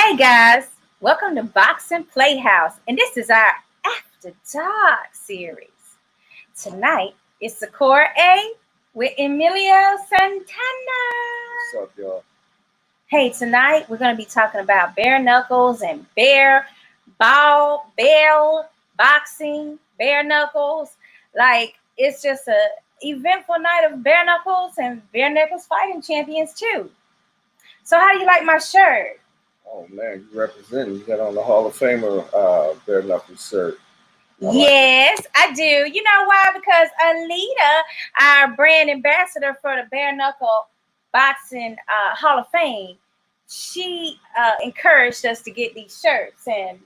Hey guys, welcome to Boxing Playhouse, and this is our After Dark series. Tonight is Score A with Emilio Santana. What's up, y'all? Hey, tonight we're going to be talking about bare knuckles and bale boxing, bare knuckles. Like, it's just a eventful night of bare knuckles and bare knuckles fighting champions too. So how do you like my shirt? Oh man, you representing. You got on the Hall of Famer bare knuckle shirt. Yes, I do. You know why? Because Alita, our brand ambassador for the Bare Knuckle Boxing Hall of Fame, she encouraged us to get these shirts, and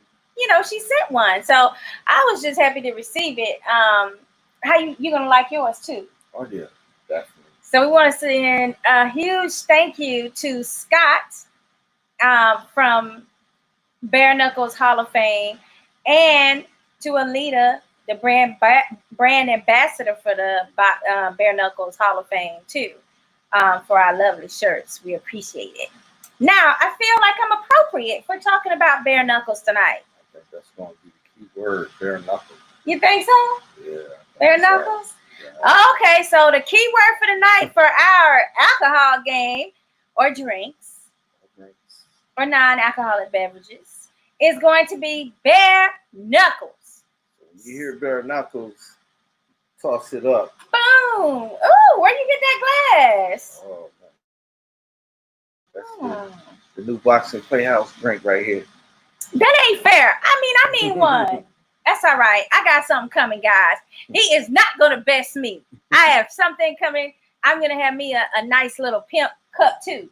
she sent one. So I was just happy to receive it. How you gonna like yours too? Oh yeah, definitely. So we want to send a huge thank you to Scott from Bare Knuckles Hall of Fame, and to Alita, the brand ambassador for the Bare Knuckles Hall of Fame too, for our lovely shirts. We appreciate it. Now, I feel like I'm appropriate for talking about bare knuckles tonight. I think that's going to be the key word, bare knuckles. You think so? Yeah. Bare knuckles? Yeah. Okay, so the key word for the night for our alcohol game or drinks or non-alcoholic beverages is going to be bare knuckles. You hear bare knuckles, toss it up. Boom! Ooh, where'd you get that glass? Oh, man. That's the new Boxing Playhouse drink right here. That ain't fair. I mean one. That's all right. I got something coming, guys. He is not going to best me. I have something coming. I'm going to have me a nice little pimp cup, too.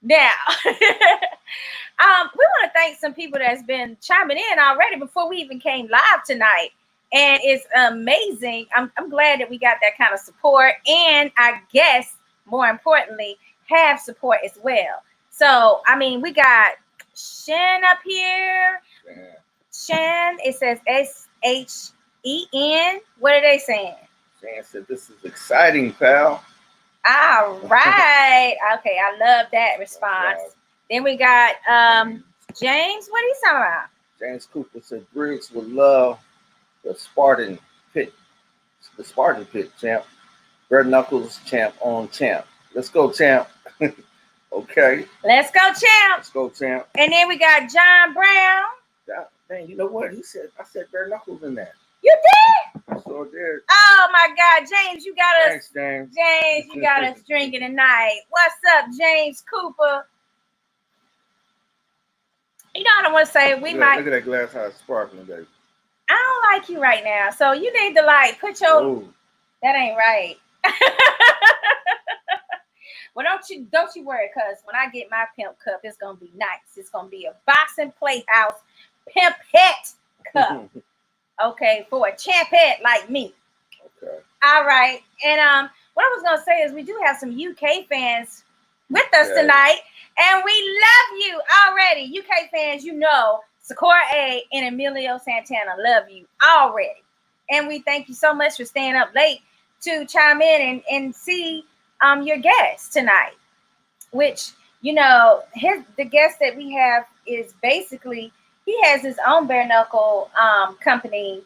Now, we want to thank some people that's been chiming in already before we even came live tonight. And it's amazing. I'm glad that we got that kind of support. And I guess, more importantly, have support as well. So, we got Shen up here. Yeah. Shen, it says SHEN. What are they saying? Shan said, "This is exciting, pal." All right. Okay, I love that response. Right. Then we got James. What are you talking about? James Cooper said, "Briggs would love the Spartan pit. The Spartan pit, champ. Bare knuckles, champ on champ. Let's go, champ." Okay. Let's go, champ. Let's go, champ. And then we got John Brown. Dang, you know what? He said, I said bare knuckles in there. You did? I sure did. Oh my God, James, you got us. Thanks, James. James, you got us drinking tonight. What's up, James Cooper? You know what I want to say? Look at that glass how it's sparkling, baby. I don't like you right now, so you need to put your. Ooh. That ain't right. Well, don't you worry, cause when I get my pimp cup, it's gonna be nice. It's gonna be a Boxing Playhouse pimpette cup. Okay, for a champette like me. Okay. All right. And what I was gonna say is we do have some UK fans with us tonight, and we love you already. UK fans, Score A and Emilio Santana love you already. And we thank you so much for staying up late to chime in and see your guest tonight, which the guest that we have is basically he has his own bare knuckle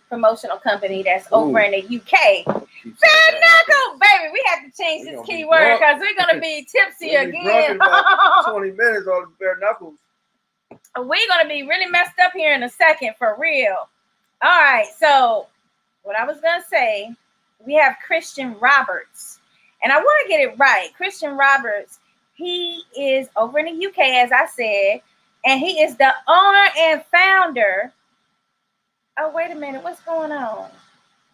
promotional company that's over in the UK. Bare knuckle, baby. We have to change this keyword because we're gonna be tipsy again. About 20 minutes on the bare knuckles. We're gonna be really messed up here in a second, for real. All right, so what I was gonna say, we have Christian Roberts. And I want to get it right. Christian Roberts, he is over in the UK, as I said, and he is the owner and founder. Oh, wait a minute. What's going on?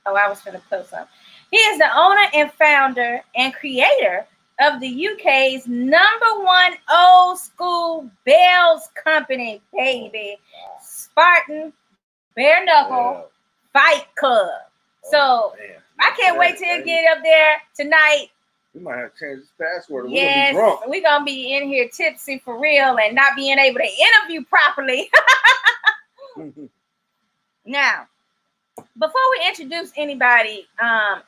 Oh, I was going to post something. He is the owner and founder and creator of the UK's #1 old school Bales company, baby. Spartan Bare Knuckle Fight Club. So I can't wait till you get up there tonight. We might have to change this password. Yes, we're going to be in here tipsy for real and not being able to interview properly. Now, before we introduce anybody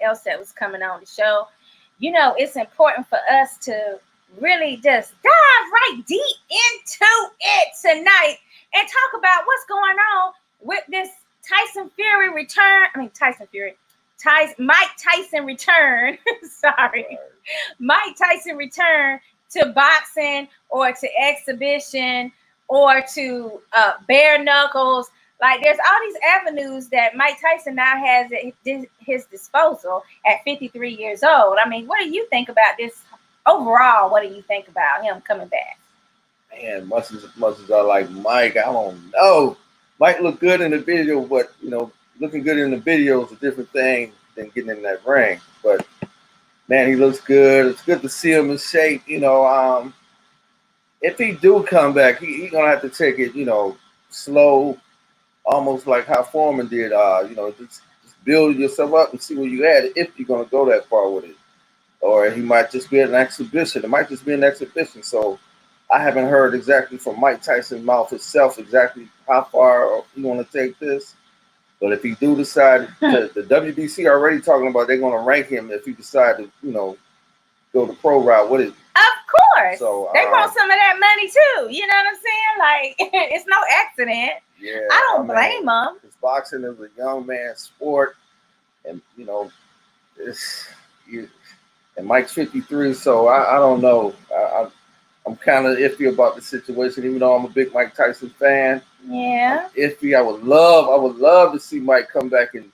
else that was coming on the show, it's important for us to really just dive right deep into it tonight and talk about what's going on with this Tyson Fury return. I mean, Mike Tyson return. Sorry. Mike Tyson return to boxing or to exhibition or to bare knuckles. Like, there's all these avenues that Mike Tyson now has at his disposal at 53 years old. I mean, what do you think about this overall? What do you think about him coming back? Man, much as I like Mike, I don't know. Mike look good in the video, but looking good in the video is a different thing than getting in that ring. But man, he looks good. It's good to see him in shape. If he do come back, he gonna have to take it, slow, almost like how Foreman did. Just build yourself up and see where you at if you're gonna go that far with it. Or he might just be an exhibition. It might just be an exhibition. So I haven't heard exactly from Mike Tyson's mouth itself exactly how far he want to take this. But if he do decide, the WBC already talking about they're going to rank him if he decide to, go the pro route with it. Of course. So they want some of that money too. You know what I'm saying? Like, it's no accident. Yeah. I don't blame him. Because boxing is a young man's sport, and and Mike's 53, so I don't know. I'm kind of iffy about the situation, even though I'm a big Mike Tyson fan. Yeah. I'm iffy. I would love to see Mike come back and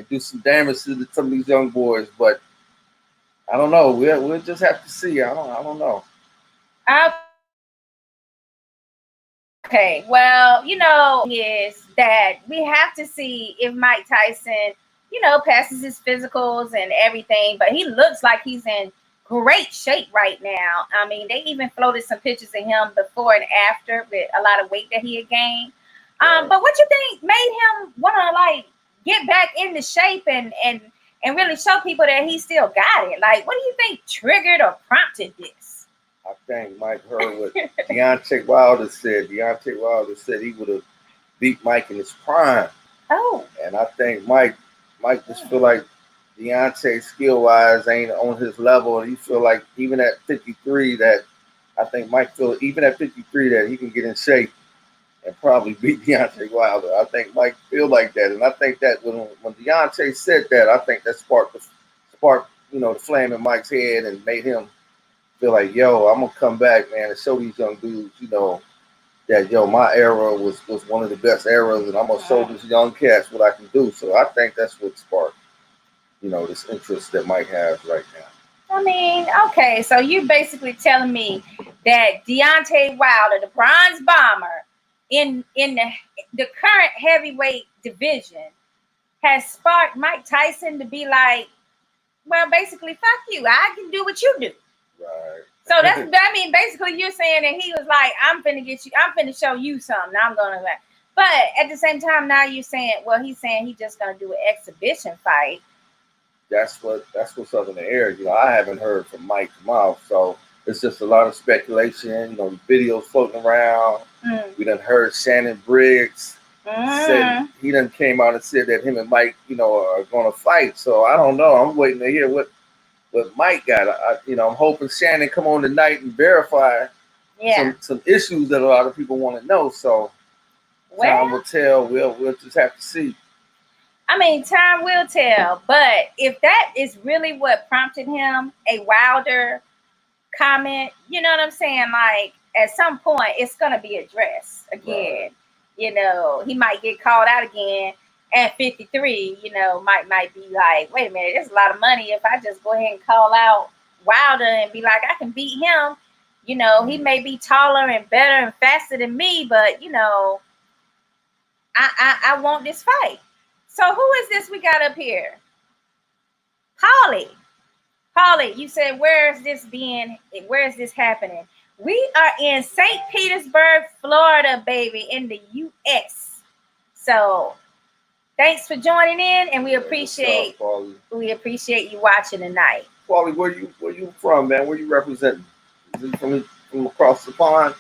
do some damage to some of these young boys, but I don't know. We'll just have to see. I don't know. Okay. Well, is that we have to see if Mike Tyson, passes his physicals and everything, but he looks like he's in great shape right now. I mean, they even floated some pictures of him before and after with a lot of weight that he had gained. But what you think made him want to like get back into shape and really show people that he still got it? Like, what do you think triggered or prompted this? I think Mike heard what Deontay Wilder said. Deontay Wilder said he would have beat Mike in his prime. Oh. And I think Mike just feel like Deontay skill-wise ain't on his level, and he feel like even at 53 that I think Mike feel even at 53 that he can get in shape and probably beat Deontay Wilder. I think Mike feel like that, and I think that when Deontay said that, I think that sparked the flame in Mike's head and made him feel like, yo, I'm gonna come back, man, and show these young dudes, that my era was one of the best eras, and I'm gonna show these young cats what I can do. So I think that's what sparked, this interest that Mike has right now. I mean, okay, so you basically telling me that Deontay Wilder, the Bronze Bomber, in the current heavyweight division, has sparked Mike Tyson to be like, well, basically, fuck you. I can do what you do. Right. So basically you're saying that he was like, I'm finna show you something. I'm gonna like, but at the same time now you're saying, well, he's saying he's just gonna do an exhibition fight. That's what's up in the air. I haven't heard from Mike's mouth, so it's just a lot of speculation. The videos floating around. We done heard Shannon Briggs said he done came out and said that him and Mike, are gonna fight. So I don't know. I'm waiting to hear what Mike got. I'm hoping Shannon come on tonight and verify some issues that a lot of people want to know. So time will tell. We'll just have to see. I mean, time will tell. But if that is really what prompted him, a Wilder comment, you know what I'm saying? Like, at some point, it's gonna be addressed again. Right. He might get called out again. At 53, might be like, wait a minute, there's a lot of money if I just go ahead and call out Wilder and be like, I can beat him. He may be taller and better and faster than me, but I want this fight. So who is this we got up here? Polly, you said, where is this happening? We are in St. Petersburg, Florida, baby, in the US. So thanks for joining in, and we appreciate you watching tonight. Paulie, where you from, man? Where you representing? Is it from across the pond?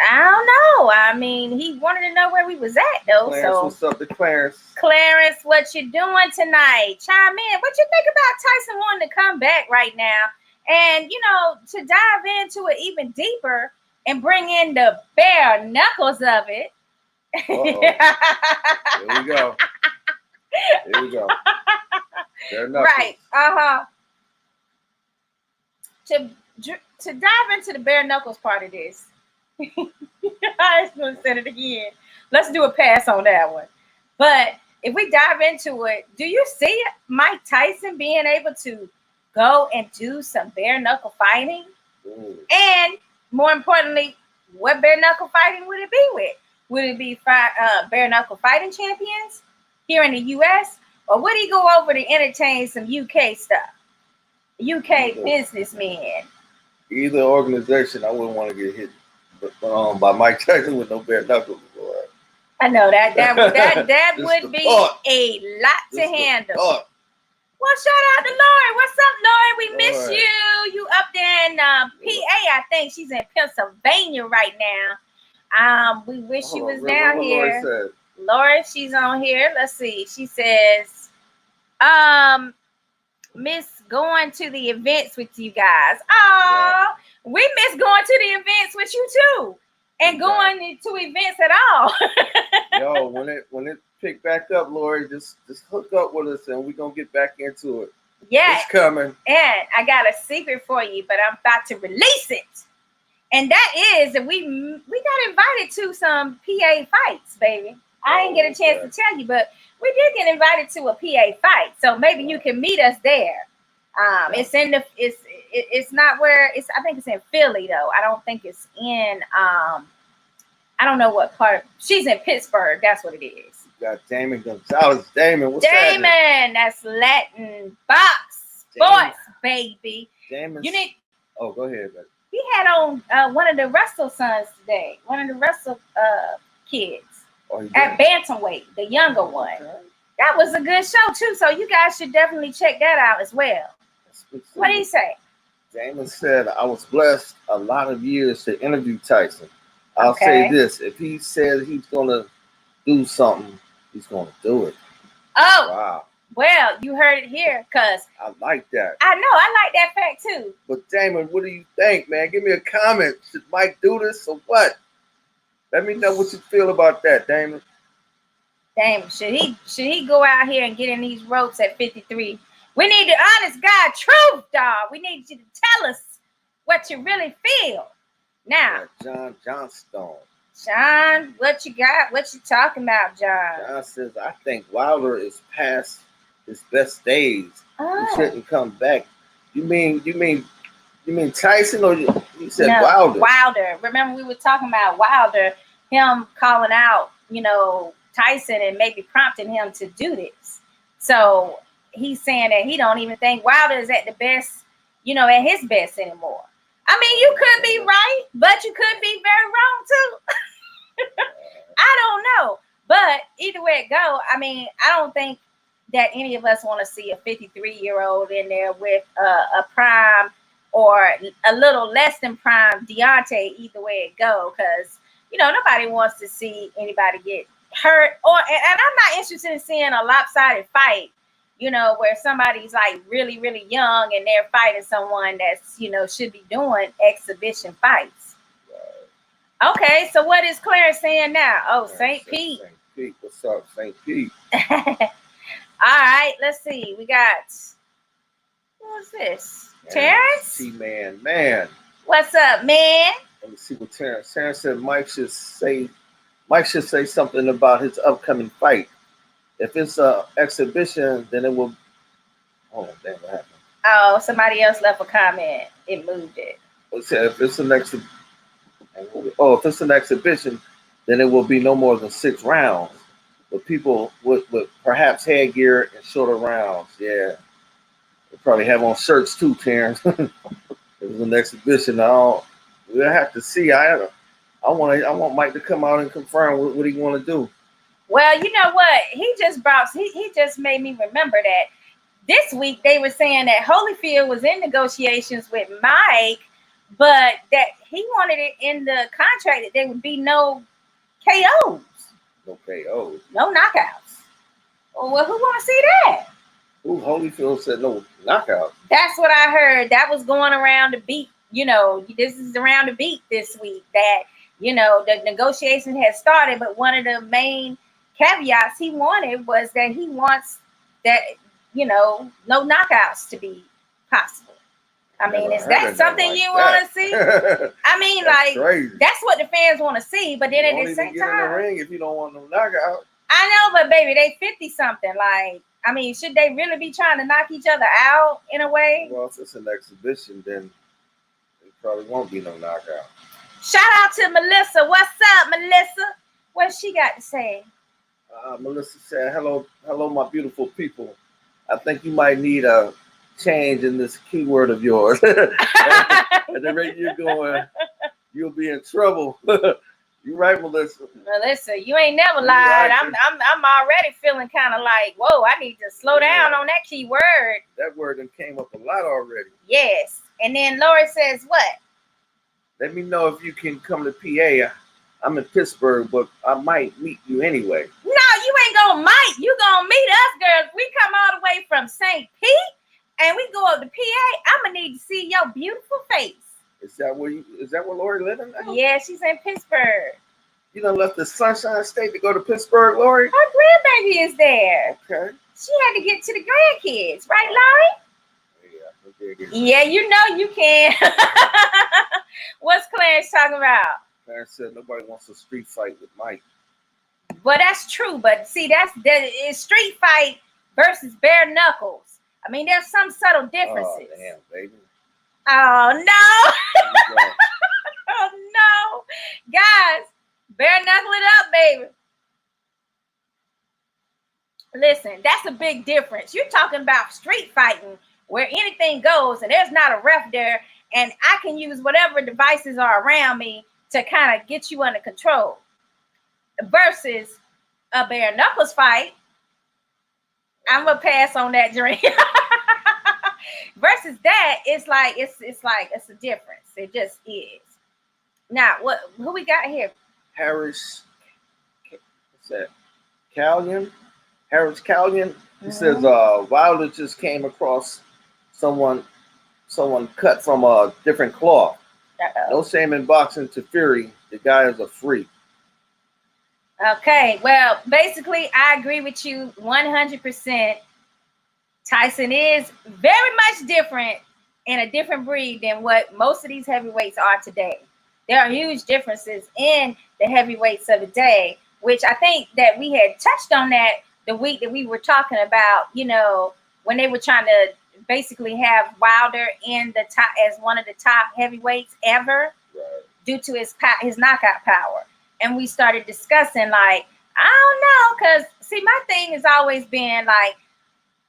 I don't know. I mean, he wanted to know where we was at, though. Clarence, so what's up to Clarence? Clarence, what you doing tonight? Chime in. What you think about Tyson wanting to come back right now And to dive into it even deeper and bring in the bare knuckles of it. Here we go. Here we go. Bare knuckles. Right. Uh-huh. To dive into the bare knuckles part of this. I just want to say it again. Let's do a pass on that one. But if we dive into it, do you see Mike Tyson being able to go and do some bare knuckle fighting? Ooh. And more importantly, what bare knuckle fighting would it be with? Would it be bare knuckle fighting champions here in the U.S.? Or would he go over to entertain some UK stuff? UK businessmen? Either organization, I wouldn't want to get hit by Mike Tyson with no bare knuckles. Boy. I know that would be a lot to handle. Well, shout out to Lori. What's up, Lori? We miss you. You up there in PA, I think. She's in Pennsylvania right now. We wish she was down here. Lori, she's on here. Let's see. She says, miss going to the events with you guys. Oh, we miss going to the events with you too. And going to events at all. Yo, when it pick back up, Lori, just hook up with us and we're gonna get back into it. Yeah, it's coming. And I got a secret for you, but I'm about to release it. And that is that we got invited to some PA fights, baby. I didn't get a chance to tell you, but we did get invited to a PA fight. So maybe you can meet us there. It's not where it's. I think it's in Philly though. I don't think it's in. I don't know what part. She's in Pittsburgh. That's what it is. You got Damon Gonzalez. Damon, what's Damon? That's Latin box sports, baby. Damon. You need. Oh, go ahead, baby. He had on one of the wrestle sons today. One of the wrestle kids at bantamweight, the younger one. That was a good show too. So you guys should definitely check that out as well. What did he say? Damon said, I was blessed a lot of years to interview Tyson. I'll say this. If he said he's going to do something, he's going to do it. Oh. Wow. Well, you heard it here because I like that. I know. I like that fact too. But Damon, what do you think, man? Give me a comment. Should Mike do this or what? Let me know what you feel about that, Damon. Damon, should he go out here and get in these ropes at 53? We need the honest God truth, dog. We need you to tell us what you really feel. Now, John Johnstone. John, what you got? What you talking about, John? John says, I think Wilder is past his best days. Oh. He shouldn't come back. You mean Tyson or you said Wilder? Wilder. Remember we were talking about Wilder, him calling out, Tyson and maybe prompting him to do this. So he's saying that he don't even think Wilder is at the best, at his best anymore. I mean, you could be right, but you could be very wrong too. I don't know. But either way it go, I mean, I don't think that any of us want to see a 53-year-old in there with a prime or a little less than prime Deontay, either way it go, because, nobody wants to see anybody get hurt. And I'm not interested in seeing a lopsided fight, where somebody's like really, really young and they're fighting someone that's, should be doing exhibition fights. Okay, so what is Claire saying now? Oh, St. Pete. St. Pete. What's up, St. Pete? All right, let's see. We got, who's this? Terrence? Man. What's up, man? Let me see what Terrence said. Mike should say something about his upcoming fight. If it's an exhibition, then it will. Oh, damn, what happened? Oh, somebody else left a comment. It moved it. If it's an exhibition, then it will be no more than 6 rounds. With people with perhaps headgear and shorter rounds. Yeah, they probably have on shirts too, Terrence. It was an exhibition. We'll have to see. I want Mike to come out and confirm what he want to do. Well, you know what? He just made me remember that this week they were saying that Holyfield was in negotiations with Mike, but that he wanted it in the contract that there would be no KOs. No KOs. No knockouts. Well, who want to see that? Ooh, Holyfield said no knockout. That's what I heard. That was going around the beat. You know, this is around the beat this week that, you know, the negotiations had started, but one of the main caveats he wanted was that he wants that, you know, no knockouts to be possible. I mean, is that something like you want to see? I mean, that's like, crazy. That's what the fans want to see, but then at the same time, in the ring if you don't want no knockout. I know, but baby, they 50 something. Like, I mean, should they really be trying to knock each other out in a way? Well, if it's an exhibition, then it probably won't be no knockout. Shout out to Melissa. What's up, Melissa? What she got to say? Melissa said, hello, my beautiful people. I think you might need a change in this keyword of yours. At the rate you're going, you'll be in trouble. You right, Melissa. Melissa, you ain't never lied. I'm already feeling kind of like, whoa, I need to slow down on that key word. That word done came up a lot already. Yes. And then Lori says what? Let me know if you can come to PA. I'm in Pittsburgh, but I might meet you anyway. No, you ain't gonna might. You gonna meet us, girls. We come all the way from St. Pete and we go up to PA. I'm gonna need to see your beautiful face. Is that where Lori living now? Yeah, she's in Pittsburgh. You done left the Sunshine State to go to Pittsburgh, Lori? Her grandbaby is there. Okay. She had to get to the grandkids, right, Lori? Yeah. Yeah, you know you can. What's Clarence talking about? Clarence said nobody wants a street fight with Mike. Well, that's true, but see, it's street fight versus bare knuckles. I mean, there's some subtle differences. Oh, damn, baby. Oh, no. Oh, no. Guys, bare knuckle it up, baby. Listen, that's a big difference. You're talking about street fighting where anything goes and there's not a ref there and I can use whatever devices are around me to kind of get you under control versus a bare knuckles fight. I'm going to pass on that drink. Versus that, it's a difference. It just is. Now, who we got here? Harris, what's that? Harris Callion. He says Wilder just came across someone cut from a different cloth. No shame in boxing to Fury. The guy is a freak. Okay, well, basically, I agree with you 100%. Tyson is very much different and a different breed than what most of these heavyweights are today. There are huge differences in the heavyweights of the day, which I think that we had touched on that the week that we were talking about, you know, when they were trying to basically have Wilder in the top as one of the top heavyweights ever, right, due to his knockout power. And we started discussing like, I don't know, because see, my thing has always been like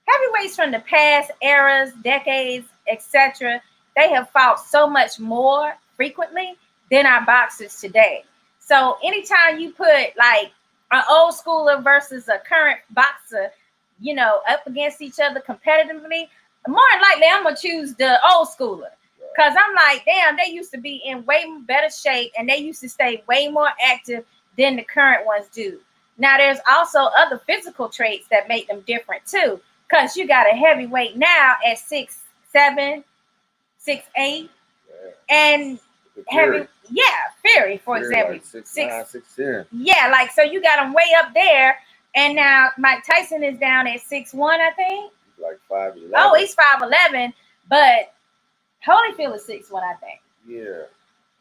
heavyweights from the past eras, decades, etc. They have fought so much more frequently than our boxers today. So anytime you put like an old schooler versus a current boxer, you know, up against each other competitively, more than likely I'm gonna choose the old schooler. Because I'm like, damn, they used to be in way better shape and they used to stay way more active than the current ones do. Now, there's also other physical traits that make them different too. Because you got a heavyweight now at 6'7", 6'8", and Fury, for example, like 6'9", 6'10". Yeah, like so you got them way up there, and now Mike Tyson is down at 6'1", I think. Like 5'11". Oh, he's 5'11", but Holyfield is 6'1", I think. Yeah,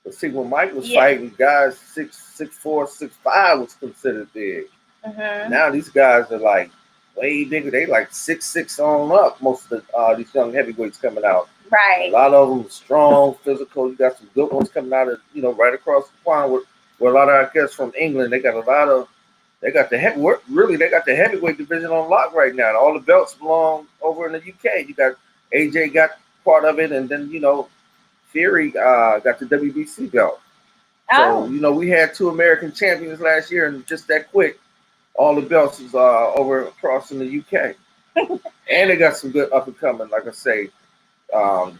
but see, when Mike was fighting, guys 6'4", 6'5" was considered big. Mm-hmm. Now these guys are like way bigger. They like 6'6" on up. Most of these young heavyweights coming out. Right. A lot of them strong, physical. You got some good ones coming out of, you know, right across the pond with a lot of our guests from England. They got they got the heavyweight division on lock right now. All the belts belong over in the UK. You got AJ got part of it, and then, you know, Fury got the WBC belt. So, you know, we had 2 American champions last year, and just that quick, all the belts is over across in the UK. And they got some good up and coming, like I say,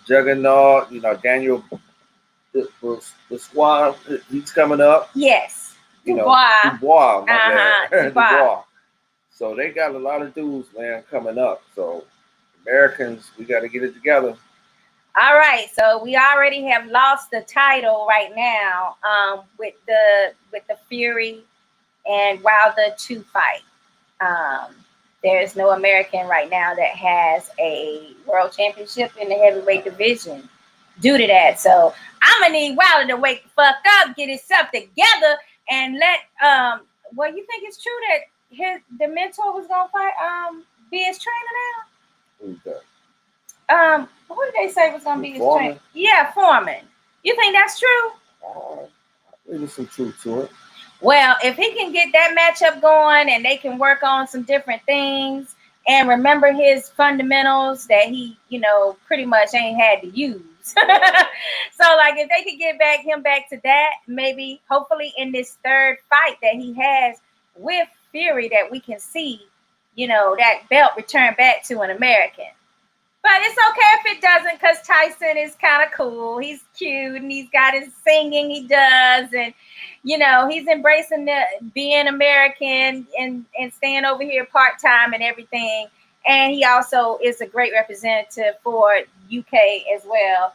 Juggernaut, you know, Daniel the Swan, he's coming up. Yes. Dubois. Dubois. So they got a lot of dudes, man, coming up. So Americans, we got to get it together. All right, so we already have lost the title right now with the Fury and Wilder 2 fight. There is no American right now that has a world championship in the heavyweight division due to that. So I'm gonna need Wilder to wake the fuck up, get himself together, and let well, you think it's true that the mentor was gonna fight be his trainer now? Who's that? Who did they say was gonna be his Foreman? trainer? Yeah, Foreman. You think that's true? There's some truth to it. Well, if he can get that matchup going and they can work on some different things and remember his fundamentals that he, pretty much ain't had to use. So, like, if they could get him back to that, maybe, hopefully, in this third fight that he has with Fury, that we can see, that belt return back to an American. But it's okay if it doesn't, because Tyson is kind of cool. He's cute, and he's got his singing he does, and he's embracing being American and staying over here part-time and everything. And he also is a great representative for UK as well.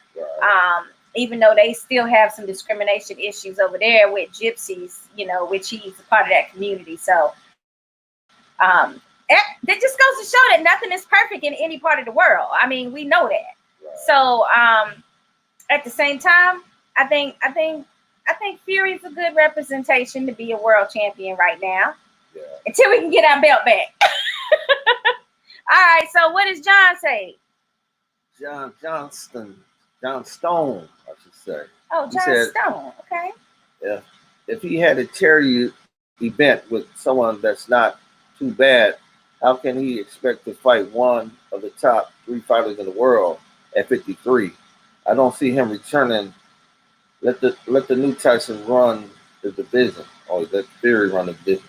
Even though they still have some discrimination issues over there with gypsies, which he's a part of that community. So that just goes to show that nothing is perfect in any part of the world. I mean, we know that. Right. So at the same time, I think Fury's a good representation to be a world champion right now. Yeah. Until we can get our belt back. All right, so what does John say? John Stone, I should say. Oh, John Stone, okay. Yeah. If he had a charity event with someone that's not too bad, how can he expect to fight one of the top 3 fighters in the world at 53? I don't see him returning. Let the new Tyson run the division, or let Fury run the division.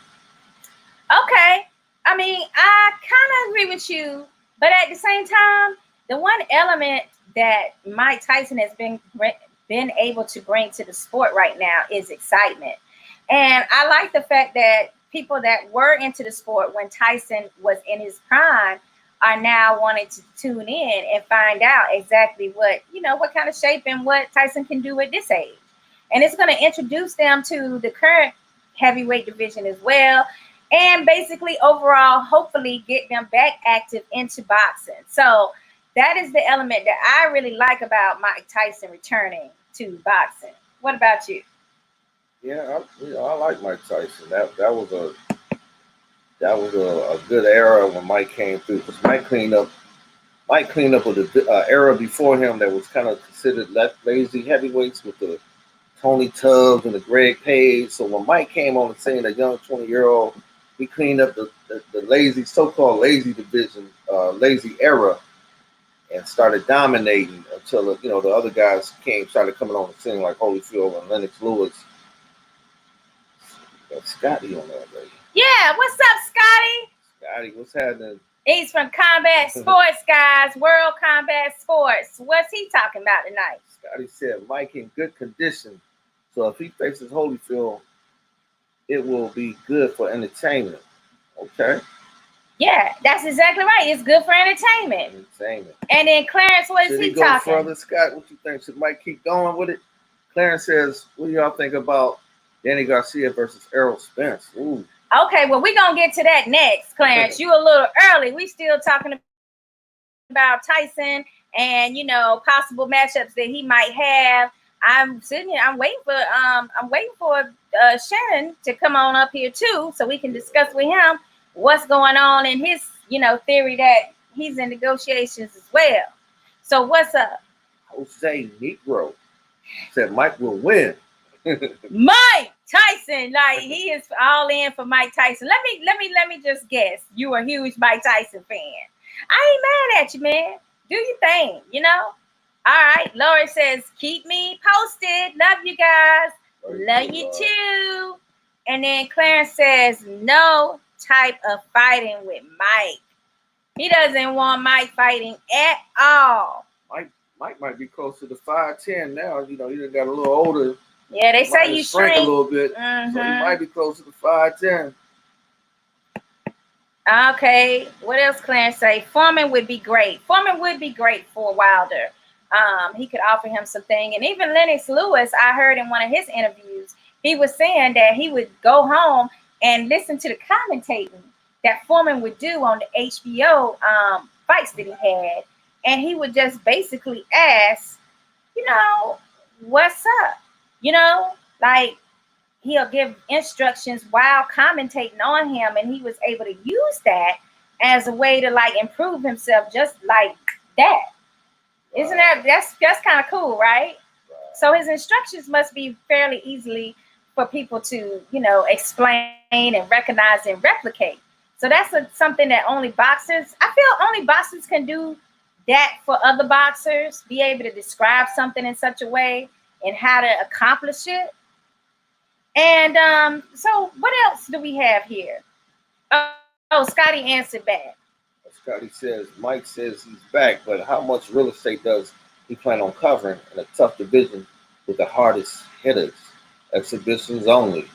Okay. I mean, I kind of agree with you, but at the same time, the one element that Mike Tyson has been able to bring to the sport right now is excitement. And I like the fact that people that were into the sport when Tyson was in his prime are now wanting to tune in and find out exactly what kind of shape and what Tyson can do at this age. And it's going to introduce them to the current heavyweight division as well. And basically overall, hopefully get them back active into boxing. So that is the element that I really like about Mike Tyson returning to boxing. What about you? Yeah, I like Mike Tyson. That was a good era when Mike came through, because Mike cleaned up with the era before him that was kind of considered lazy heavyweights with the Tony Tubbs and the Greg Page. So when Mike came on the scene, a young 20-year-old, he cleaned up the lazy, so-called lazy division, lazy era, and started dominating until the other guys started coming on the scene like Holyfield and Lennox Lewis. Got Scotty on that lady. Yeah, what's up, Scotty? Scotty, what's happening? He's from Combat Sports, guys. World Combat Sports. What's he talking about tonight? Scotty said Mike in good condition, so if he faces Holyfield, it will be good for entertainment. Okay? Yeah, that's exactly right. It's good for entertainment. And then Clarence, what is he talking? Should he go further, Scott? What you think? Should Mike keep going with it? Clarence says, what do y'all think about Danny Garcia versus Errol Spence? Ooh. Okay, well, we're going to get to that next, Clarence. You a little early. We still talking about Tyson and, possible matchups that he might have. I'm sitting here. I'm waiting for Shannon to come on up here too, so we can discuss with him what's going on in his, theory that he's in negotiations as well. So what's up? Jose Negro said Mike will win. Mike Tyson, like, he is all in for Mike Tyson. Let me just guess. You a huge Mike Tyson fan. I ain't mad at you, man. Do your thing, All right. Lori says, keep me posted. Love you guys. Love you too. And then Clarence says, no type of fighting with Mike. He doesn't want Mike fighting at all. Mike might be close to the 5'10" now. He done got a little older. Yeah, they say you shrink a little bit. Mm-hmm. So he might be close to the 5'10". Okay, what else Clarence say? Foreman would be great. Foreman would be great for Wilder. He could offer him something. And even Lennox Lewis, I heard in one of his interviews, he was saying that he would go home and listen to the commentating that Foreman would do on the HBO fights that he had. And he would just basically ask, what's up? Like he'll give instructions while commentating on him, and he was able to use that as a way to like improve himself just like that. Isn't that's kind of cool, right? So his instructions must be fairly easily for people to, explain and recognize and replicate. So that's something that only boxers, I feel only boxers can do that for other boxers, be able to describe something in such a way and how to accomplish it. And so what else do we have here? Oh, Scotty answered back. Scotty says, Mike says he's back, but how much real estate does he plan on covering in a tough division with the hardest hitters? Exhibitions only.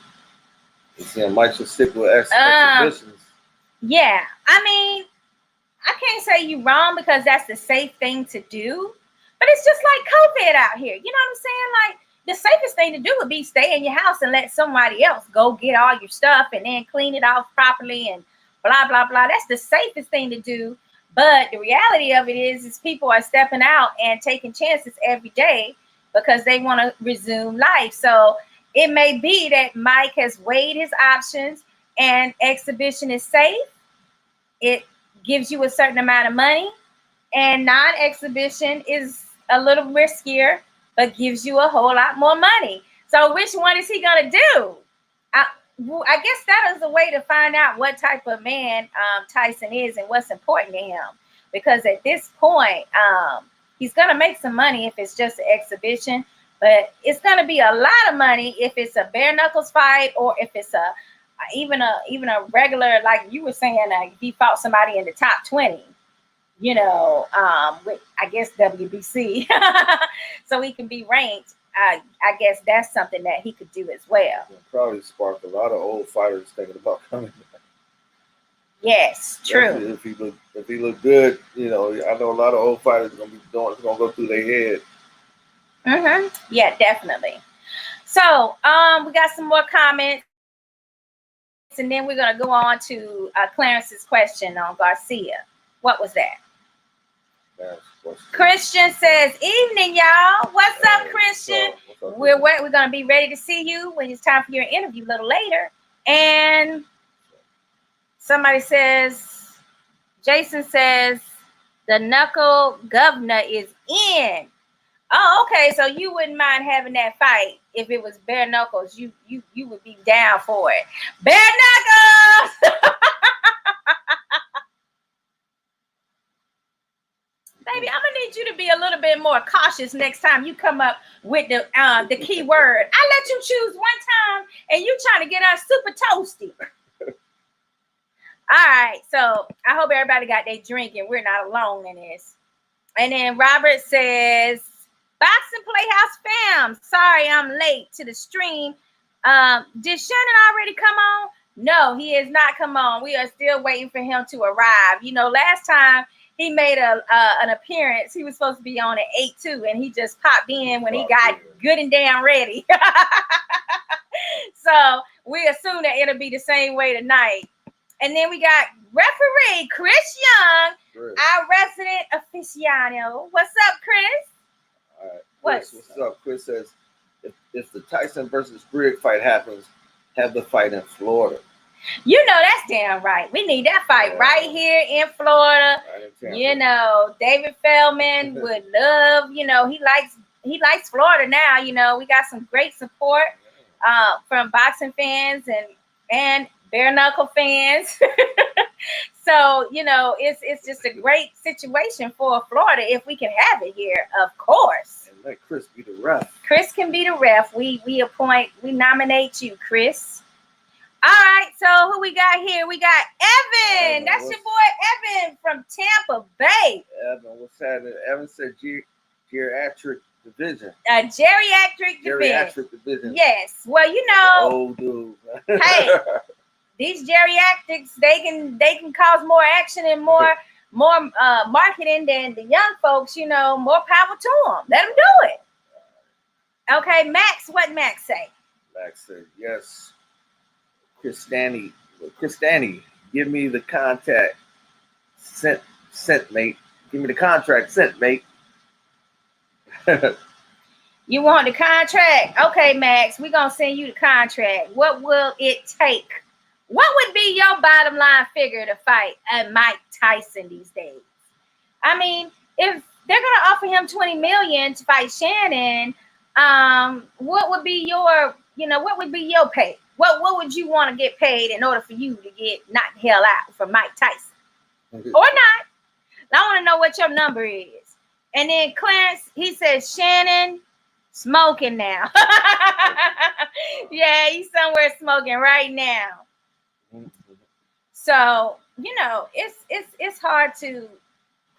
He's saying Mike should stick with exhibitions. Yeah, I mean, I can't say you wrong because that's the safe thing to do. But it's just like COVID out here. You know what I'm saying? Like, the safest thing to do would be stay in your house and let somebody else go get all your stuff and then clean it off properly and blah, blah, blah. That's the safest thing to do. But the reality of it is people are stepping out and taking chances every day because they want to resume life. So it may be that Mike has weighed his options and exhibition is safe. It gives you a certain amount of money, and non-exhibition is a little riskier, but gives you a whole lot more money. So which one is he going to do? I guess that is a way to find out what type of man Tyson is and what's important to him. Because at this point, he's going to make some money if it's just an exhibition, but it's going to be a lot of money if it's a bare knuckles fight or if it's even a regular, like you were saying, if he fought somebody in the top 20. With I guess WBC, so he can be ranked. I guess that's something that he could do as well. It'll probably spark a lot of old fighters thinking about coming back. Yes, true. If he look good, I know a lot of old fighters are gonna go through their head. Yeah, definitely. So we got some more comments, and then we're gonna go on to Clarence's question on Garcia. What was that? Christian says, evening, y'all. What's up, Christian? We're going to be ready to see you when it's time for your interview a little later. And somebody says, Jason says, the knuckle governor is in. Oh, okay. So you wouldn't mind having that fight if it was bare knuckles. You would be down for it. Bare knuckles! Baby, I'm gonna need you to be a little bit more cautious next time you come up with the key word. I let you choose one time, and you trying to get us super toasty. All right, so I hope everybody got their drink, and we're not alone in this. And then Robert says, "Boxing Playhouse fam, sorry I'm late to the stream. Did Shannon already come on? No, he has not come on. We are still waiting for him to arrive. Last time." He made an appearance. He was supposed to be on at 8-2, and he just popped in when he got good and damn ready. So we assume that it'll be the same way tonight. And then we got referee Chris Young, our resident aficionado. What's up, Chris? All right. What's up? Chris says, if the Tyson versus Briggs fight happens, have the fight in Florida. That's damn right. We need that fight right here in Florida. Right, David Feldman would love, he likes Florida now. We got some great support from boxing fans and bare knuckle fans. So, it's just a great situation for Florida if we can have it here, of course. And let Chris be the ref. Chris can be the ref. We nominate you, Chris. All right, so who we got here? We got Evan. That's your boy Evan from Tampa Bay. Evan, what's happening? Evan said geriatric division. Geriatric division. Division. Yes. Well, old dude. Hey, these geriatrics, they can cause more action and more marketing than the young folks. You know, more power to them. Let them do it. Okay, Max. What Max say? Max said, yes. Christani, give me the contact sent, mate. Give me the contract sent, mate. You want the contract? Okay, Max, we're going to send you the contract. What will it take? What would be your bottom line figure to fight Mike Tyson these days? I mean, if they're going to offer him $20 million to fight Shannon, what would be your, what would be your pay? What would you want to get paid in order for you to get knocked the hell out for Mike Tyson? Or not. I want to know what your number is. And then Clarence, he says, Shannon, smoking now. Yeah, he's somewhere smoking right now. So, it's hard to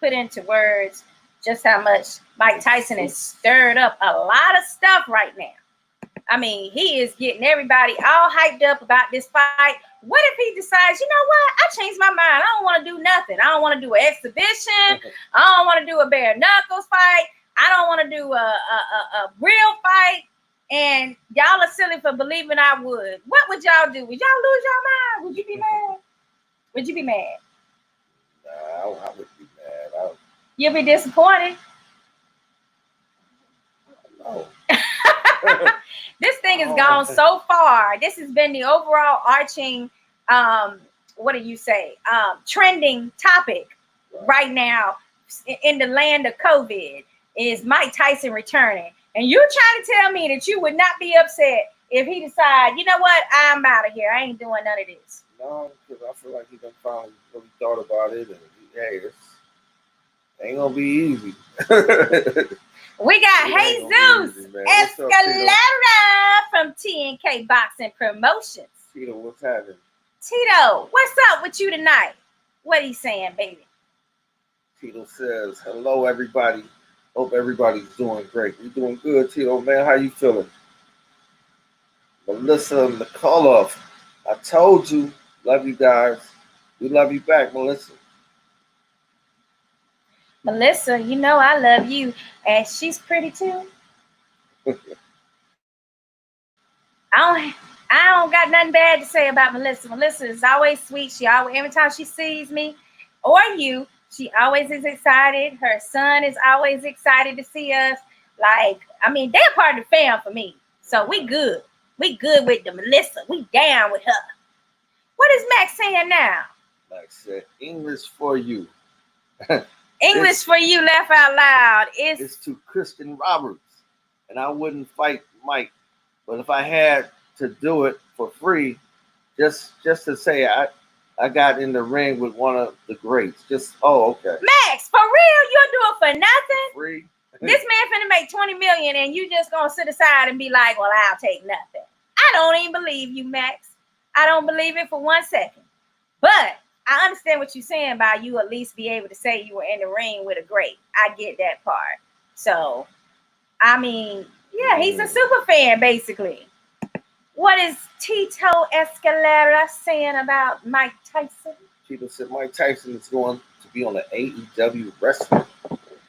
put into words just how much Mike Tyson has stirred up a lot of stuff right now. I mean, he is getting everybody all hyped up about this fight. What if he decides, you know what? I changed my mind. I don't want to do nothing. I don't want to do an exhibition. I don't want to do a bare knuckles fight. I don't want to do a real fight. And y'all are silly for believing I would. What would y'all do? Would y'all lose your mind? Would you be mad? Would you be mad? Nah, I would be mad. You'll be disappointed. No. This thing has gone so far. This has been the overall arching, what do you say, trending topic right now in the land of COVID is Mike Tyson returning. And you're trying to tell me that you would not be upset if he decide, you know what, I'm out of here. I ain't doing none of this. No, because I feel like he done finally really thought about it. And hey, it ain't going to be easy. We got Jesus Escalera from T&K Boxing Promotions. Tito, what's happening? Tito, what's up with you tonight? What he saying, baby? Tito says, hello, everybody. Hope everybody's doing great. We doing good, Tito, man. How you feeling? Melissa McCullough, I told you, love you guys. We love you back, Melissa. Melissa, I love you, and she's pretty too. I don't got nothing bad to say about Melissa. Melissa is always sweet. She always, every time she sees me or you, she always is excited. Her son is always excited to see us. Like, I mean, they're part of the fam for me. So we good. We good with the Melissa. We down with her. What is Max saying now? Max said, English for you. English for you, laugh out loud. It's to Kristen Roberts. And I wouldn't fight Mike. But if I had to do it for free, just to say I got in the ring with one of the greats. Okay. Max, for real? You'll do it for nothing? Free? This man finna make $20 million and you just gonna sit aside and be like, well, I'll take nothing. I don't even believe you, Max. I don't believe it for 1 second. But I understand what you're saying about you at least be able to say you were in the ring with a great. I get that part. So, I mean, yeah, he's a super fan, basically. What is Tito Escalera saying about Mike Tyson? Tito said Mike Tyson is going to be on the AEW wrestling.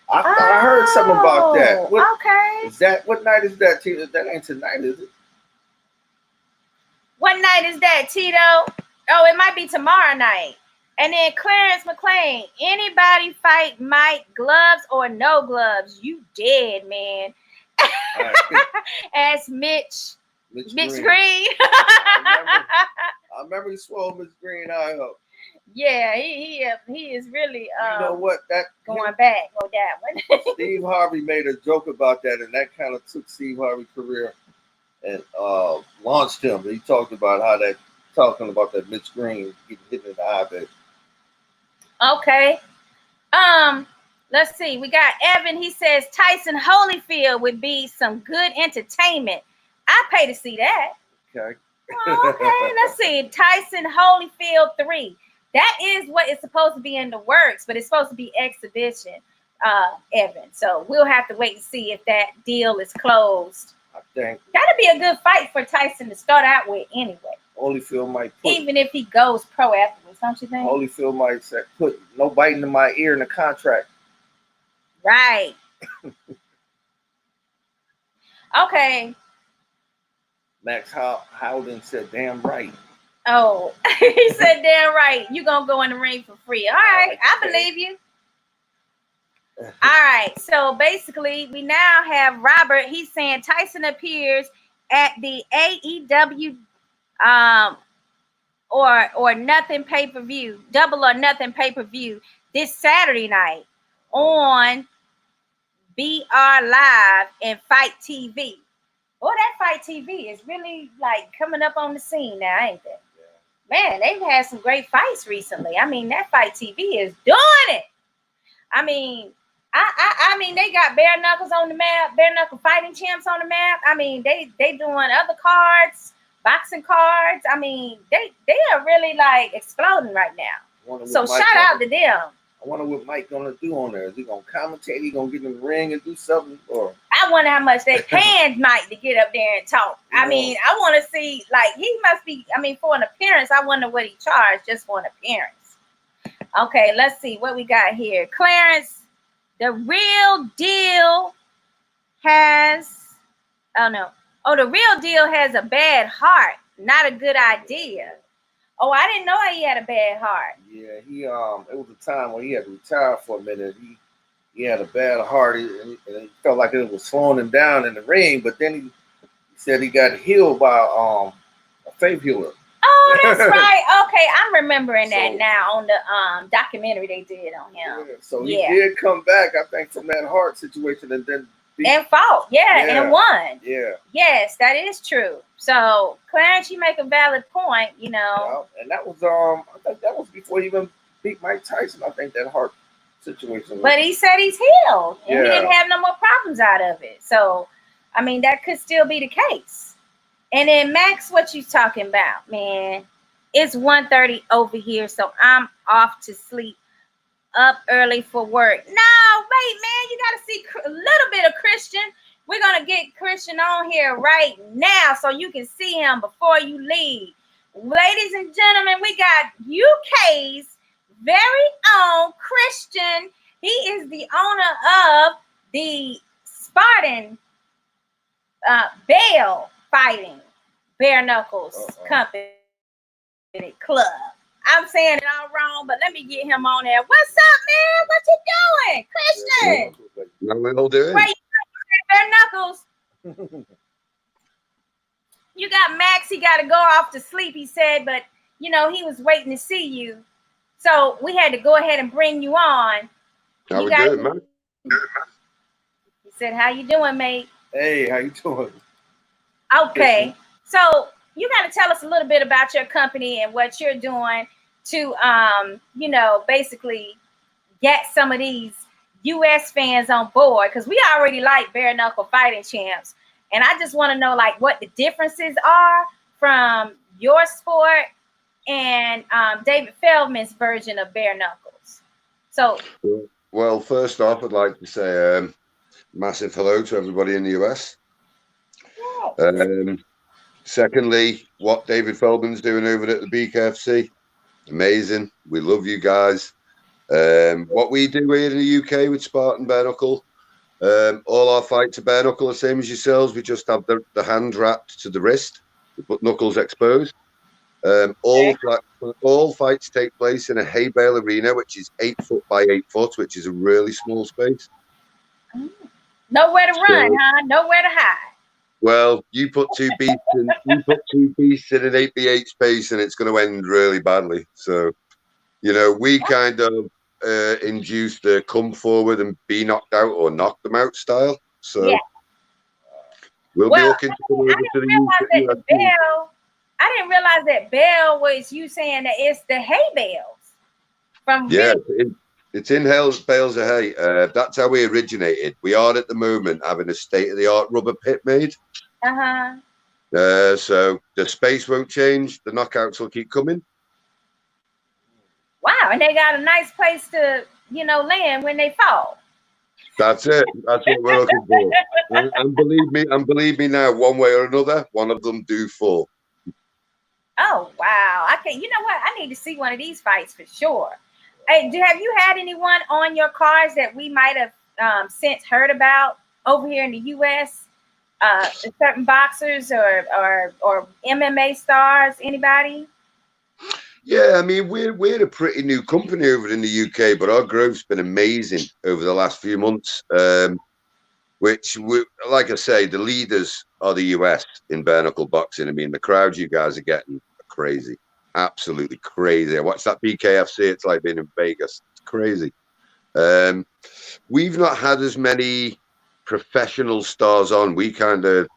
I heard something about that. Okay. Is that, what night is that, Tito? That ain't tonight, is it? What night is that, Tito? Oh, it might be tomorrow night. And then Clarence McLean, anybody fight Mike, gloves or no gloves? You dead, man. Right. Ask Mitch Green. I remember he swallowed Mitch Green eye up. Yeah, he is really you know what, going back on that one. Steve Harvey made a joke about that, and that kind of took Steve Harvey's career and launched him. He talked about talking about that Mitch Green getting hit in the eye, baby. Okay. Let's see. We got Evan. He says Tyson Holyfield would be some good entertainment. I pay to see that. Okay. Okay. Let's see. Tyson Holyfield 3. That is what is supposed to be in the works, but it's supposed to be exhibition, Evan. So we'll have to wait and see if that deal is closed. I think that'd be a good fight for Tyson to start out with anyway. Holyfield might put. Even if he goes pro afterwards, don't you think? Holyfield might say, put no biting in my ear in the contract. Right. Okay. Max Howden said, "Damn right." Oh, he said, "Damn right. You gonna go in the ring for free?" All right, I believe you. All right. So basically, we now have Robert. He's saying Tyson appears at the AEW or nothing pay-per-view, double or nothing pay-per-view this Saturday night on BR Live and Fight TV. Oh, that Fight TV is really like coming up on the scene now, ain't it? Yeah. Man, they've had some great fights recently. I mean, that Fight TV is doing it. I mean, I mean, they got bare knuckles on the map, bare knuckle fighting champs on the map. I mean, they doing other cards, boxing cards. I mean, they are really like exploding right now. So shout out to them. I wonder what Mike gonna do on there. Is he gonna commentate? He gonna get in the ring and do something? Or I wonder how much they paying Mike to get up there and talk. Yeah. I mean, I want to see, like, he must be. I mean, for an appearance, I wonder what he charged just for an appearance. Okay, let's see what we got here. Clarence, the real deal has. Oh no. Oh, the real deal has a bad heart. Not a good idea. Oh, I didn't know he had a bad heart. Yeah, he it was a time when he had to retire for a minute. He had a bad heart, and he felt like it was slowing him down in the ring. But then he said he got healed by a faith healer. Oh, that's right. Okay, I'm remembering that now on the documentary they did on him. Yeah, so he did come back, I think, from that heart situation, and then fought, and won. Yeah. Yes, that is true. So, Clarence, you make a valid point, you know. Yeah, and that was I think that was before he even beat Mike Tyson. I think that heart situation. But he said he's healed, and he didn't have no more problems out of it. So, I mean, that could still be the case. And then Max, what you talking about, man? It's 1:30 over here, so I'm off to sleep. Up early for work. No, wait, man, you got to see a little bit of Christian. We're going to get Christian on here right now so you can see him before you leave. Ladies and gentlemen, we got UK's very own Christian. He is the owner of the Spartan Bale Fighting Bare Knuckles Company Club. I'm saying it all wrong, but let me get him on there. What's up, man? What you doing, Christian? How we all doing? Where you bare knuckles? You got Max. He got to go off to sleep, he said, but, you know, he was waiting to see you. So we had to go ahead and bring you on. How we doing, man? He said, how you doing, mate? Hey, how you doing? Okay. So you got to tell us a little bit about your company and what you're doing to, you know, basically get some of these U.S. fans on board, because we already like bare knuckle fighting champs. And I just want to know, like, what the differences are from your sport and David Feldman's version of bare knuckles. So, well, first off, I'd like to say massive hello to everybody in the US. Secondly, what David Feldman's doing over at the BKFC, amazing. We love you guys. What we do here in the UK with Spartan Bare Knuckle, all our fights are bare knuckle, the same as yourselves. We just have the hand wrapped to the wrist, we put knuckles exposed. All fights take place in a hay bale arena, which is 8 foot by 8 foot, which is a really small space. Nowhere to run, huh? Nowhere to hide. Well, you put two beasts in an 8v8 space, and it's going to end really badly. So, you know, we kind of induce the come forward and be knocked out or knock them out style. So we'll be looking to come over to the UK. I didn't realize that Bale was you saying that it's the hay bales from it's in Bales of hay. That's how we originated. We are at the moment having a state-of-the-art rubber pit made. So the space won't change. The knockouts will keep coming. Wow, and they got a nice place to, you know, land when they fall. That's it. That's what we're looking for. And believe me now, one way or another, one of them do fall. Oh wow! I can. You know what? I need to see one of these fights for sure. Hey, have you had anyone on your cards that we might have since heard about over here in the U.S.? Certain boxers or MMA stars? Anybody? Yeah, I mean, we're a pretty new company over in the UK, but our growth's been amazing over the last few months. Like I say, the leaders are the US in bare knuckle boxing. I mean, the crowds you guys are getting are crazy, absolutely crazy. I watched that BKFC. It's like being in Vegas. It's crazy. We've not had as many professional stars on. We kind of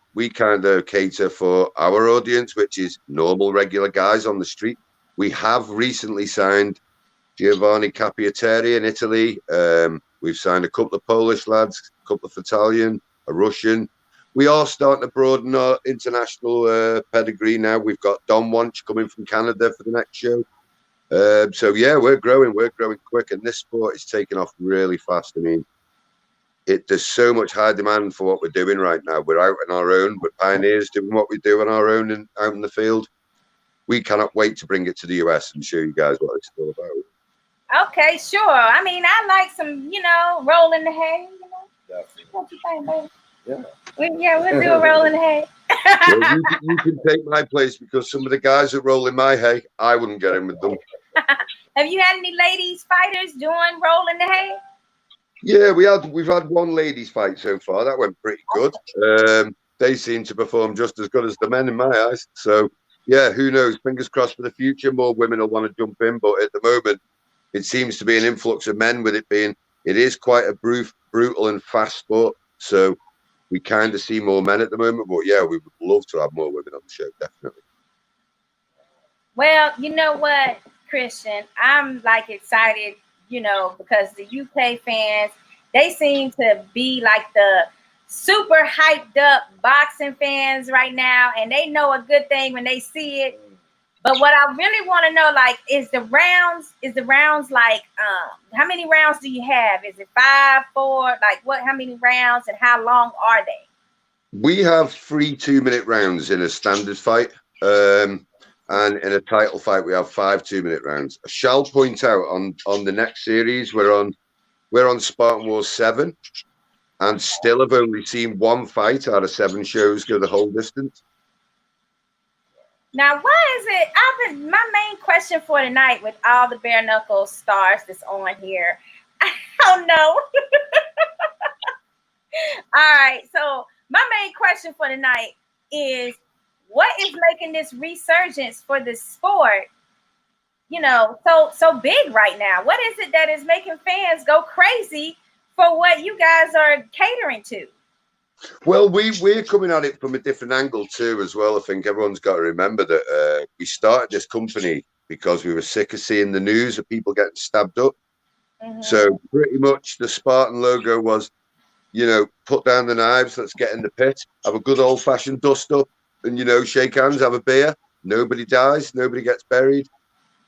cater for our audience, which is normal, regular guys on the street. We have recently signed Giovanni Capiateri in Italy. We've signed a couple of Polish lads, a couple of Italian, a Russian. We are starting to broaden our international pedigree now. We've got Don Wanch coming from Canada for the next show. So yeah, we're growing quick, and this sport is taking off really fast. I mean, there's so much high demand for what we're doing right now. We're out on our own. We're pioneers doing what we do on our own and out in the field. We cannot wait to bring it to the US and show you guys what it's all about. Okay, sure. I mean, I like some, rolling the hay. Definitely. What you think, baby? Yeah. We'll do a roll in the hay. Well, you can take my place because some of the guys that roll in my hay, I wouldn't get in with them. Have you had any ladies fighters doing roll in the hay? Yeah, we've had one ladies fight so far. That went pretty good. They seem to perform just as good as the men in my eyes. So yeah, who knows? Fingers crossed for the future. More women will want to jump in, but at the moment, it seems to be an influx of men. With it is quite a brutal and fast sport. So we kind of see more men at the moment. But yeah, we would love to have more women on the show, definitely. Well, you know what, Christian? I'm excited, because the UK fans, they seem to be like the super hyped up boxing fans right now, and they know a good thing when they see it. But what I really want to know, is the rounds how many rounds do you have? Is it 5, 4? How many rounds and how long are they? We have 3 2-minute rounds in a standard fight. And in a title fight, we have 5 2-minute rounds. I shall point out on the next series, we're on Spartan Wars 7, and still have only seen 1 fight out of 7 shows go the whole distance. Now, why is it? My main question for tonight with all the bare knuckle stars that's on here, I don't know. All right, so my main question for tonight is, what is making this resurgence for the sport, so big right now? What is it that is making fans go crazy for what you guys are catering to? Well, we're coming at it from a different angle too, as well. I think everyone's got to remember that we started this company because we were sick of seeing the news of people getting stabbed up. Mm-hmm. So pretty much the Spartan logo was, put down the knives, let's get in the pit, have a good old-fashioned dust-up, and, shake hands, have a beer. Nobody dies, nobody gets buried.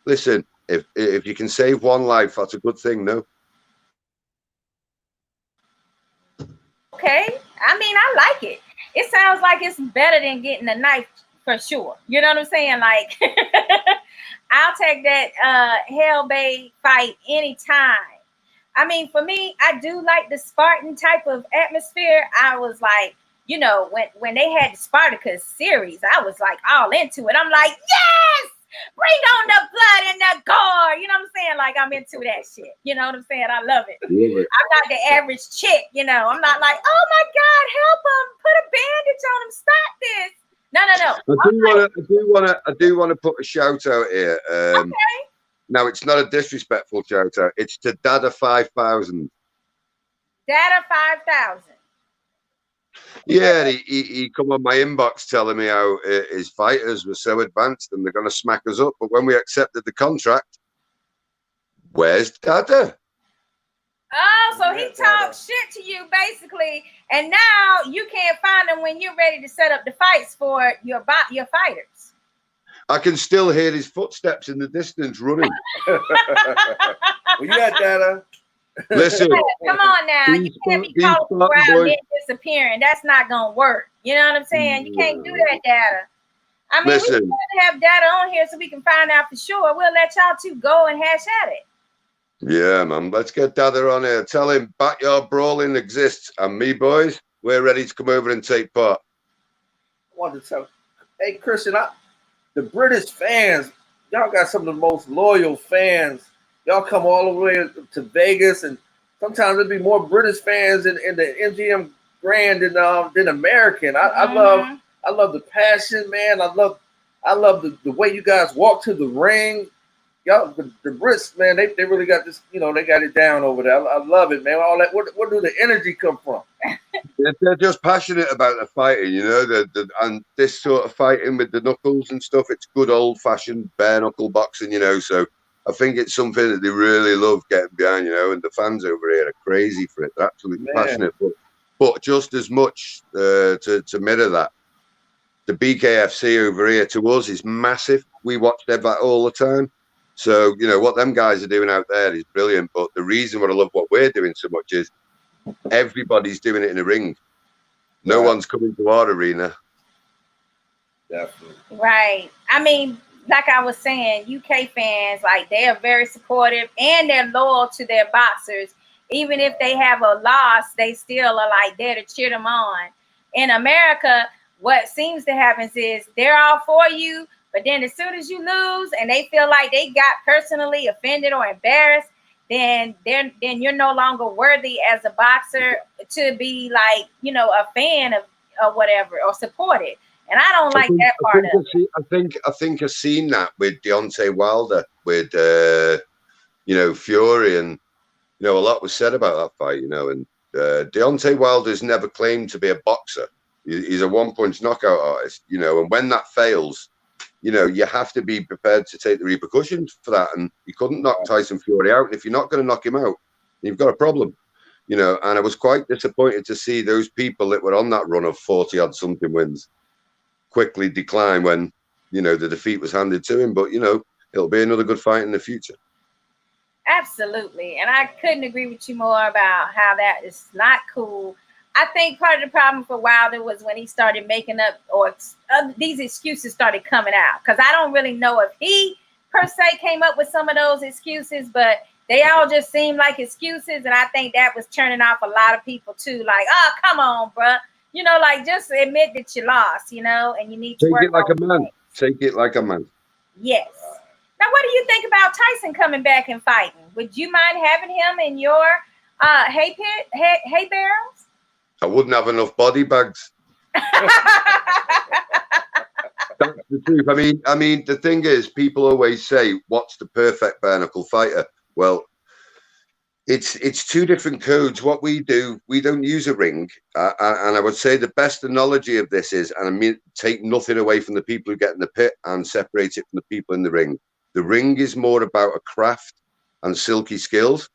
Listen, if you can save 1 life, that's a good thing, no? Okay. I mean, I like it. It sounds like it's better than getting a knife for sure. You know what I'm saying? I'll take that Hell Bay fight anytime. I mean, for me, I do like the Spartan type of atmosphere. I was like, when they had the Spartacus series, I was all into it. I'm like, yes! Bring on the blood and the gore. You know what I'm saying? I'm into that shit. You know what I'm saying? I love it. I'm not the average chick, I'm not like, oh my God, help him. Put a bandage on him. Stop this. No. I do want to put a shout out here. Okay. Now, it's not a disrespectful shout out. It's to Dada 5000. Dada 5000. Yeah, he come on my inbox telling me how his fighters were so advanced and they're going to smack us up. But when we accepted the contract, where's Dada? Oh, so he talks shit to you basically, and now you can't find him when you're ready to set up the fights for your fighters. I can still hear his footsteps in the distance running. Well, you got Dada. Listen, come on now. You can't be calling around and disappearing. That's not gonna work. You know what I'm saying? You can't do that, Dada. I mean, Listen. we should have data on here so we can find out for sure. We'll let y'all two go and hash at it. Yeah, man. Let's get Dada on here. Tell him backyard brawling exists. And me, boys, we're ready to come over and take part. I wanted to tell, hey, Christian, the British fans, y'all got some of the most loyal fans. Y'all come all the way to Vegas, and sometimes there'll be more British fans in the MGM Grand than American. I love the passion, man. I love the way you guys walk to the ring. Y'all, the Brits, man, they really got this, they got it down over there. I love it, man. All that, where do the energy come from? They're just passionate about the fighting, and this sort of fighting with the knuckles and stuff. It's good old-fashioned bare knuckle boxing, So I think it's something that they really love getting behind, and the fans over here are crazy for it. They're absolutely passionate, but just as much to mirror that, the BKFC over here to us is massive. We watch that all the time. So, what them guys are doing out there is brilliant. But the reason why I love what we're doing so much is everybody's doing it in a ring. No one's coming to our arena. Definitely. Right. I mean, like I was saying, UK fans, like, they are very supportive and they're loyal to their boxers. Even if they have a loss, they still are like there to cheer them on. In America, what seems to happen is they're all for you, but then as soon as you lose and they feel like they got personally offended or embarrassed, then you're no longer worthy as a boxer to be like, a fan of whatever or support it. And I don't like that part of it. I think I've seen that with Deontay Wilder, with Fury, and a lot was said about that fight, and Deontay Wilder's never claimed to be a boxer. He's a one-punch knockout artist, and when that fails, you have to be prepared to take the repercussions for that. And you couldn't knock Tyson Fury out. And if you're not going to knock him out, you've got a problem, and I was quite disappointed to see those people that were on that run of 40-odd something wins quickly decline when, the defeat was handed to him. But, it'll be another good fight in the future. Absolutely. And I couldn't agree with you more about how that is not cool. I think part of the problem for Wilder was when he started making up, or these excuses started coming out. Because I don't really know if he per se came up with some of those excuses, but they all just seem like excuses. And I think that was turning off a lot of people too. Like, oh, come on, bruh. Like, just admit that you lost, and you need to work. Take it like a man. Take it like a man. Yes. Now, what do you think about Tyson coming back and fighting? Would you mind having him in your hay barrels? I wouldn't have enough body bags. That's the truth. I mean, the thing is, people always say, "What's the perfect bare knuckle fighter?" Well, it's two different codes. What we do, we don't use a ring, and I would say the best analogy of this is, and I mean, take nothing away from the people who get in the pit and separate it from the people in the ring. The ring is more about a craft and silky skills.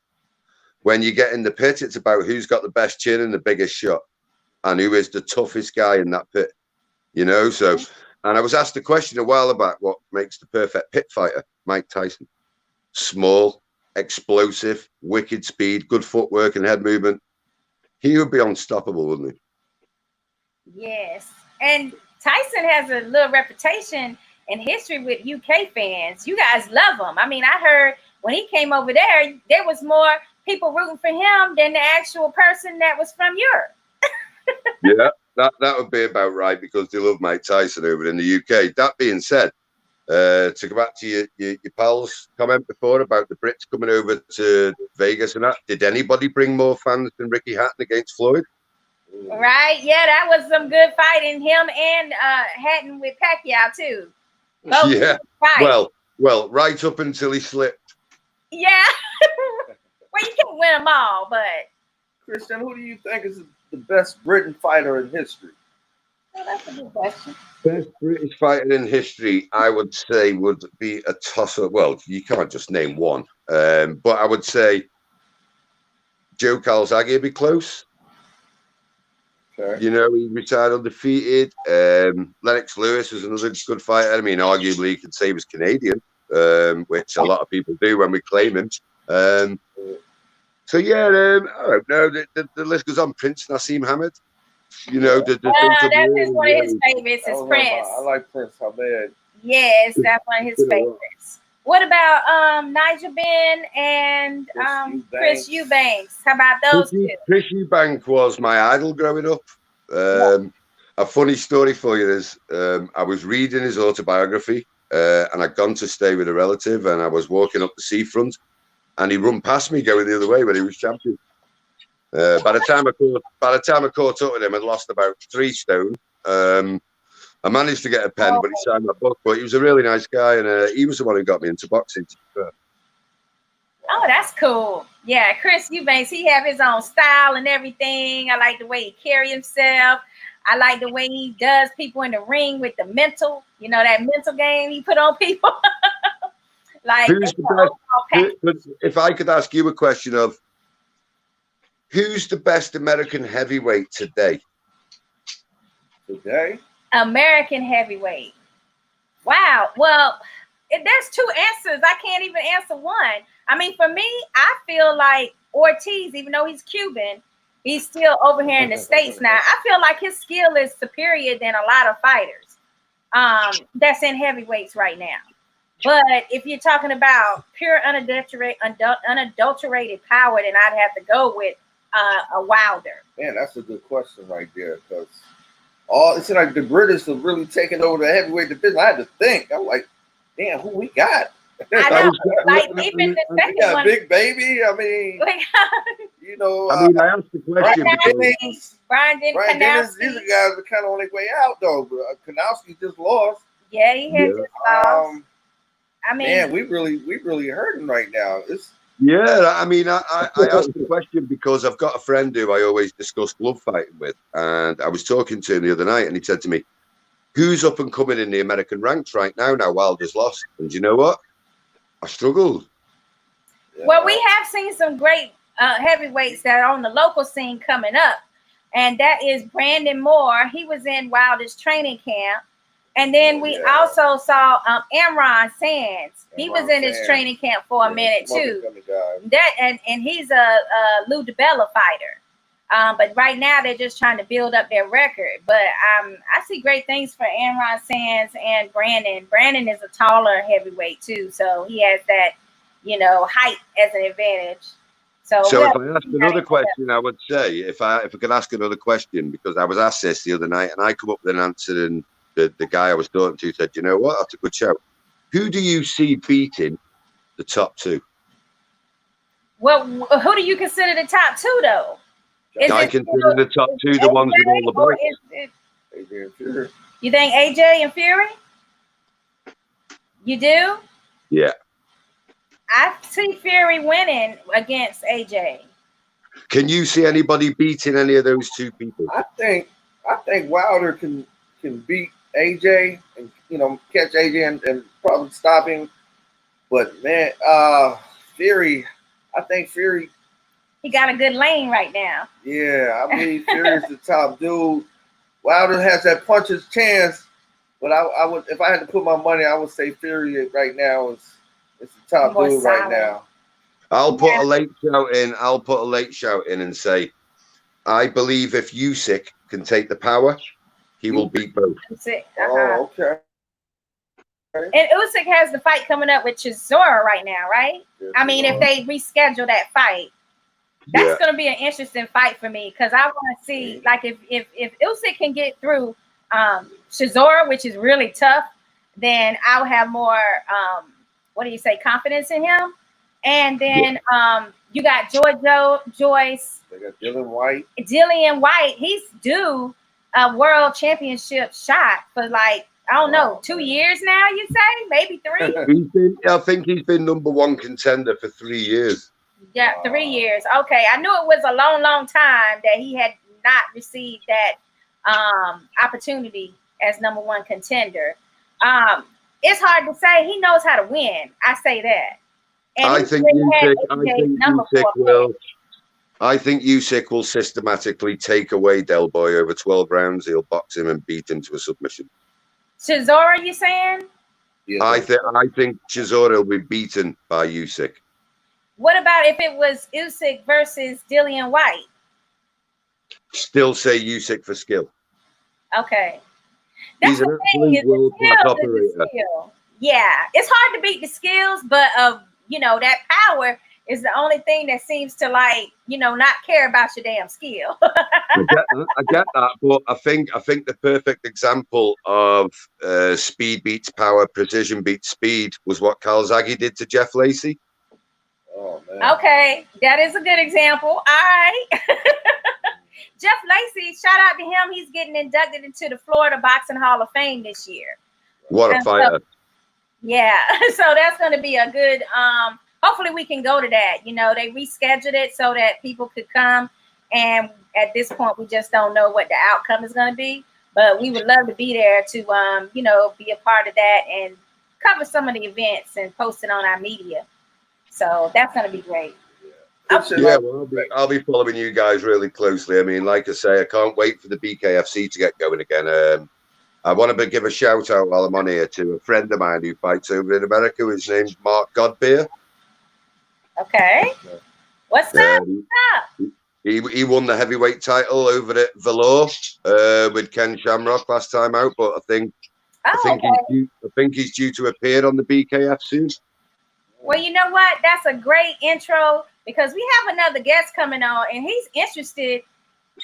When you get in the pit, it's about who's got the best chin and the biggest shot, and who is the toughest guy in that pit. So, and I was asked a question a while back, what makes the perfect pit fighter? Mike Tyson. Small, explosive, wicked speed, good footwork and head movement. He would be unstoppable, wouldn't he? Yes. And Tyson has a little reputation in history with UK fans. You guys love him. I mean, I heard when he came over there was more people rooting for him than the actual person that was from Europe. Yeah, that would be about right, because they love Mike Tyson over in the UK. That being said, to go back to your pal's comment before about the Brits coming over to Vegas and that, did anybody bring more fans than Ricky Hatton against Floyd? Right, yeah, that was some good fighting, him and Hatton with Pacquiao too. Both yeah, well, right up until he slipped. Yeah, well, you can't win them all, but Christian, who do you think is the best Britain fighter in history? Well, that's a good question. Best British fighter in history, I would say, would be a toss-up. Well, you can't just name one, but I would say Joe Calzaghe would be close. Okay. He retired undefeated. Lennox Lewis was another good fighter. I mean, arguably, you could say he was Canadian, which a lot of people do when we claim him. So, yeah, I don't know. The list goes on. Prince Nassim Hamed. You know, the That's just one of his favorites. Is Prince. I like Prince. How bad? Yes, that's one of his favorites. What about Nigel Benn and Chris Eubanks? How about those two? Chris Eubanks was my idol growing up. A funny story for you is I was reading his autobiography and I'd gone to stay with a relative, and I was walking up the seafront, and he run past me going the other way when he was champion. By the time I caught up with him, I'd lost about 3 stone. I managed to get a pen, but he signed my book. But he was a really nice guy, and he was the one who got me into boxing. Oh, that's cool. Yeah, Chris Eubanks, he have his own style and everything. I like the way he carry himself. I like the way he does people in the ring with the mental, you know, that mental game he put on people. Like, who's the best, if I could ask you a question of who's the best American heavyweight today? American heavyweight. Wow. Well, there's 2 answers. I can't even answer one. I mean, for me, I feel like Ortiz, even though he's Cuban, he's still over here in the States now. I feel like his skill is superior than a lot of fighters that's in heavyweights right now. But if you're talking about pure unadulterated power, then I'd have to go with a Wilder. Man, that's a good question right there, because it's like the British are really taking over the heavyweight division. I had to think. I'm like, damn, who we got? I know, like even the second we got one, Big Baby. I mean, you know, I mean, I asked the question. Brian Dennis, these guys are kind of on their way out, though. But Kanowski just lost. Yeah, he has just lost. I mean, man, we really hurting right now. I mean, I asked the question because I've got a friend who I always discuss glove fighting with, and I was talking to him the other night, and he said to me, "Who's up and coming in the American ranks right now? Now Wilder's lost." And you know what? I struggled. Well, we have seen some great heavyweights that are on the local scene coming up, and that is Brandon Moore. He was in Wilder's training camp. And then we also saw Amron Sands. He was in his training camp for a minute too. And he's a Lou DiBella fighter. But right now they're just trying to build up their record. But I see great things for Amron Sands and Brandon. Brandon is a taller heavyweight too, so he has that, you know, height as an advantage. So if I ask another question, I would say if I could ask another question, because I was asked this the other night and I come up with an answer, and the guy I was talking to said, "You know what? That's a good shout. Who do you see beating the top 2?" Well, who do you consider the top 2 though? I consider the top 2 the ones with all the belts. AJ and Fury. You think AJ and Fury? You do? Yeah. I see Fury winning against AJ. Can you see anybody beating any of those 2 people? I think Wilder can beat AJ and, you know, catch AJ and probably stop him. But man, Fury, I think Fury, he got a good lane right now. Yeah, I believe Fury's the top dude. Wilder has that puncher's chance, but I would, if I had to put my money, I would say Fury right now is the top dude right now. I'll put a late shout in and say, I believe if Usyk can take the power, he will beat both. Oh, okay. And Usyk has the fight coming up with Chisora right now, right? Yes, I mean, if they reschedule that fight, that's going to be an interesting fight for me, because I want to see, like, if Usyk can get through Chisora, which is really tough, then I'll have more, confidence in him. And then you got Joyce. They got Dillian White. He's due a world championship shot for, like, I don't know, 2 years now, you say? Maybe 3? I think he's been #1 contender for 3 years. Yeah, 3 years. Okay. I knew it was a long, long time that he had not received that opportunity as #1 contender. It's hard to say. He knows how to win. I say that. And I think Usyk will systematically take away Del Boy over 12 rounds. He'll box him and beat him to a submission. Chisora, you saying? Yeah, I think Chisora will be beaten by Usyk. What about if it was Usyk versus Dillian White? Still say Usyk for skill. Okay. That's He's an the thing, absolute is the world-class skills is the operator. skill. Yeah, it's hard to beat the skills, but that power is the only thing that seems to not care about your damn skill. I get that, but I think the perfect example of speed beats power, precision beats speed was what Calzaghe did to Jeff Lacey. Oh man. Okay, that is a good example. All right. Jeff Lacey, shout out to him. He's getting inducted into the Florida Boxing Hall of Fame this year. What a fighter. Yeah, so that's going to be a good, hopefully we can go to that. They rescheduled it so that people could come. And at this point, we just don't know what the outcome is going to be. But we would love to be there to, be a part of that and cover some of the events and post it on our media. So that's going to be great. Yeah, well, I'll be following you guys really closely. I mean, like I say, I can't wait for the BKFC to get going again. I want to give a shout out while I'm on here to a friend of mine who fights over in America. His name's Mark Godbeer. Okay. What's up? He won the heavyweight title over at Valor with Ken Shamrock last time out, but I think he's due to appear on the BKF soon. Well, you know what? That's a great intro because we have another guest coming on, and he's interested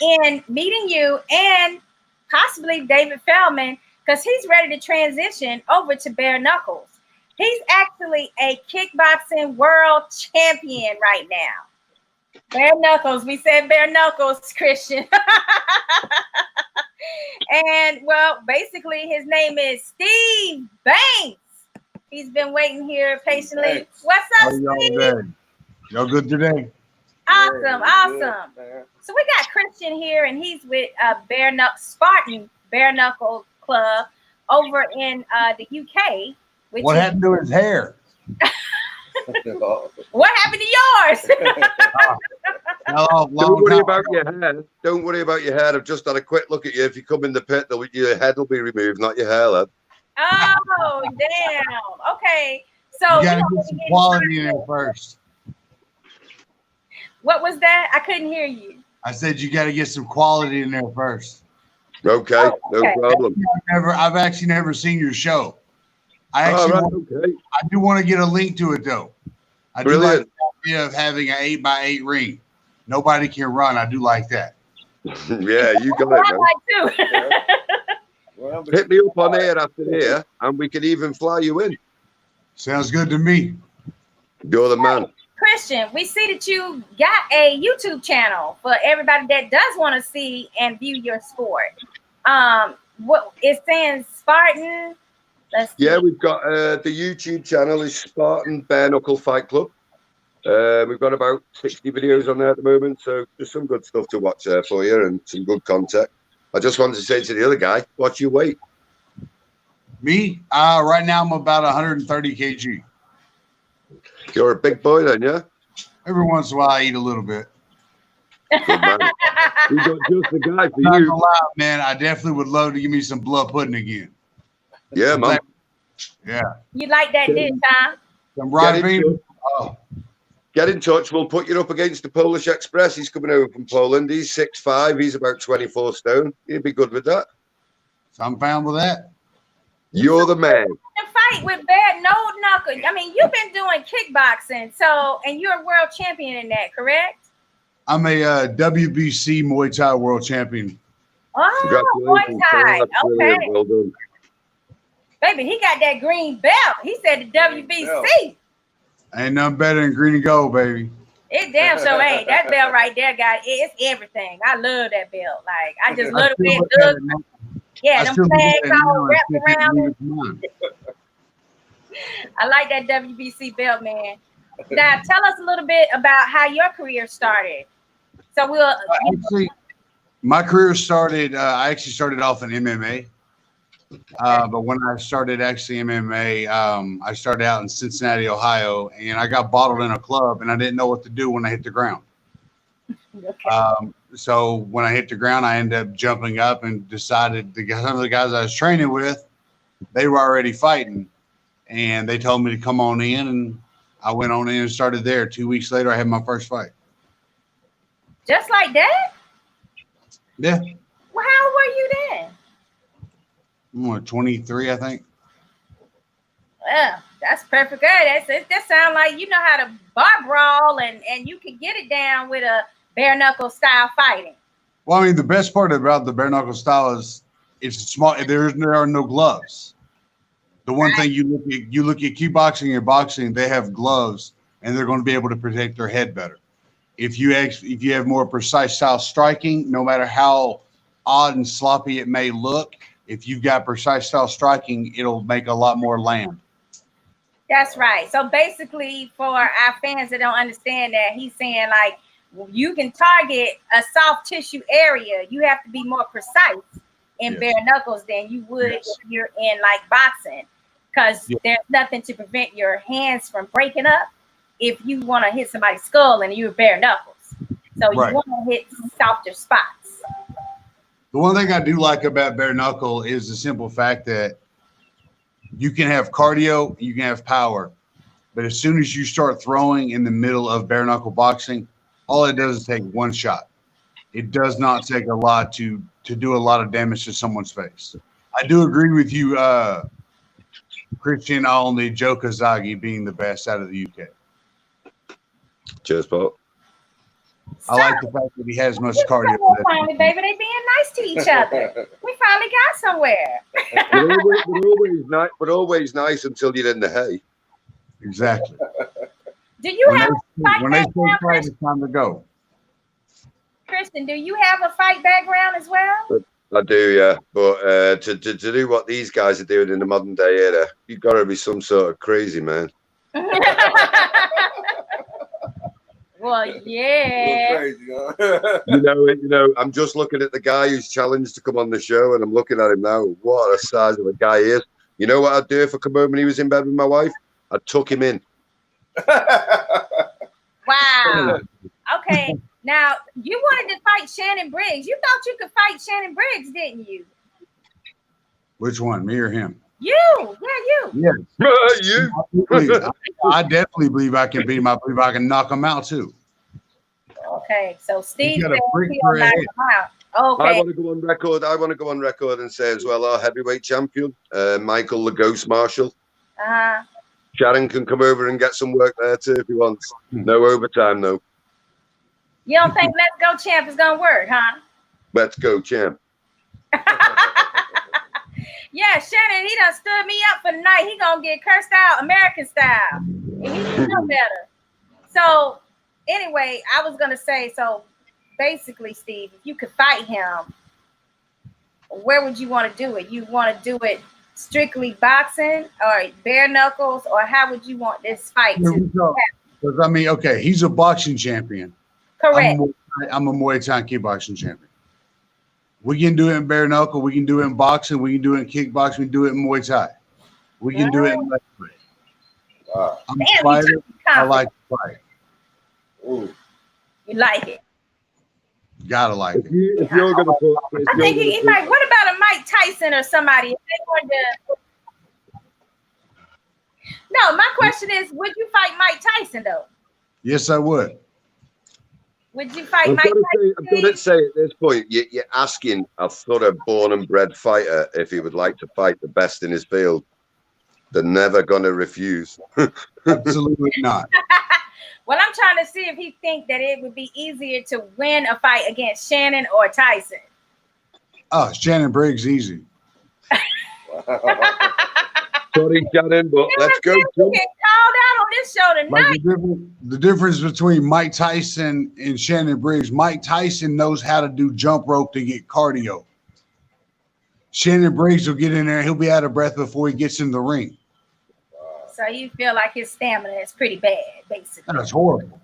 in meeting you and possibly David Feldman because he's ready to transition over to bare knuckles. He's actually a kickboxing world champion right now. Bare knuckles. We said bare knuckles, Christian. And, well, basically his name is Steve Banks. He's been waiting here patiently. Thanks. What's up, How Steve? y'all doing? Y'all good today? Awesome. Good, So we got Christian here, and he's with Spartan Bare Knuckle Club over in the UK. What happened to his hair? What happened to yours? Don't worry about your hair. Don't worry about your hair. I've just had a quick look at you. If you come in the pit, your head will be removed, not your hair, lad. Oh, damn. Okay. So you gotta get some quality in there first. What was that? I couldn't hear you. I said you got to get some quality in there first. Okay, no problem. I've actually never seen your show. I do want to get a link to it though. I do like the idea of having an 8x8 ring. Nobody can run. I do like that. Yeah, you got it, man. I like too. Hit me up on air after here, and we can even fly you in. Sounds good to me. You're the man. Christian, we see that you got a YouTube channel for everybody that does want to see and view your sport. What it's saying, Spartan. Yeah, we've got the YouTube channel is Spartan Bare Knuckle Fight Club. We've got about 60 videos on there at the moment, so there's some good stuff to watch there for you and some good content. I just wanted to say to the other guy, what's your weight? Me? Right now I'm about 130 kg. You're a big boy then, yeah? Every once in a while I eat a little bit. Good man. We got just the guy for Not you. gonna lie, man, I definitely would love to give me some blood pudding again. Yeah, man. Yeah. You like that dish, huh? Some raw beef. Oh. Get in touch. We'll put you up against the Polish Express. He's coming over from Poland. He's 6'5". He's about 24 stone. He'd be good with that. So I'm fine with that. You're the man. To fight with bare knuckle. I mean, you've been doing kickboxing, and you're a world champion in that, correct? I'm a WBC Muay Thai world champion. Oh, Muay Thai. Okay. Well done. Baby, he got that green belt. He said the WBC. Ain't nothing better than green and gold, baby. It damn sure ain't. That belt right there it's everything. I love that belt. Like, I just love the way it looks. Yeah, them flags all wrapped around it. I like that WBC belt, man. Now, tell us a little bit about how your career started. So my career started, I actually started off in MMA. But when I started actually MMA, I started out in Cincinnati, Ohio, and I got bottled in a club, and I didn't know what to do when I hit the ground. Okay. So when I hit the ground, I ended up jumping up and decided some of the guys I was training with, they were already fighting, and they told me to come on in, and I went on in and started there. 2 weeks later, I had my first fight. Just like that? Yeah. Well, how old were you then? I'm what, 23, I think. Well, that's perfect. Good. That sounds like you know how to bar brawl and you can get it down with a bare knuckle style fighting. Well, I mean, the best part about the bare knuckle style is it's small. There are no gloves. The one thing you look at kickboxing and boxing, they have gloves, and they're going to be able to protect their head better. If you have more precise style striking, no matter how odd and sloppy it may look, if you've got precise style striking, it'll make a lot more land. That's right. So basically, for our fans that don't understand that, he's saying like you can target a soft tissue area. You have to be more precise in bare knuckles than you would if you're in like boxing, because there's nothing to prevent your hands from breaking up if you want to hit somebody's skull and you're bare knuckles. So you want to hit softer spots. The one thing I do like about bare knuckle is the simple fact that you can have cardio, you can have power, but as soon as you start throwing in the middle of bare knuckle boxing, all it does is take one shot. It does not take a lot to do a lot of damage to someone's face. I do agree with you, Christian, on the Joe Kazagi being the best out of the UK. Cheers, Paul. So, I like the fact that he has much cardio. Finally, baby, they being nice to each other. We finally got somewhere. But always nice until you're in the hay. Exactly. Do you have when they say fight, it's time to go. Kristen, do you have a fight background as well? I do, yeah. But to do what these guys are doing in the modern day era, you've got to be some sort of crazy man. Well, yeah. Crazy, huh? you know, I'm just looking at the guy who's challenged to come on the show, and I'm looking at him now. What a size of a guy he is. You know what I'd do if I come home and he was in bed with my wife? I'd tuck him in. Wow. Okay. Now, you wanted to fight Shannon Briggs. You thought you could fight Shannon Briggs, didn't you? Which one, me or him? You. Yeah, you. Yeah. You. I definitely believe I can beat him. I believe I can knock him out, too. Okay. So, Steve got a said freak he'll knock him out. Okay. I want to go on record. I want to go on record and say as well, our heavyweight champion, Michael the Ghost Marshall. Uh-huh. Sharon can come over and get some work there too if he wants. No overtime though. You don't think Let's Go Champ is gonna work, huh? Let's go, champ. Yeah, Shannon, he done stood me up for the night. He gonna get cursed out American style. And he can know better. So anyway, I was gonna say, so basically, Steve, if you could fight him, where would you want to do it? You want to do it strictly boxing or bare knuckles, or how would you want this fight to happen? Because I mean, okay, he's a boxing champion. Correct. I'm a Muay Thai kickboxing champion. We can do it in bare knuckle. We can do it in boxing. We can do it in kickboxing. We can do it in Muay Thai. We can do it in wrestling. I'm a fighter. I like to fight. Ooh. You like it? Gotta like it. If you're gonna put, I think he might. What about a Mike Tyson or somebody? If they wanted to... No, my question is, would you fight Mike Tyson though? Yes, I would. Would you fight I've Mike Tyson? got to say at this point, you're asking a sort of born and bred fighter if he would like to fight the best in his field. They're never gonna refuse. Absolutely not. Well, I'm trying to see if he think that it would be easier to win a fight against Shannon or Tyson. Oh, Shannon Briggs, easy. Sorry, Shannon, but let's go. You get called out on this show tonight. Like the difference between Mike Tyson and Shannon Briggs, Mike Tyson knows how to do jump rope to get cardio. Shannon Briggs will get in there, he'll be out of breath before he gets in the ring. So you feel like his stamina is pretty bad, basically. That's horrible.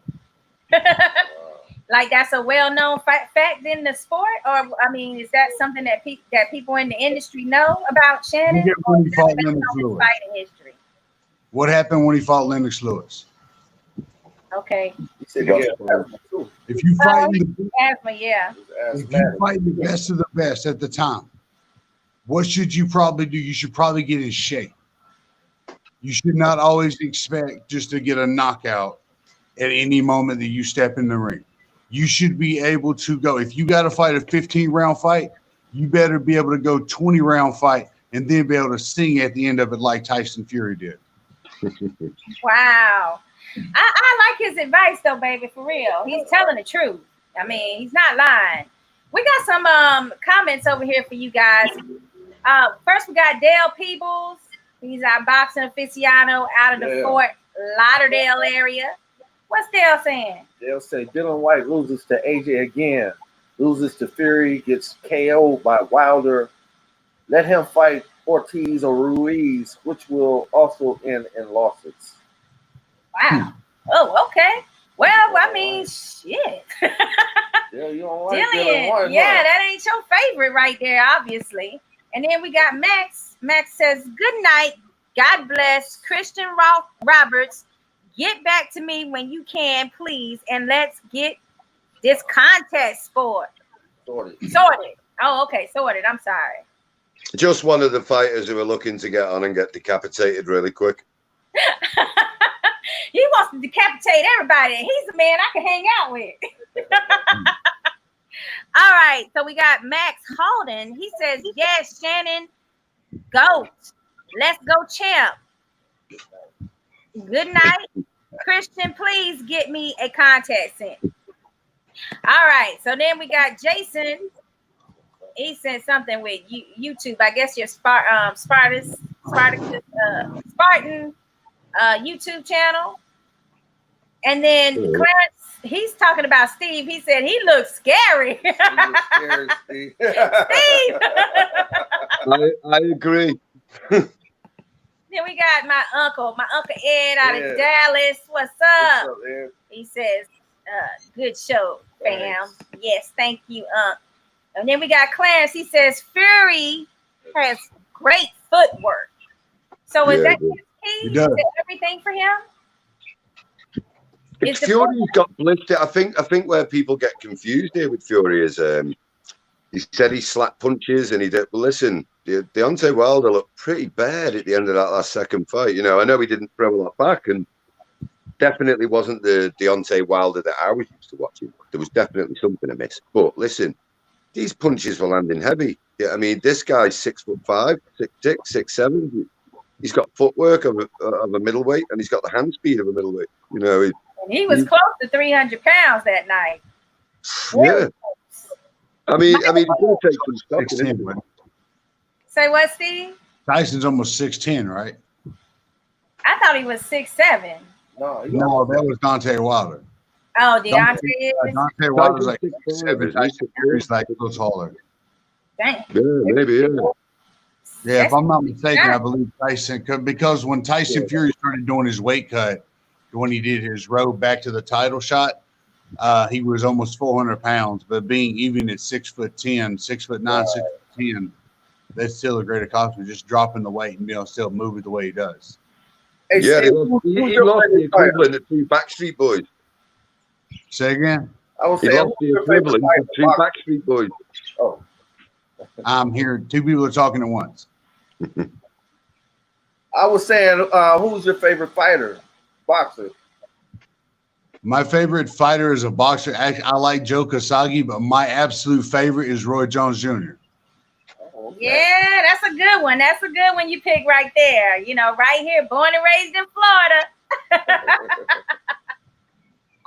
Like that's a well-known fact in the sport, or I mean, is that something that people in the industry know about Shannon? When he fought Lennox Lewis. History. What happened when he fought Lennox Lewis? Okay. If you fight asthma, yeah. If you fight the best of the best at the time, what should you probably do? You should probably get in shape. You should not always expect just to get a knockout at any moment that you step in the ring. you should be able to go. If you got to fight a 15-round fight, you better be able to go 20-round fight and then be able to sing at the end of it like Tyson Fury did. Wow. I like his advice though, baby, for real. He's telling the truth. I mean, he's not lying. We got some comments over here for you guys. First, we got Dale Peebles. He's our boxing aficionado out of the Fort Lauderdale area. What's Dale saying? Dale say Dylan White loses to AJ again, loses to Fury, gets KO'd by Wilder. Let him fight Ortiz or Ruiz, which will also end in losses. Wow. Oh, okay. Well, I mean, shit. Yeah, you don't like Dylan White, yeah, that ain't your favorite right there, obviously. And then we got Max. Max says, good night. God bless. Christian Roberts, get back to me when you can, please. And let's get this contest sport. Sorted. Oh, okay. Sorted. I'm sorry. Just one of the fighters who are looking to get on and get decapitated really quick. He wants to decapitate everybody. He's the man I can hang out with. All right. So we got Max Holden. He says, yes, Shannon, GOAT. Let's go, champ. Good night. Christian, please get me a contest in. All right. So then we got Jason. He sent something with YouTube. I guess your Spartan YouTube channel. And then Clarence, he's talking about Steve. He said he looks scary. He looks scary, Steve. Steve. I agree. Then we got my uncle Ed out of Dallas. What's up? What's up, Ed? He says, good show, fam. Thanks. Yes, thank you, And then we got Clarence. He says Fury has great footwork. So is that his key? Is that everything for him? It's Fury's got blistered. I think where people get confused here with Fury is he said he slapped punches and he did. Well, listen, Deontay Wilder looked pretty bad at the end of that last second fight. You know, I know he didn't throw a lot back and definitely wasn't the Deontay Wilder that I was used to watching. There was definitely something amiss. But listen, these punches were landing heavy. Yeah, I mean, this guy's 6'5", 6'6", 6'7". He's got footwork of a middleweight, and he's got the hand speed of a middleweight. You know, and he was close to 300 pounds that night. Yeah. I mean, he's going to take some stock. Say what, Steve? Tyson's almost 6'10", right? I thought he was 6'7". No, that was Deontay Wilder. Oh, Deontay Wilder's like 6'7". He's like a little taller. Dang. Yeah, maybe, yeah. Yeah, if I'm not mistaken, I believe Tyson because when Tyson Fury started doing his weight cut, when he did his road back to the title shot, he was almost 400 pounds. But being even at 6'10", 6'9", 6'10", that's still a great accomplishment. Just dropping the weight and being able to still move it the way he does. Hey, yeah, he lost the equivalent of 2 Backstreet Boys. Say again. I was saying he lost the equivalent of 2 Backstreet Boys. Oh. I'm here. 2 people are talking at once. I was saying, who's your favorite fighter, boxer? My favorite fighter is a boxer. I like Joe Kasagi, but my absolute favorite is Roy Jones Jr. Oh, okay. Yeah, that's a good one. That's a good one you pick right there. You know, right here, born and raised in Florida.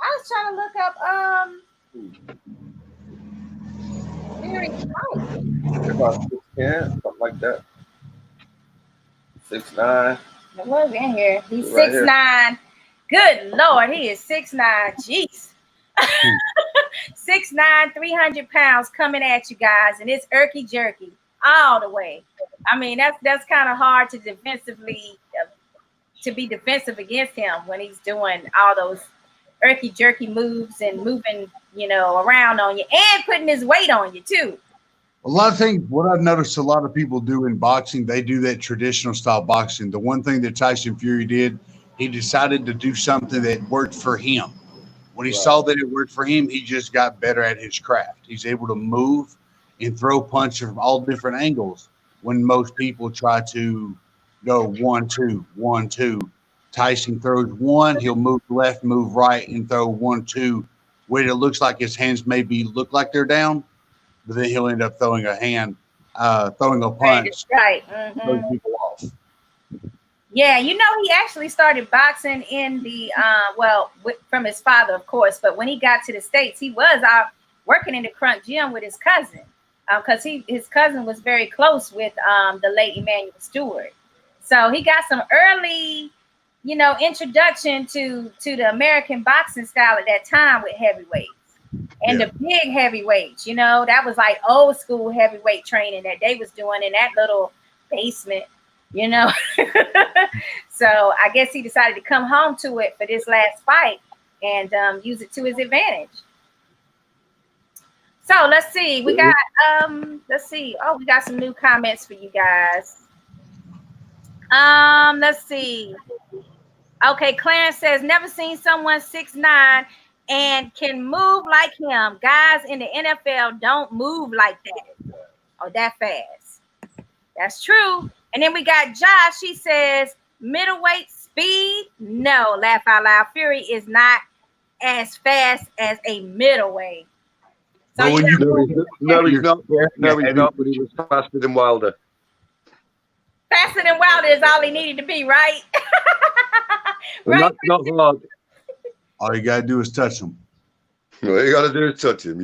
I was trying to look up about 6'10", something like that. 6'9". It was in here. He's 6'9". Good Lord, he is 6'9". Jeez. 6'9", 300 pounds coming at you guys, and it's irky jerky all the way. I mean, that's kind of hard to be defensive against him when he's doing all those irky jerky moves and moving, around on you and putting his weight on you too. A lot of things, what I've noticed a lot of people do in boxing, they do that traditional style boxing. The one thing that Tyson Fury did, he decided to do something that worked for him. When he saw that it worked for him, he just got better at his craft. He's able to move and throw punches from all different angles. When most people try to go 1-2, 1-2, Tyson throws one, he'll move left, move right, and throw 1-2 where it looks like his hands maybe look like they're down, but then he'll end up throwing a punch, Right. throwing people off. Yeah, he actually started boxing in the from his father, of course. But when he got to the States, he was out working in the Crunk Gym with his cousin, because his cousin was very close with the late Emmanuel Stewart. So he got some early, introduction to the American boxing style at that time with heavyweights and the big heavyweights. That was like old school heavyweight training that they was doing in that little basement. So I guess he decided to come home to it for this last fight and use it to his advantage. So let's see. We got we got some new comments for you guys. Let's see. Okay, Clarence says, never seen someone 6'9" and can move like him. Guys in the NFL don't move like that or that fast. That's true. And then we got Josh. He says, middleweight speed? No, laugh out loud. Fury is not as fast as a middleweight. So no, he's not. No, he's not. But he was faster than Wilder. Faster than Wilder is all he needed to be, right? Right. That's not hard. All you gotta do is touch him. All you gotta do is touch him.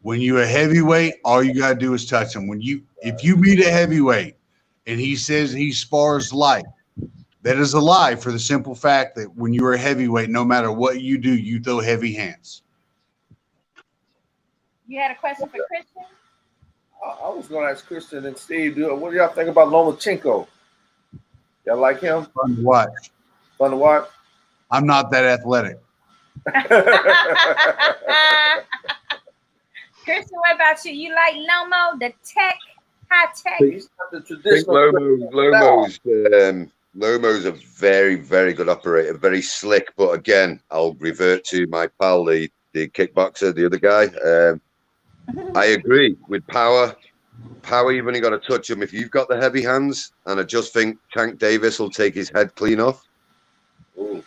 When you're a heavyweight, all you gotta do is touch him. If you meet a heavyweight and he says he spars light, that is a lie, for the simple fact that when you're a heavyweight, no matter what you do, you throw heavy hands. You had a question for Christian? I was going to ask Christian and Steve, what do y'all think about Lomachenko? Y'all like him? Fun to watch. Fun to watch? I'm not that athletic. Christian, what about you? You like Lomo, the tech, high tech? He's not the traditional. Lomo's a very, very good operator, very slick. But again, I'll revert to my pal, the kickboxer, the other guy. I agree with power. Power, you've only got to touch him if you've got the heavy hands. And I just think Tank Davis will take his head clean off. Ooh.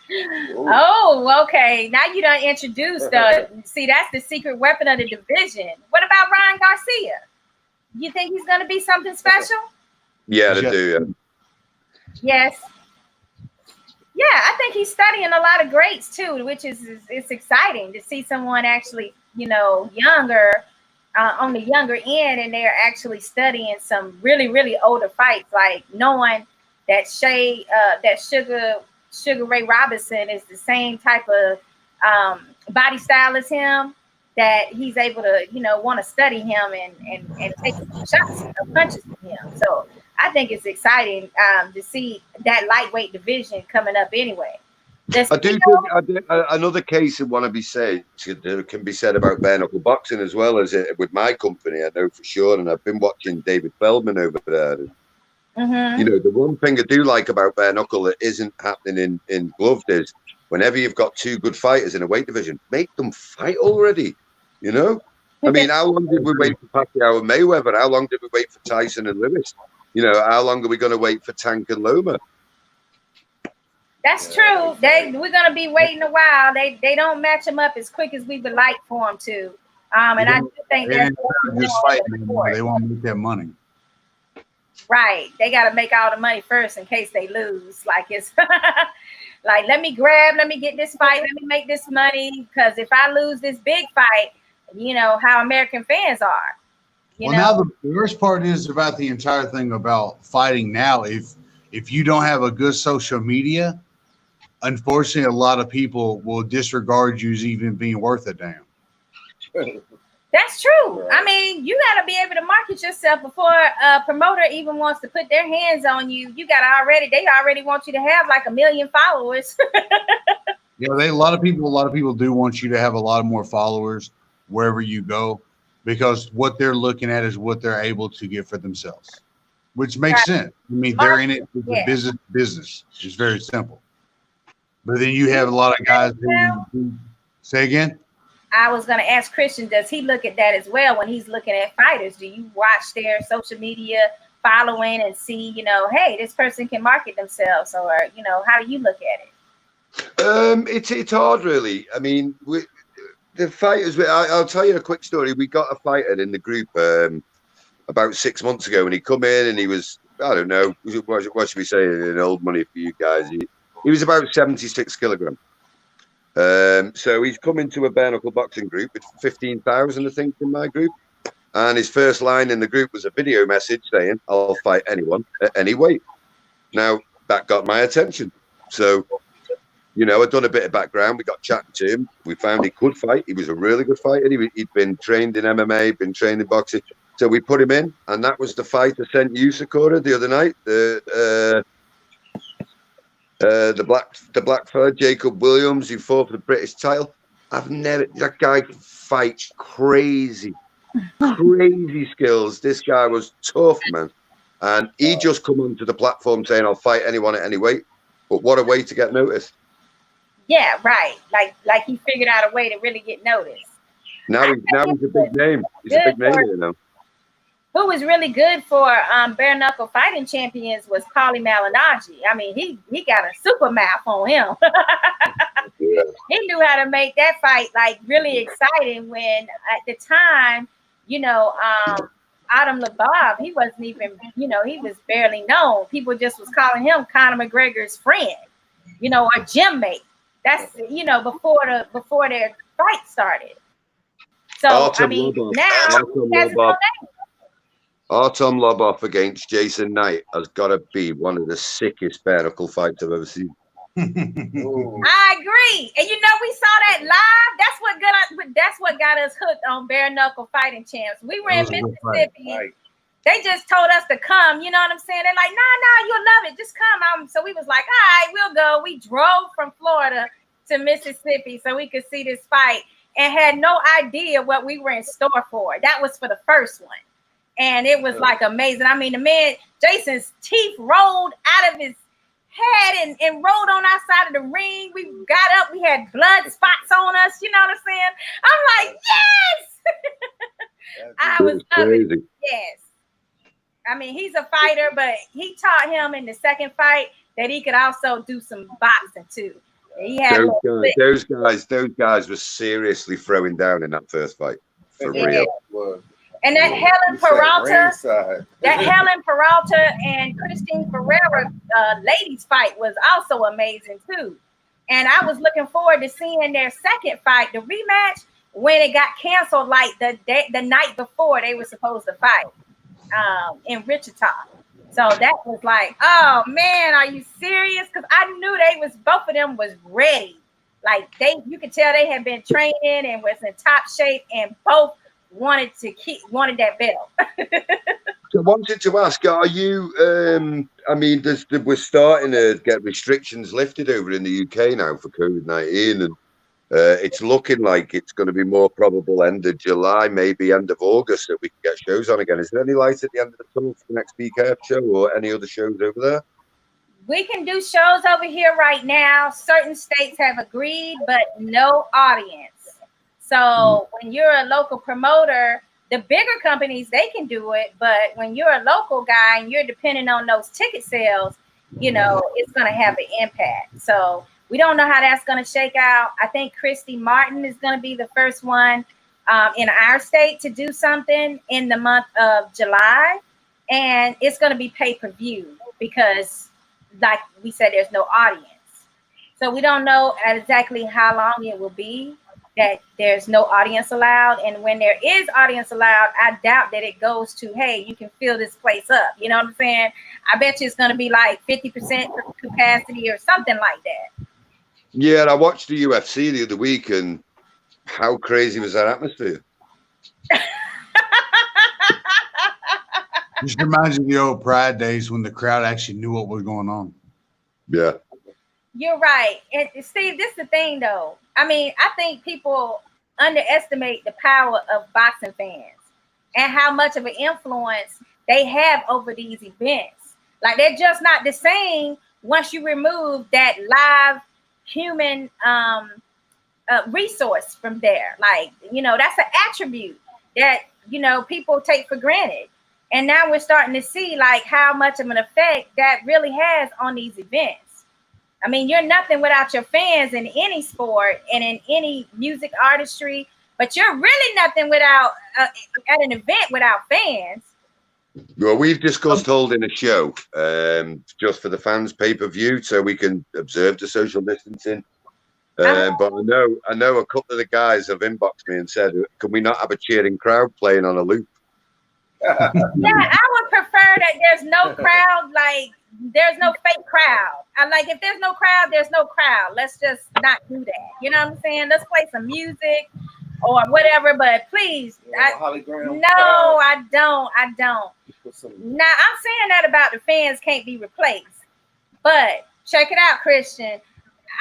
Oh, okay. Now you done introduced see, that's the secret weapon of the division. What about Ryan Garcia? You think he's going to be something special? Yeah, they do. Yes. Yeah, I think he's studying a lot of greats too, which is it's exciting to see someone actually, younger, on the younger end, and they're actually studying some really, really older fights, like knowing that Sugar Ray Robinson is the same type of body style as him, that he's able to, want to study him and take shots or punches from him. So I think it's exciting to see that lightweight division coming up anyway. I do think another case that can be said about bare knuckle boxing as well as with my company. I know for sure, and I've been watching David Feldman over there. The one thing I do like about bare knuckle that isn't happening in gloved is whenever you've got two good fighters in a weight division, make them fight already. I mean, how long did we wait for Pacquiao and Mayweather? How long did we wait for Tyson and Lewis? How long are we going to wait for Tank and Loma? That's true. We're gonna be waiting a while. They don't match them up as quick as we would like for them to. And I do think that's just fighting anymore. They won't make that money. Right. They got to make all the money first in case they lose. Like it's like, let me get this fight, let me make this money, because if I lose this big fight, how American fans are. Now the worst part is about the entire thing about fighting now. If you don't have a good social media, unfortunately, a lot of people will disregard you as even being worth a damn. That's true. I mean, you got to be able to market yourself before a promoter even wants to put their hands on you. They already want you to have like 1 million followers. A lot of people do want you to have a lot more followers wherever you go, because what they're looking at is what they're able to get for themselves, which makes sense. I mean, they're in it with the business. It's very simple. But then you have a lot of guys who say again. I was going to ask Christian, does he look at that as well when he's looking at fighters? Do you watch their social media following and see, hey, this person can market themselves, or, how do you look at it? It's hard, really. I mean, the fighters. I'll tell you a quick story. We got a fighter in the group about 6 months ago, and he come in and he was, I don't know, what should we say in old money for you guys? He was about 76 kilograms. So he's come into a bare knuckle boxing group with 15,000, I think, in my group. And his first line in the group was a video message saying, "I'll fight anyone at any weight." Now, that got my attention. So, you know, I'd done a bit of background. We got chatting to him. We found he could fight. He was a really good fighter. He'd been trained in MMA, been trained in boxing. So we put him in, and that was the fight I sent you, Sakura, the other night. The black fella, Jacob Williams, who fought for the British title. That guy fights crazy skills. This guy was tough, man. And he just come onto the platform saying, "I'll fight anyone at any weight." But what a way to get noticed. Yeah, right. Like he figured out a way to really get noticed. Now he's a big name. He's a big name, you know. Who was really good for bare knuckle fighting champions was Paulie Malignaggi. I mean, he got a super mouth on him. Yeah. He knew how to make that fight like really exciting when at the time, you know, Adam Labov, he wasn't even, you know, he was barely known. People just was calling him Conor McGregor's friend, you know, or gym mate. That's, you know, before their fight started. So I mean, now he has his own name. Artem Lobov against Jason Knight has got to be one of the sickest bare knuckle fights I've ever seen. I agree, and you know we saw that live. That's what got us hooked on bare knuckle fighting champs. We were in Mississippi. Right. They just told us to come. You know what I'm saying? They're like, "Nah, you'll love it. Just come." So we was like, "All right, we'll go." We drove from Florida to Mississippi so we could see this fight, and had no idea what we were in store for. That was for the first one. And it was like amazing. I mean, the man, Jason's teeth rolled out of his head and rolled on our side of the ring. We got up, we had blood spots on us. You know what I'm saying? I'm like, yes! I was loving it. Yes. I mean, he's a fighter, but he taught him in the second fight that he could also do some boxing too. He had those guys were seriously throwing down in that first fight. For real. And that Helen Peralta and Christine Ferreira ladies fight was also amazing too. And I was looking forward to seeing their second fight, the rematch, when it got canceled like the night before they were supposed to fight in Wichita. So that was like, oh man, are you serious? Because I knew both of them was ready. Like you could tell they had been training and was in top shape, and both wanted that belt. So I wanted to ask, are you I mean, we're starting to get restrictions lifted over in the UK now for COVID-19, and it's looking like it's going to be more probable end of July, maybe end of August, that we can get shows on again. Is there any light at the end of the tunnel for the next BKF show or any other shows over there? We can do shows over here right now. Certain states have agreed, but no audience. So when you're a local promoter, the bigger companies, they can do it. But when you're a local guy and you're depending on those ticket sales, you know, it's going to have an impact. So we don't know how that's going to shake out. I think Christy Martin is going to be the first one in our state to do something in the month of July. And it's going to be pay-per-view because, like we said, there's no audience. So we don't know exactly how long it will be that there's no audience allowed. And when there is audience allowed, I doubt that it goes to, hey, you can fill this place up. You know what I'm saying? I bet you it's going to be like 50% capacity or something like that. Yeah, I watched the UFC the other week, and how crazy was that atmosphere? Just reminds me of the old Pride days when the crowd actually knew what was going on. Yeah. You're right. And Steve, this is the thing, though. I mean, I think people underestimate the power of boxing fans and how much of an influence they have over these events. Like, they're just not the same once you remove that live human resource from there. Like, you know, that's an attribute that, you know, people take for granted. And now we're starting to see like how much of an effect that really has on these events. I mean, you're nothing without your fans in any sport and in any music artistry, but you're really nothing without at an event without fans. Well, we've discussed holding a show just for the fans pay-per-view so we can observe the social distancing. But I know a couple of the guys have inboxed me and said, can we not have a cheering crowd playing on a loop? Yeah, I would prefer that there's no crowd, like there's no fake crowd. I like if there's no crowd, there's no crowd. Let's just not do that. You know what I'm saying? Let's play some music or whatever, but please. I don't. Now I'm saying that about the fans can't be replaced. But check it out, Christian.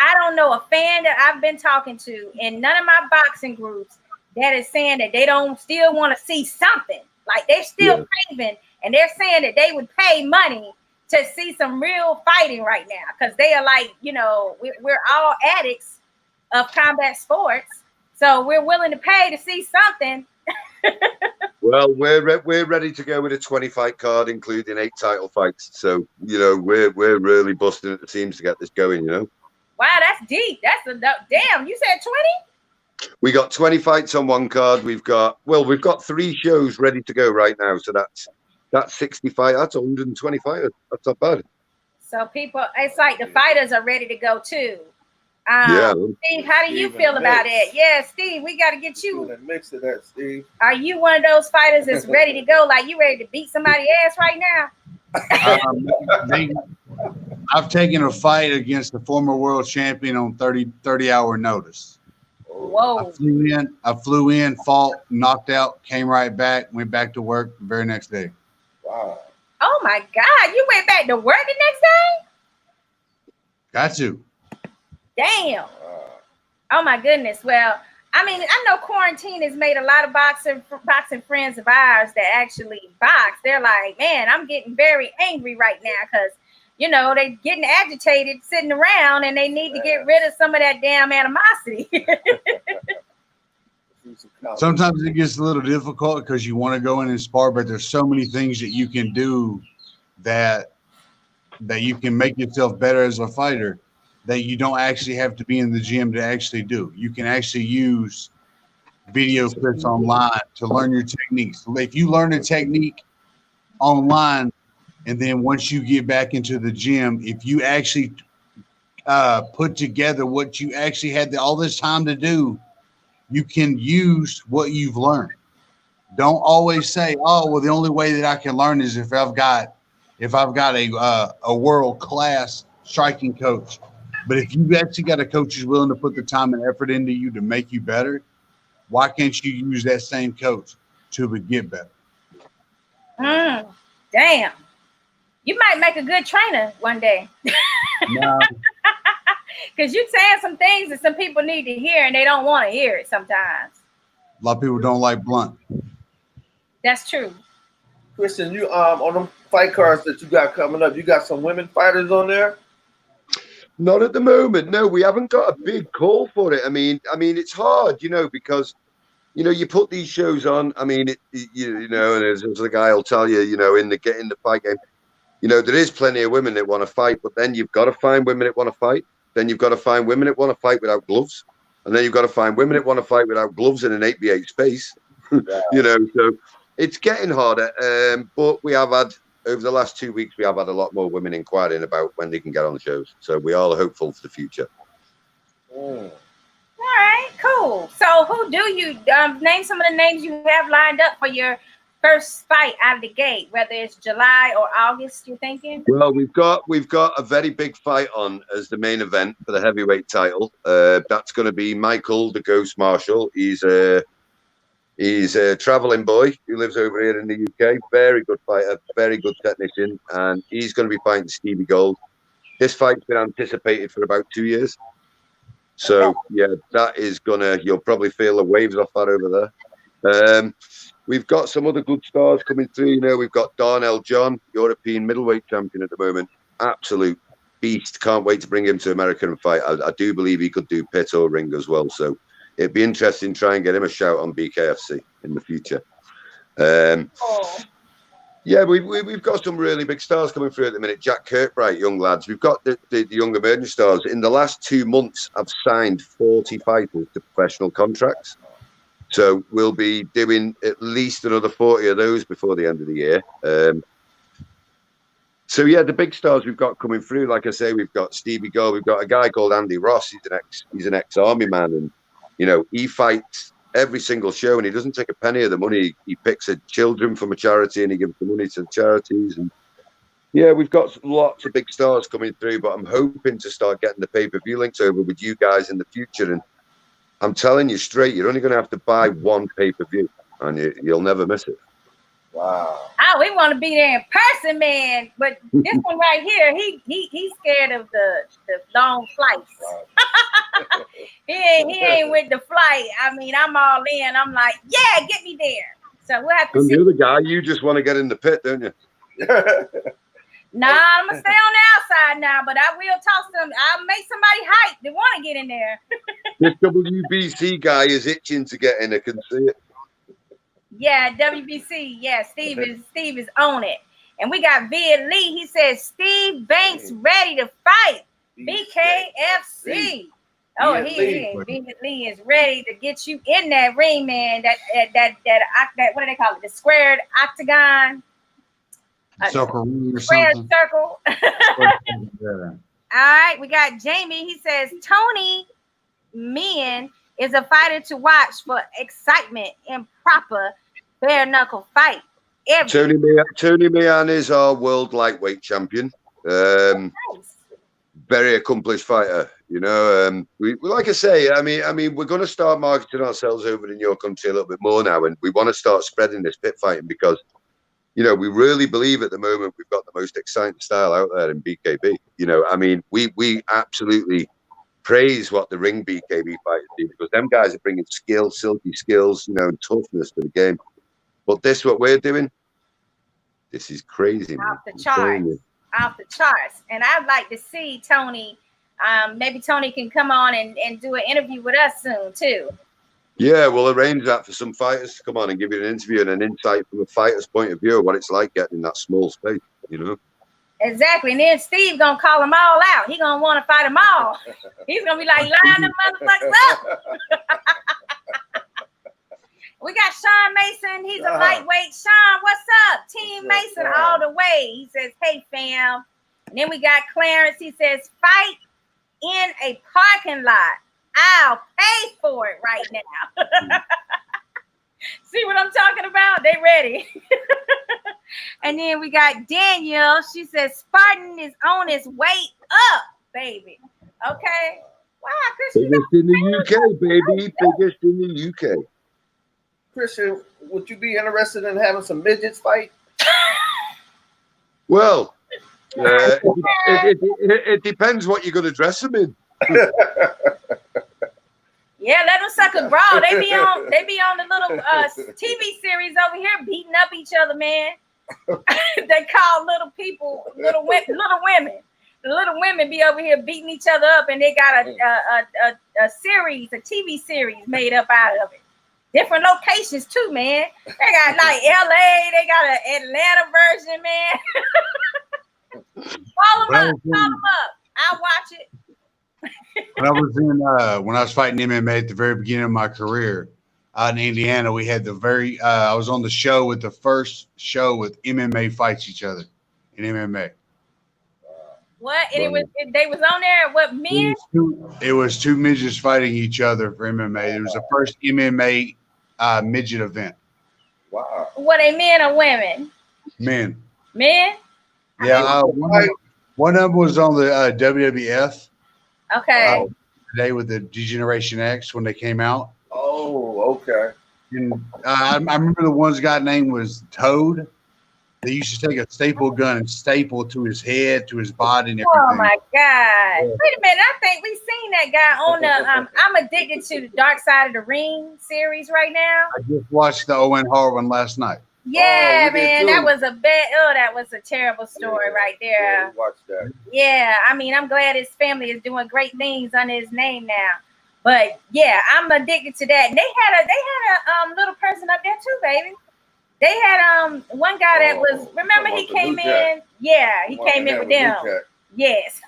I don't know a fan that I've been talking to in none of my boxing groups that is saying that they don't still want to see something. Like they're still craving, and they're saying that they would pay money to see some real fighting right now because they are like, you know, we're all addicts of combat sports, so we're willing to pay to see something. Well, we're ready to go with a 20-fight card, including 8 title fights. So you know, we're really busting at the seams to get this going. You know. Wow, that's deep. That's a damn. You said 20? We got 20 fights on one card. We've got 3 shows ready to go right now. So that's 65. That's 120 fighters. That's not bad. So people, it's like the fighters are ready to go too. Yeah. Steve, how do you feel about it? Yeah, Steve, we got to get you. Mix of that, Steve. Are you one of those fighters that's ready to go? Like you ready to beat somebody's ass right now? I've taken a fight against the former world champion on 30-hour notice. Whoa. I flew in, fought, knocked out, came right back, went back to work the very next day. Wow. Oh my God. You went back to work the next day? Got to. Damn. Oh my goodness. Well, I mean, I know quarantine has made a lot of boxing friends of ours that actually box. They're like, man, I'm getting very angry right now because, you know, they're getting agitated sitting around and they need to get rid of some of that damn animosity. Sometimes it gets a little difficult because you want to go in and spar, but there's so many things that you can do that you can make yourself better as a fighter that you don't actually have to be in the gym to actually do. You can actually use video clips online to learn your techniques. If you learn a technique online, and then once you get back into the gym, if you actually put together what you actually had all this time to do, you can use what you've learned. Don't always say, "Oh, well, the only way that I can learn is if I've got a world-class striking coach." But if you actually got a coach who's willing to put the time and effort into you to make you better, why can't you use that same coach to get better? Damn. You might make a good trainer one day. No. Because you're saying some things that some people need to hear and they don't want to hear it sometimes. A lot of people don't like blunt. That's true. Christian, you on them fight cards that you got coming up, you got some women fighters on there? Not at the moment. No, we haven't got a big call for it. I mean, it's hard, you know, because you know, you put these shows on. I mean, you know, and as the guy will tell you, you know, in the fight game, you know, there is plenty of women that want to fight, but then you've got to find women that want to fight. Then you've got to find women that want to fight without gloves, and then you've got to find women that want to fight without gloves in an 8v8 space. You know, so it's getting harder. But we have had over the last 2 weeks, we have had a lot more women inquiring about when they can get on the shows. So we are hopeful for the future. All right, cool. So who do you name some of the names you have lined up for your first fight out of the gate, whether it's July or August, you're thinking? Well, we've got a very big fight on as the main event for the heavyweight title. That's going to be Michael the Ghost Marshall. He's a traveling boy who lives over here in the UK. Very good fighter, very good technician, and he's going to be fighting Stevie Gold. This fight's been anticipated for about 2 years. So, yeah, that is you'll probably feel the waves off that over there. We've got some other good stars coming through. You know, we've got Darnell John, European middleweight champion at the moment. Absolute beast. Can't wait to bring him to America and fight. I do believe he could do pit or ring as well. So it'd be interesting to try and get him a shout on BKFC in the future. Yeah, we've got some really big stars coming through at the minute. Jack Kirkbright, young lads. We've got the young emerging stars. In the last 2 months, I've signed 40 fighters to professional contracts. So we'll be doing at least another 40 of those before the end of the year. So yeah, the big stars we've got coming through, like I say, we've got Stevie Gold, we've got a guy called Andy Ross. He's an ex-army man, and he fights every single show, and he doesn't take a penny of the money. He picks children from a charity, and he gives the money to the charities. And yeah, we've got lots of big stars coming through, but I'm hoping to start getting the pay-per-view links over with you guys in the future. And I'm telling you straight, you're only going to have to buy one pay-per-view, and you'll never miss it. Wow. Oh, we want to be there in person, man. But this one right here, he's scared of the long flights. Wow. he ain't with the flight. I mean, I'm all in. I'm like, yeah, get me there. So we'll have to see. The other guy, you just want to get in the pit, don't you? Nah, I'm gonna stay on the outside now, but I will toss them. I'll make somebody hype that want to get in there. This WBC guy is itching to get in. I can see it. Yeah, WBC. Yeah, Steve is on it. And we got Vid Lee. He says Steve Banks ready to fight BKFC. Oh, Vid Lee is ready to get you in that ring, man. That what do they call it? The squared octagon. Circle or squared something. circle. Yeah. All right, we got Jamie. He says Tony Meehan is a fighter to watch for excitement and proper bare knuckle fight. Tony Meehan is our world lightweight champion. Nice. Very accomplished fighter. We like I say, I mean, we're going to start marketing ourselves over in your country a little bit more now, and we want to start spreading this pit fighting because, we really believe at the moment we've got the most exciting style out there in BKB. I mean, we absolutely praise what the ring BKB fighters do because them guys are bringing skills, silky skills, and toughness to the game. But what we're doing, this is crazy. Off the charts. And I'd like to see Tony. Maybe Tony can come on and do an interview with us soon too. Yeah, we'll arrange that for some fighters to come on and give you an interview and an insight from a fighter's point of view of what it's like getting in that small space, Exactly. And then Steve gonna call them all out. He gonna want to fight them all. He's gonna be like, line them motherfuckers up. We got Sean Mason. He's a lightweight. Sean, what's up? Team Mason all the way. He says, hey, fam. And then we got Clarence. He says, fight in a parking lot. I'll pay for it right now. See what I'm talking about? They ready. And then we got Danielle. She says, Spartan is on his way up, baby. Okay. Wow, Christian. Biggest in the UK, baby. Biggest in the UK. Christian, would you be interested in having some midgets fight? Well, it depends what you're going to dress them in. Yeah, let them suck a bra. They be on the little TV series over here beating up each other, man. They call little people little women. The little women be over here beating each other up, and they got a series, a TV series made up out of it. Different locations too, man. They got like LA, they got an Atlanta version, man. Follow them up. I'll watch it. When I was fighting MMA at the very beginning of my career out in Indiana, we had I was on the show with the first show with MMA fights each other in MMA. What? And they was on there. What, men? It was two midgets fighting each other for MMA. It was the first MMA midget event. Wow. Were they men or women? Men. Men? Yeah. One of them was on the WWF. Okay. Today with the Degeneration X when they came out. Oh, okay. And I remember the one's guy name was Toad. They used to take a staple gun and staple to his head, to his body, and everything. Oh my God! Yeah. Wait a minute, I think we've seen that guy on the. I'm addicted to the Dark Side of the Ring series right now. I just watched the Owen Hart one last night. Yeah, man, that was a that was a terrible story right there. Yeah, watch that. Yeah, I mean, I'm glad his family is doing great things under his name now. But yeah, I'm addicted to that. And they had a little person up there too, baby. They had one guy that was, remember he came in? Yeah, he came in with them. Yes.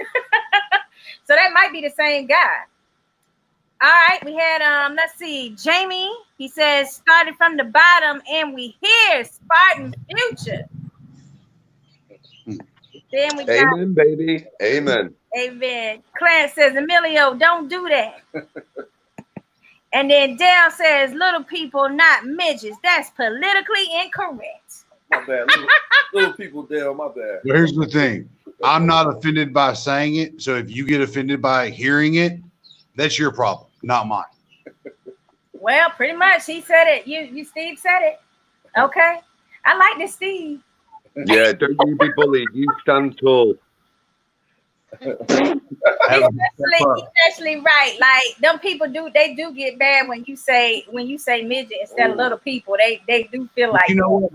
So that might be the same guy. All right, we had let's see, Jamie. He says started from the bottom, and we hear Spartan Future. Then we got Amen, baby. Amen. Amen. Clarence says, Emilio, don't do that. And then Dale says, little people, not midgets. That's politically incorrect. My bad. Little people, Dale, my bad. Well, here's the thing. I'm not offended by saying it. So if you get offended by hearing it, that's your problem, not mine. Well, pretty much. He said it. You Steve said it. Okay. I like this, Steve. Yeah, don't you be bullied. You stand tall. He's actually right. Like them people do get bad when you say midget instead of little people. They do feel like, you know what?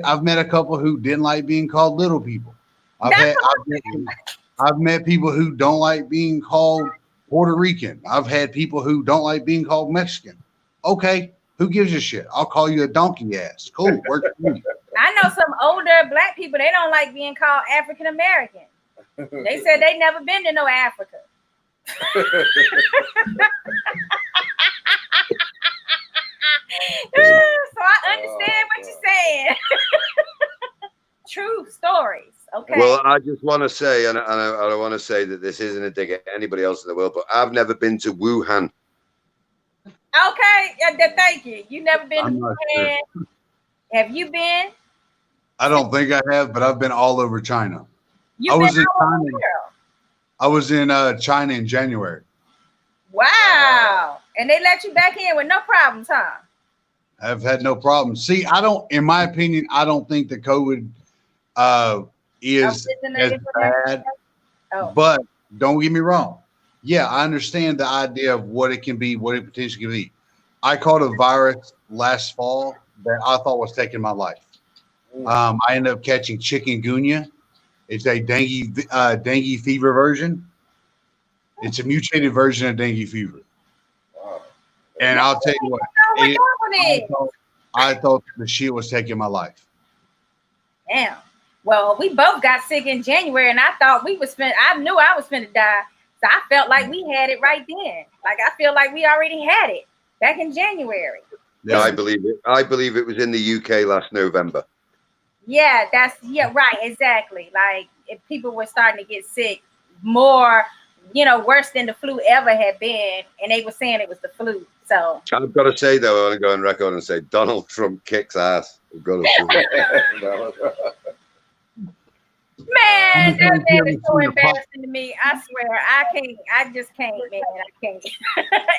I've met a couple who didn't like being called little people. I've met people who don't like being called Puerto Rican. I've had people who don't like being called Mexican. Okay, who gives a shit? I'll call you a donkey ass. Cool, work for me. I know some older black people, they don't like being called African American. They said they never been to no Africa. So I understand what you're saying. True stories. Okay. Well, I just want to say, and I want to say that this isn't a dig at anybody else in the world, but I've never been to Wuhan. Okay, thank you. You never been to Wuhan? Sure. Have you been? I don't think I have, but I've been all over China. I was in China in January. Wow. And they let you back in with no problems, huh? I've had no problems. See, in my opinion, I don't think the COVID is as bad. Oh. But don't get me wrong. Yeah, I understand the idea of what it can be, what it potentially can be. I caught a virus last fall that I thought was taking my life. I ended up catching chikungunya. It's a dengue fever version. It's a mutated version of dengue fever. Wow. And I'll tell you what, I thought the shit was taking my life. Damn. Well, we both got sick in January, and I thought I knew I was finna die. So I felt like we had it right then. Like I feel like we already had it back in January. Yeah, I believe it. I believe it was in the UK last November. Yeah, right, exactly. Like if people were starting to get sick more, worse than the flu ever had been, and they were saying it was the flu. So I've got to say though, I want to go on record and say Donald Trump kicks ass. I've got to Man, that man is so embarrassing to me. I swear, I just can't, man. I can't.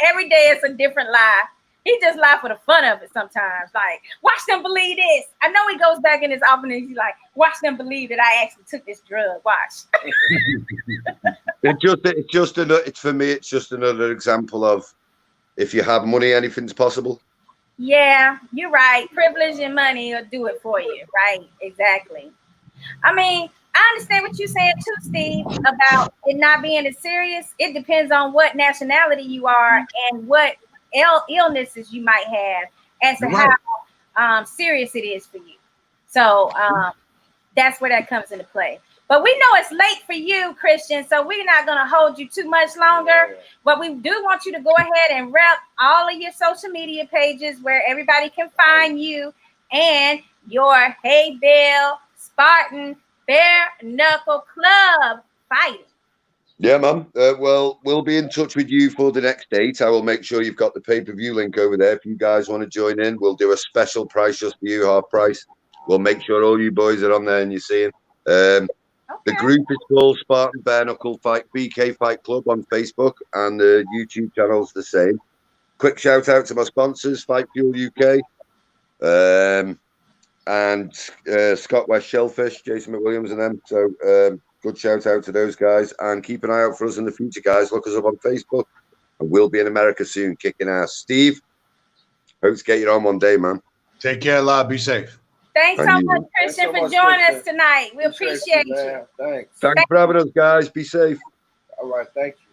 Every day it's a different lie. He just lie for the fun of it sometimes. Like, watch them believe this. I know he goes back in his office and he's like, watch them believe that I actually took this drug. Watch. For me, it's just another example of if you have money, anything's possible. Yeah, you're right. Privilege and money will do it for you. Right, exactly. I mean, I understand what you're saying too, Steve, about it not being as serious. It depends on what nationality you are and what illnesses you might have as to how serious it is for you. So that's where that comes into play. But we know it's late for you, Christian, so we're not going to hold you too much longer. But we do want you to go ahead and rep all of your social media pages where everybody can find you and your Hey Bale Spartan Bare Knuckle Club fighting. Yeah, man. Well, we'll be in touch with you for the next date. I will make sure you've got the pay-per-view link over there. If you guys want to join in, we'll do a special price just for you, half price. We'll make sure all you boys are on there and you're seeing. The group is called Spartan Bare Knuckle Fight BK Fight Club on Facebook, and the YouTube channel's the same. Quick shout out to my sponsors, Fight Fuel UK, and Scott West Shellfish, Jason McWilliams, and them. So good shout out to those guys, and keep an eye out for us in the future, guys. Look us up on Facebook, and we'll be in America soon, kicking ass. Steve, hope to get you on one day, man. Take care, love. Be safe. Thanks so much, Christian, for joining us tonight. We appreciate you. Thanks for having us, guys. Be safe. All right, thank you.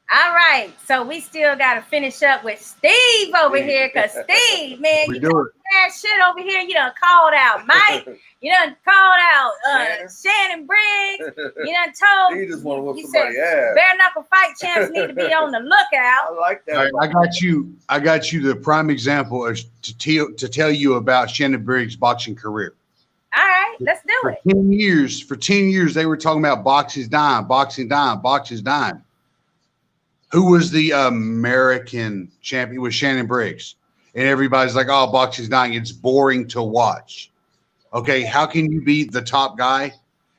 All right, so we still got to finish up with Steve over here, because Steve, man, you talking bad shit over here. You done called out Mike. You done called out Shannon Briggs. You done told. He just want to whoop you somebody's said ass. bare knuckle fight champs need to be on the lookout. I like that. All right, I got you the prime example to tell you about Shannon Briggs' boxing career. All right, let's do For it. 10 years, they were talking about boxing's dying, boxing's dying. Who was the American champion? It was Shannon Briggs. And everybody's like, oh, boxing's dying. It's boring to watch. Okay, how can you be the top guy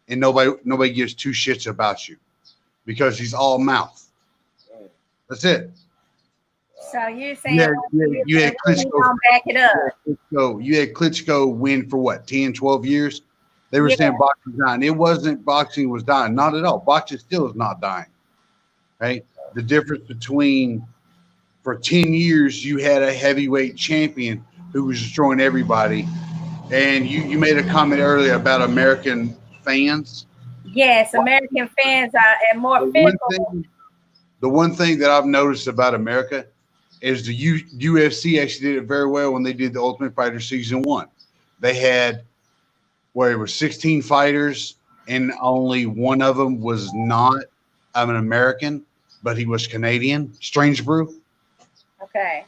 and nobody gives two shits about you? Because he's all mouth. That's it. So you're saying you had Klitschko. Back it up. You had Klitschko win for what, 10, 12 years? They were saying boxing's dying. It wasn't boxing was dying. Not at all. Boxing still is not dying. Right? The difference between for 10 years, you had a heavyweight champion who was destroying everybody. And you made a comment earlier about American fans. Yes, American fans are more physical. The one thing that I've noticed about America is the UFC actually did it very well when they did the Ultimate Fighter Season 1. They had where it was 16 fighters and only one of them was not an American, but he was Canadian. Strange Brew. Okay.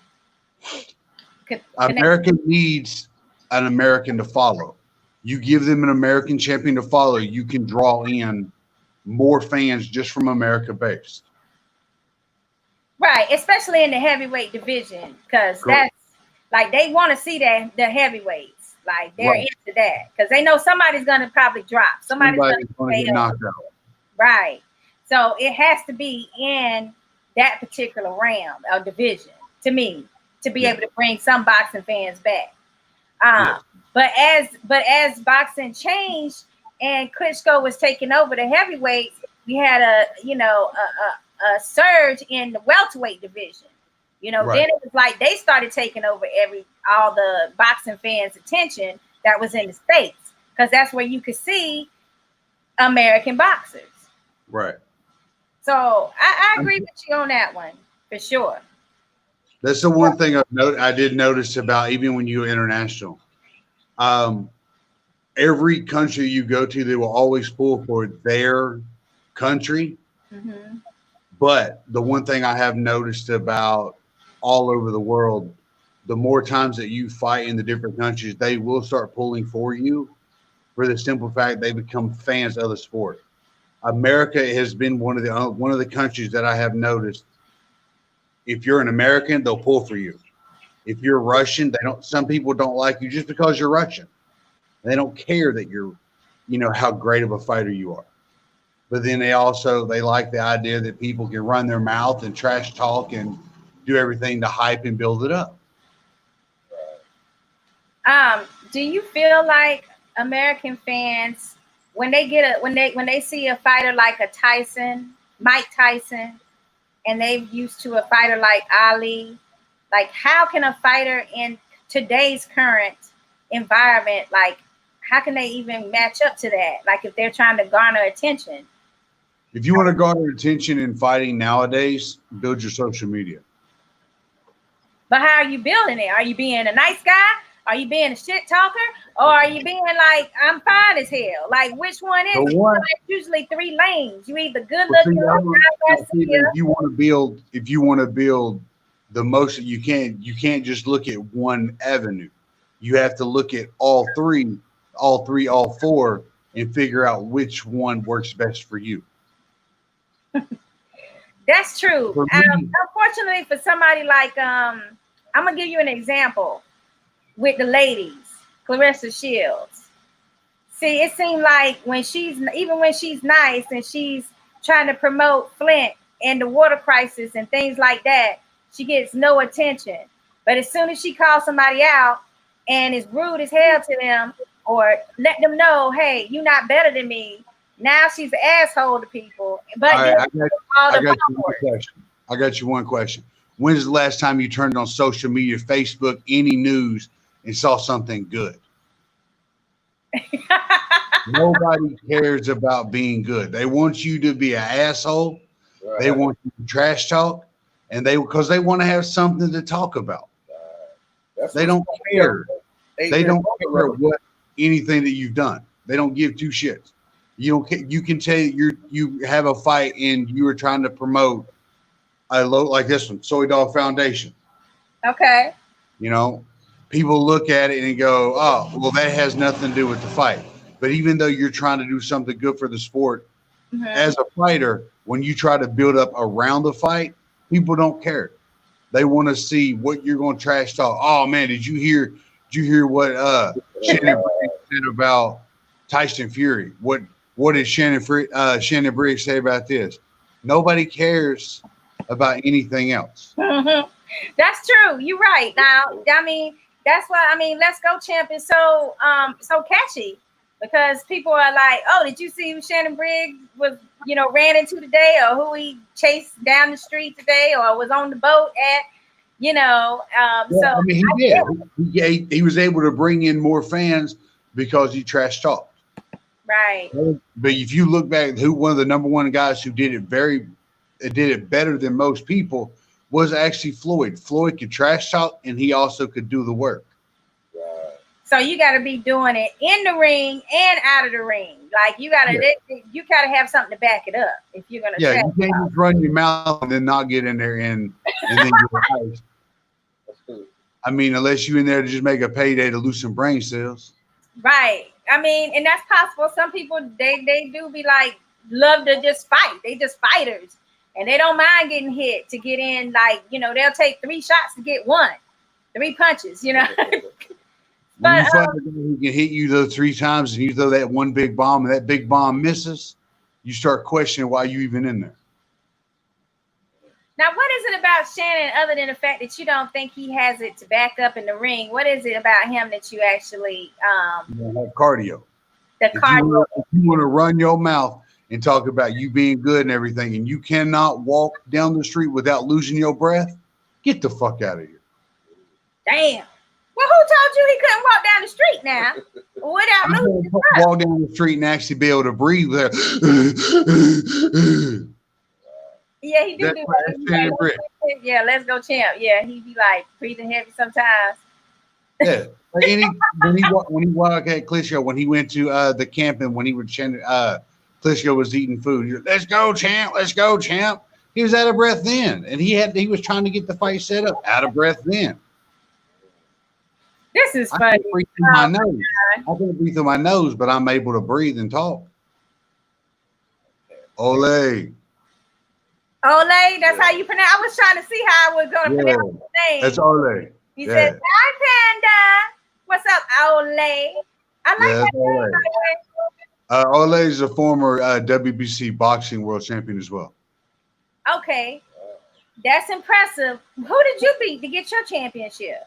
America needs an American to follow. You give them an American champion to follow, you can draw in more fans just from America based. Right, especially in the heavyweight division, because that's like they want to see the heavyweights. Like they're into that because they know somebody's going to probably drop. Somebody's going to get knocked out. Right. So it has to be in that particular realm or division to me to be able to bring some boxing fans back. But as boxing changed and Klitschko was taking over the heavyweights, we had a surge in the welterweight division. Then it was like they started taking over all the boxing fans' attention that was in the States, because that's where you could see American boxers. Right. So I agree with you on that one for sure. That's the one thing I did notice about even when you were international. Every country you go to, they will always pull for their country. Mm-hmm. But the one thing I have noticed about all over the world, the more times that you fight in the different countries, they will start pulling for you for the simple fact they become fans of the sport. America has been one of the countries that I have noticed. If you're an American, they'll pull for you. If you're Russian, some people don't like you just because you're Russian. They don't care that you're, how great of a fighter you are. But then they like the idea that people can run their mouth and trash talk and do everything to hype and build it up. Do you feel like American fans, when they see a fighter like a Mike Tyson, and they're used to a fighter like Ali, like how can a fighter in today's current environment, like how can they even match up to that? Like if they're trying to garner attention. If you want to garner attention in fighting nowadays, build your social media. But how are you building it? Are you being a nice guy? Are you being a shit talker? Or are you being like, I'm fine as hell? Like which one is it? There's usually 3 lanes. You either good looking or if you want to build the most that you can't just look at one avenue. You have to look at all four, and figure out which one works best for you. That's true. Unfortunately, for somebody like I'm gonna give you an example with the ladies, Clarissa Shields. See, it seemed like when she's nice and she's trying to promote Flint and the water crisis and things like that, she gets no attention. But as soon as she calls somebody out and is rude as hell to them, or let them know, hey, you're not better than me, now she's an asshole to people. But I got you one question. When's the last time you turned on social media, Facebook, any news, and saw something good? Nobody cares about being good. They want you to be an asshole. Right. They want you to trash talk, and because they want to have something to talk about. They don't care. They don't care what anything that you've done. They don't give two shits. You don't. You can tell you have a fight and you are trying to promote a low like this one, Soy Dog Foundation. Okay. You know, people look at it and go, "Oh, well, that has nothing to do with the fight." But even though you're trying to do something good for the sport, as a fighter, when you try to build up around the fight, people don't care. They want to see what you're going to trash talk. Oh man, did you hear what Shannon Briggs said about Tyson Fury? What did Shannon Briggs say about this? Nobody cares about anything else. That's true. You're right. Now, I mean, that's why Let's Go Champ is so catchy, because people are like, oh, did you see who Shannon Briggs was, ran into today, or who he chased down the street today, or was on the boat at, he did. He was able to bring in more fans because he trash talked. Right. But if you look back, one of the number one guys who did it better than most people was actually Floyd. Floyd could trash talk, and he also could do the work. Right. So you got to be doing it in the ring and out of the ring. Like you got to have something to back it up if you're gonna. Yeah, you can't just run your mouth and then not get in there and then you're right. I mean, unless you're in there to just make a payday to lose some brain cells. Right. I mean, and that's possible. Some people they do be like love to just fight. They just fighters, and they don't mind getting hit to get in. Like they'll take 3 shots to get 1, 3 punches. When you find a guy who can hit you those 3 times and you throw that one big bomb and that big bomb misses, you start questioning why you even in there. Now, what is it about Shannon other than the fact that you don't think he has it to back up in the ring? What is it about him that you actually you have cardio? The cardio. If you want to run your mouth and talk about you being good and everything, and you cannot walk down the street without losing your breath, get the fuck out of here. Damn. Well, who told you he couldn't walk down the street now without losing his breath? Walk down the street and actually be able to breathe there. Yeah, he do that. Yeah, Let's Go Champ. Yeah, he be like breathing heavy sometimes. Yeah. When he walked at Klitschko, when he went to the camp and when he would Klitschko was eating food. He was, let's go, champ. Let's go, champ. He was out of breath then, and he was trying to get the fight set up. Out of breath then. This is funny. I can breathe through my nose. I can breathe through my nose, but I'm able to breathe and talk. Ole. Ole, that's how you pronounce. I was trying to see how I was going to pronounce his name. That's Ole. He said, "Hi, Panda. What's up, Ole?" I like that name. Ole is a former WBC boxing world champion as well. Okay, that's impressive. Who did you beat to get your championship?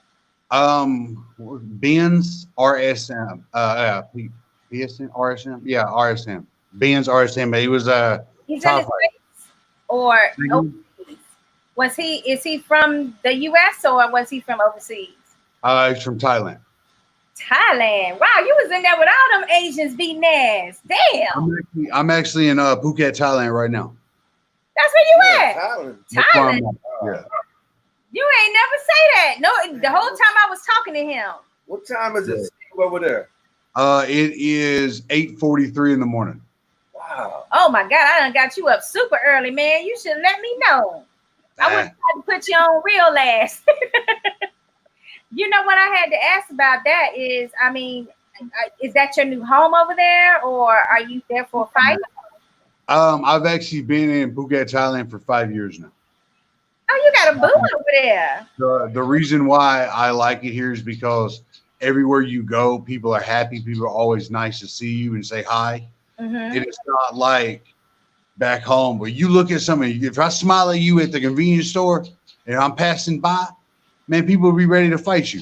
Ben's RSM. PSN RSM. Yeah, RSM. Ben's RSM. He was he's in the States or overseas. Is he from the US or was he from overseas? He's from Thailand. Thailand. Wow, you was in there with all them Asians beating ass. Damn. I'm actually in Phuket, Thailand right now. That's where you at? Thailand. Yeah. You ain't never say that. No, the whole time I was talking to him. What time is it over there? It is 8:43 in the morning. Wow. Oh my God, I done got you up super early, man. You should let me know. I would have to put you on real last. You know what I had to ask about that is, I mean, is that your new home over there, or are you there for a fight? I've actually been in Phuket, Thailand for 5 years now. Oh, you got a boo over there. The reason why I like it here is because everywhere you go, people are happy. People are always nice to see you and say hi. Mm-hmm. It's not like back home where you look at somebody. If I smile at you at the convenience store and I'm passing by, man, people will be ready to fight you.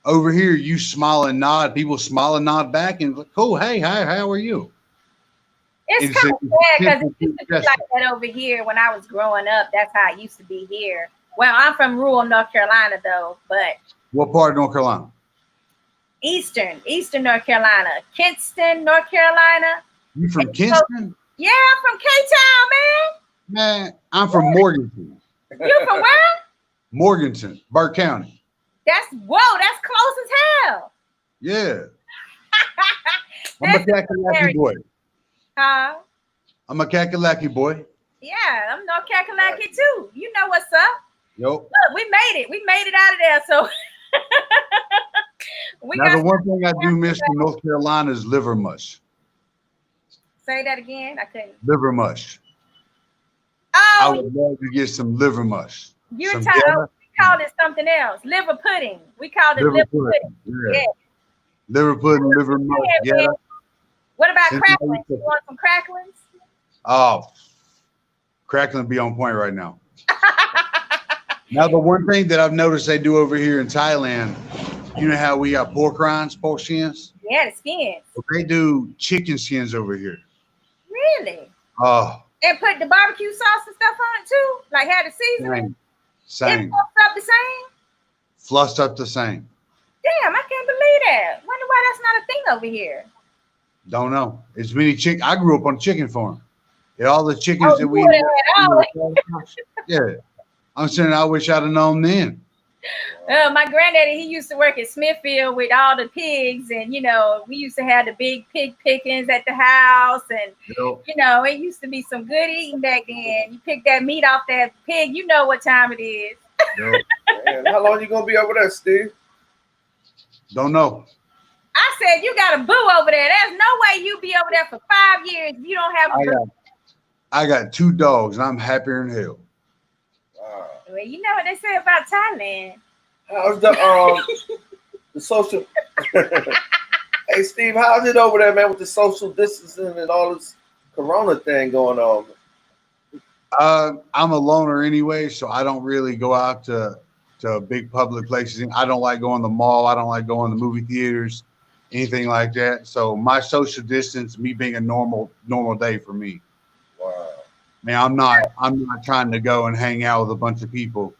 Over here, you smile and nod. People smile and nod back and like, cool. Hey, hi, how are you? It's kind of sad because it used to be like that over here when I was growing up. That's how it used to be here. Well, I'm from rural North Carolina, though. But what part of North Carolina? Eastern North Carolina. Kinston, North Carolina. You from Kinston? Yeah, I'm from K-Town, man. Man, I'm from Morganton. You from where? Morganton, Burke County. That's close as hell. Yeah. I'm a Kakalaki boy. Huh? I'm a Kakalaki boy. Yeah, I'm no Kakalaki too. You know what's up. Yo. Look, we made it. We made it out of there. So Now the one thing I do miss from North Carolina is liver mush. Say that again. I couldn't. Liver mush. Oh, I would love to get some liver mush. you're Some talking. gala- We called it something else. Liver pudding. We called it liver pudding. Yeah. Liver pudding, liver mush. Yeah, Yeah. What about Since cracklings? You want some cracklings? Oh, crackling be on point right now. Now, the one thing that I've noticed they do over here in Thailand, you know how we got pork rinds, pork skins? Yeah, the skins. Well, they do chicken skins over here. Really? Oh, And put the barbecue sauce and stuff on it too? Like had the seasoning? same. It's fucked up the same? Flussed up the same. Damn, I can't believe that. Wonder why that's not a thing over here. Don't know. It's many chicken. I grew up on a chicken farm. And all the chickens that we yeah. I'm saying I wish I'd have known then. My granddaddy, he used to work at Smithfield with all the pigs, and we used to have the big pig pickings at the house, and it used to be some good eating back then. You pick that meat off that pig, you know what time it is. Man, how long you gonna be over there, Steve? Don't know. I said you got a boo over there. There's no way you be over there for 5 years if you don't have a boo. I got 2 dogs, and I'm happier than hell. Wow. Well, you know what they say about Thailand. How's the social? Hey, Steve, how's it over there, man, with the social distancing and all this Corona thing going on? I'm a loner anyway, so I don't really go out to big public places. I don't like going to the mall. I don't like going to movie theaters, anything like that. So my social distance, me being a normal day for me. Wow. Man, I'm not trying to go and hang out with a bunch of people.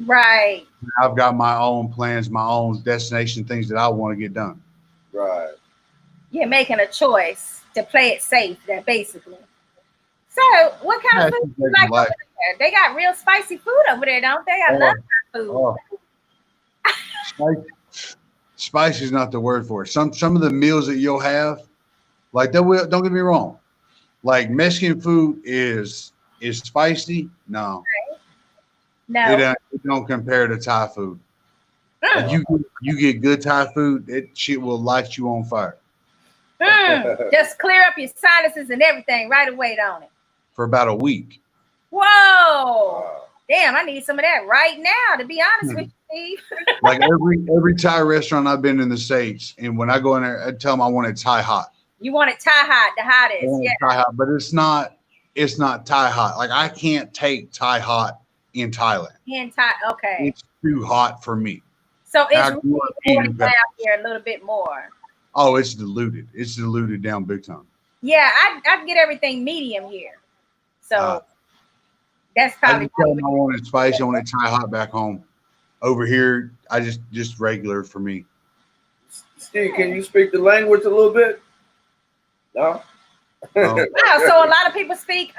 Right. I've got my own plans, my own destination, things that I want to get done. Right. You're making a choice to play it safe, that basically. So, what kind of food do you like over there? They got real spicy food over there, don't they? I love that food. Spicy is not the word for it. Some of the meals that you'll have, like don't get me wrong, like Mexican food is spicy. No. No. It don't compare to Thai food. Like you get good Thai food, that shit will light you on fire. Just clear up your sinuses and everything right away, don't it? For about a week. Whoa. Wow. Damn, I need some of that right now, to be honest with you, Steve. Like every Thai restaurant I've been in the States, and when I go in there, I tell them I want it Thai hot. You want it Thai hot, the hottest. Yeah. Thai hot, but it's not Thai hot. Like I can't take Thai hot in Thailand. Okay. It's too hot for me. So it's really down here a little bit more. Oh, it's diluted. It's diluted down big time. Yeah, I get everything medium here. So that's probably. I want it spicy. I want it Thai hot back home. Over here, I just regular for me. Steve, can you speak the language a little bit? No. Wow, so a lot of people speak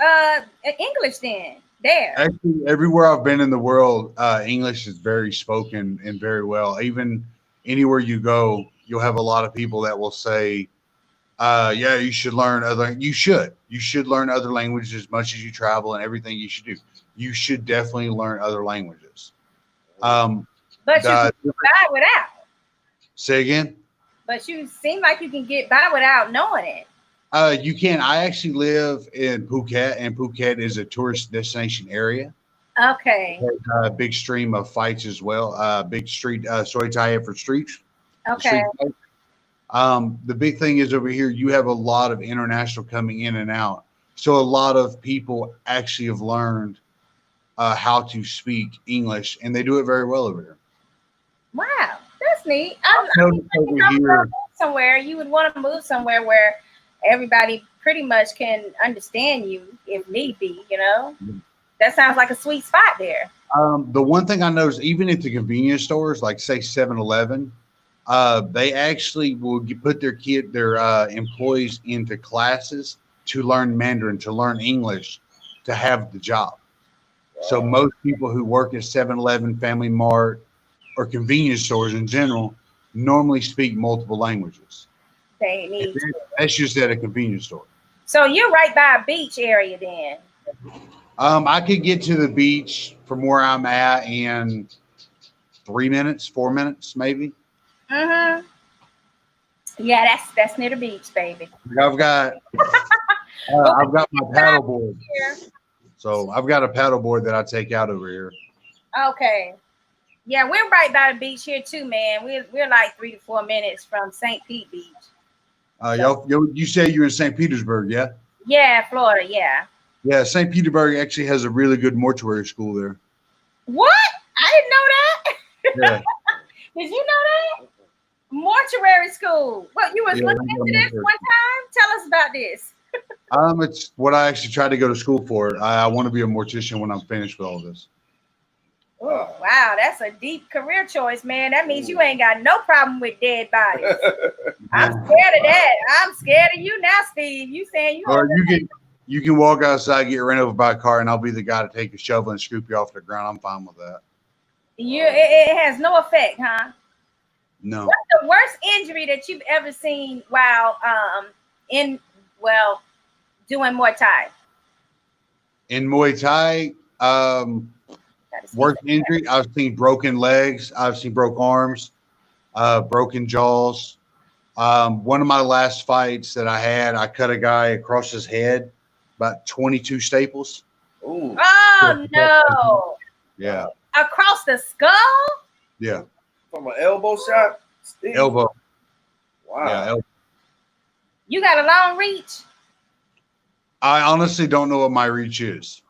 English then. There. Actually, everywhere I've been in the world, English is very spoken and very well. Even anywhere you go, you'll have a lot of people that will say, yeah, you should learn you should learn other languages as much as you travel and everything you should do. You should definitely learn other languages. But you can get by without. Say again? But you seem like you can get by without knowing it. You can. I actually live in Phuket, and Phuket is a tourist destination area. Okay. There's a big stream of fights as well. Big street, Soy Thai for streets. Okay. The big thing is over here, you have a lot of international coming in and out. So a lot of people actually have learned how to speak English, and they do it very well over here. Wow, that's neat. Somewhere you would want to move somewhere where everybody pretty much can understand you if need be, That sounds like a sweet spot there. The one thing I noticed, even at the convenience stores, like say 7-Eleven, they actually will put their employees into classes to learn Mandarin, to learn English, to have the job. So most people who work at 7-Eleven, Family Mart, or convenience stores in general normally speak multiple languages. They need to. That's just at a convenience store. So you're right by a beach area then. I could get to the beach from where I'm at in 3 minutes, 4 minutes, maybe. Mm-hmm. Yeah, that's near the beach, baby. I've got my paddle board. So I've got a paddle board that I take out over here. Okay. Yeah, we're right by the beach here too, man. We're like 3 to 4 minutes from St. Pete Beach. You say you're in St. Petersburg, yeah? Yeah, Florida, yeah. Yeah, St. Petersburg actually has a really good mortuary school there. What? I didn't know that. Yeah. Did you know that? Mortuary school. What, you was looking into this one time? Tell us about this. It's what I actually tried to go to school for. I want to be a mortician when I'm finished with all this. Oh, wow, that's a deep career choice, man. That means you ain't got no problem with dead bodies. I'm scared of that. I'm scared of you now, Steve. You saying you can walk outside, get ran over by a car, and I'll be the guy to take a shovel and scoop you off the ground. I'm fine with that. It has no effect, huh? No. What's the worst injury that you've ever seen while doing Muay Thai? In Muay Thai, worst injury, I've seen broken legs, I've seen broke arms, broken jaws. One of my last fights that I had, I cut a guy across his head, about 22 staples. Ooh. Oh no! Yeah. Across the skull? Yeah. From an elbow shot? Steve? Elbow. Wow. Yeah, elbow. You got a long reach? I honestly don't know what my reach is.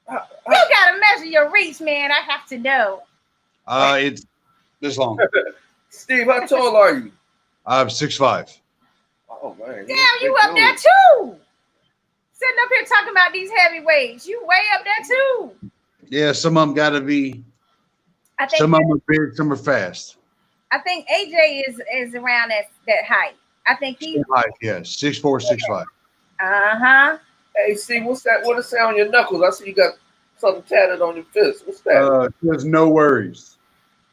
You gotta measure your reach, man. I have to know. It's this long. Steve, how tall are you? I'm 6'5". Oh man. Damn, you up there too. Sitting up here talking about these heavyweights. You way up there too. Yeah, some of them gotta be. Some of them are big, some are fast. I think AJ is around that height. I think he's height, yeah, 6'4", 6'5". Uh-huh. Hey, Steve, what's that? What is that on your knuckles? I see you got something tatted on your fist. What's that? There's no worries.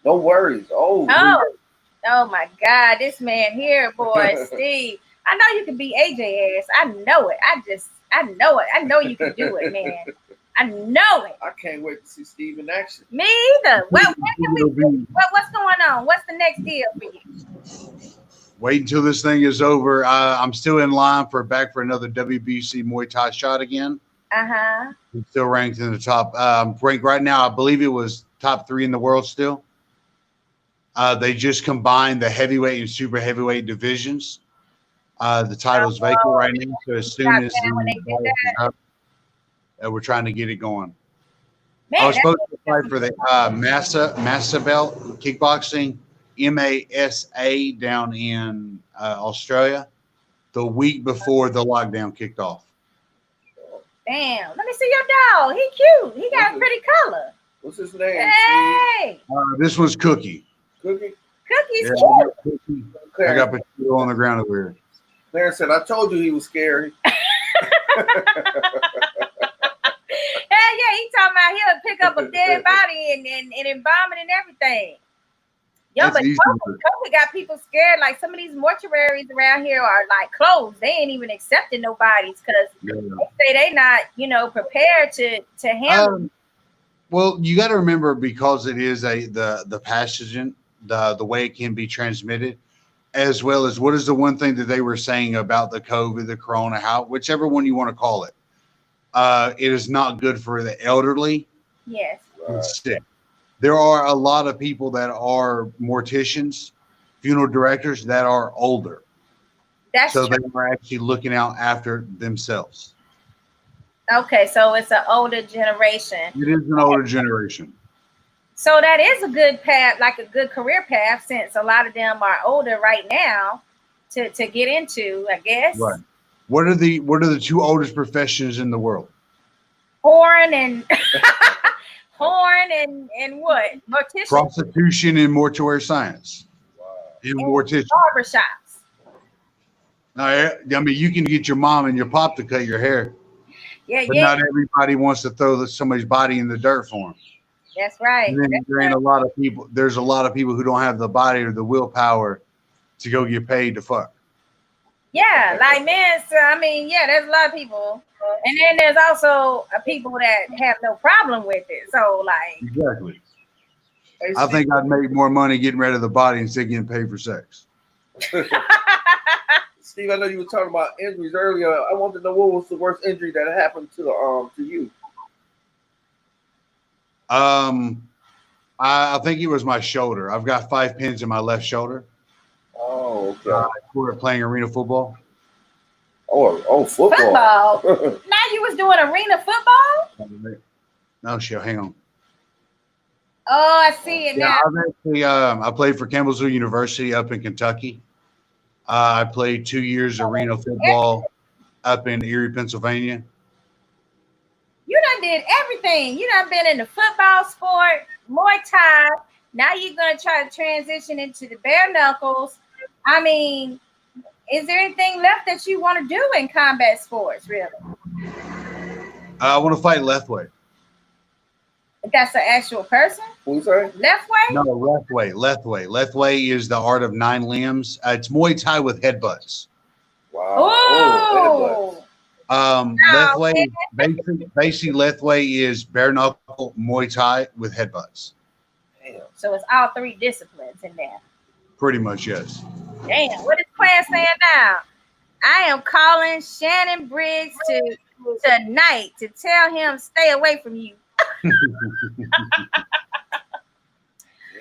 No worries. Oh my God, this man here, boy, Steve. I know you can beat AJ ass. I know it. I know it. I know you can do it, man. I know it. I can't wait to see Steve in action. Me either. What's going on? What's the next deal for you? Wait until this thing is over. I'm still in line back for another WBC Muay Thai shot again. Uh-huh. I'm still ranked in the top. Ranked right now, I believe it was top 3 in the world still. They just combined the heavyweight and super heavyweight divisions. The title's vacant right now, so as soon as we're trying to get it going. Man, I was supposed to fight for the Massa belt, kickboxing, MASA down in Australia the week before the lockdown kicked off. Damn, let me see your dog. He cute. He got a pretty color. What's his name? Hey. This one's Cookie. Cookie? Cookie's cute. Cookie. I got potato on the ground over here. Clarence said, I told you he was scary. Hell yeah, he talking about he'll pick up a dead body and embalm it and everything. Yo, but COVID got people scared. Like some of these mortuaries around here are like closed. They ain't even accepting nobody's because they say they not, prepared to handle. Well, you got to remember because it is the pathogen, the way it can be transmitted, as well as what is the one thing that they were saying about the COVID, the corona, whichever one you want to call it. It is not good for the elderly. Yes. Sick. There are a lot of people that are morticians, funeral directors that are older. That's so true. They are actually looking out after themselves. Okay, so it's an older generation. It is an older generation. So that is a good path, like a good career path, since a lot of them are older right now to get into, I guess. Right. What are the 2 oldest professions in the world? Porn and and what? Mortician. Prostitution and mortuary science. Wow. And mortician. Barbershops. I mean, you can get your mom and your pop to cut your hair. Yeah, But yeah. not everybody wants to throw somebody's body in the dirt for them. That's right. And then there ain't a lot of people. There's a lot of people who don't have the body or the willpower to go get paid to fuck. Yeah, like men. So, I mean, yeah, there's a lot of people, and then there's also people that have no problem with it. So, like, Exactly. Hey, I think I'd make more money getting rid of the body instead of getting paid for sex. Steve, I know you were talking about injuries earlier. I wanted to know what was the worst injury that happened to you. I think it was my shoulder. I've got 5 pins in my left shoulder. Oh, okay. I were playing arena football. Oh, football. Now you was doing arena football? No, shit, hang on. Oh, I see it now. I've actually, I played for Campbellsville University up in Kentucky. I played 2 years arena football up in Erie, Pennsylvania. You done did everything. You done been in the football sport, Muay Thai. Now you're going to try to transition into the bare knuckles. I mean, is there anything left that you want to do in combat sports, really? I want to fight left way. That's an actual person? Who's that? Left way? No, left way. Left way. Left way is the art of 9 limbs. It's Muay Thai with headbutts. Wow. Oh, Left way, basically left way is bare knuckle Muay Thai with headbutts. Damn. so it's all 3 disciplines in there. Pretty much, yes. Damn, what is Claire saying now? I am calling Shannon Briggs tonight to tell him stay away from you.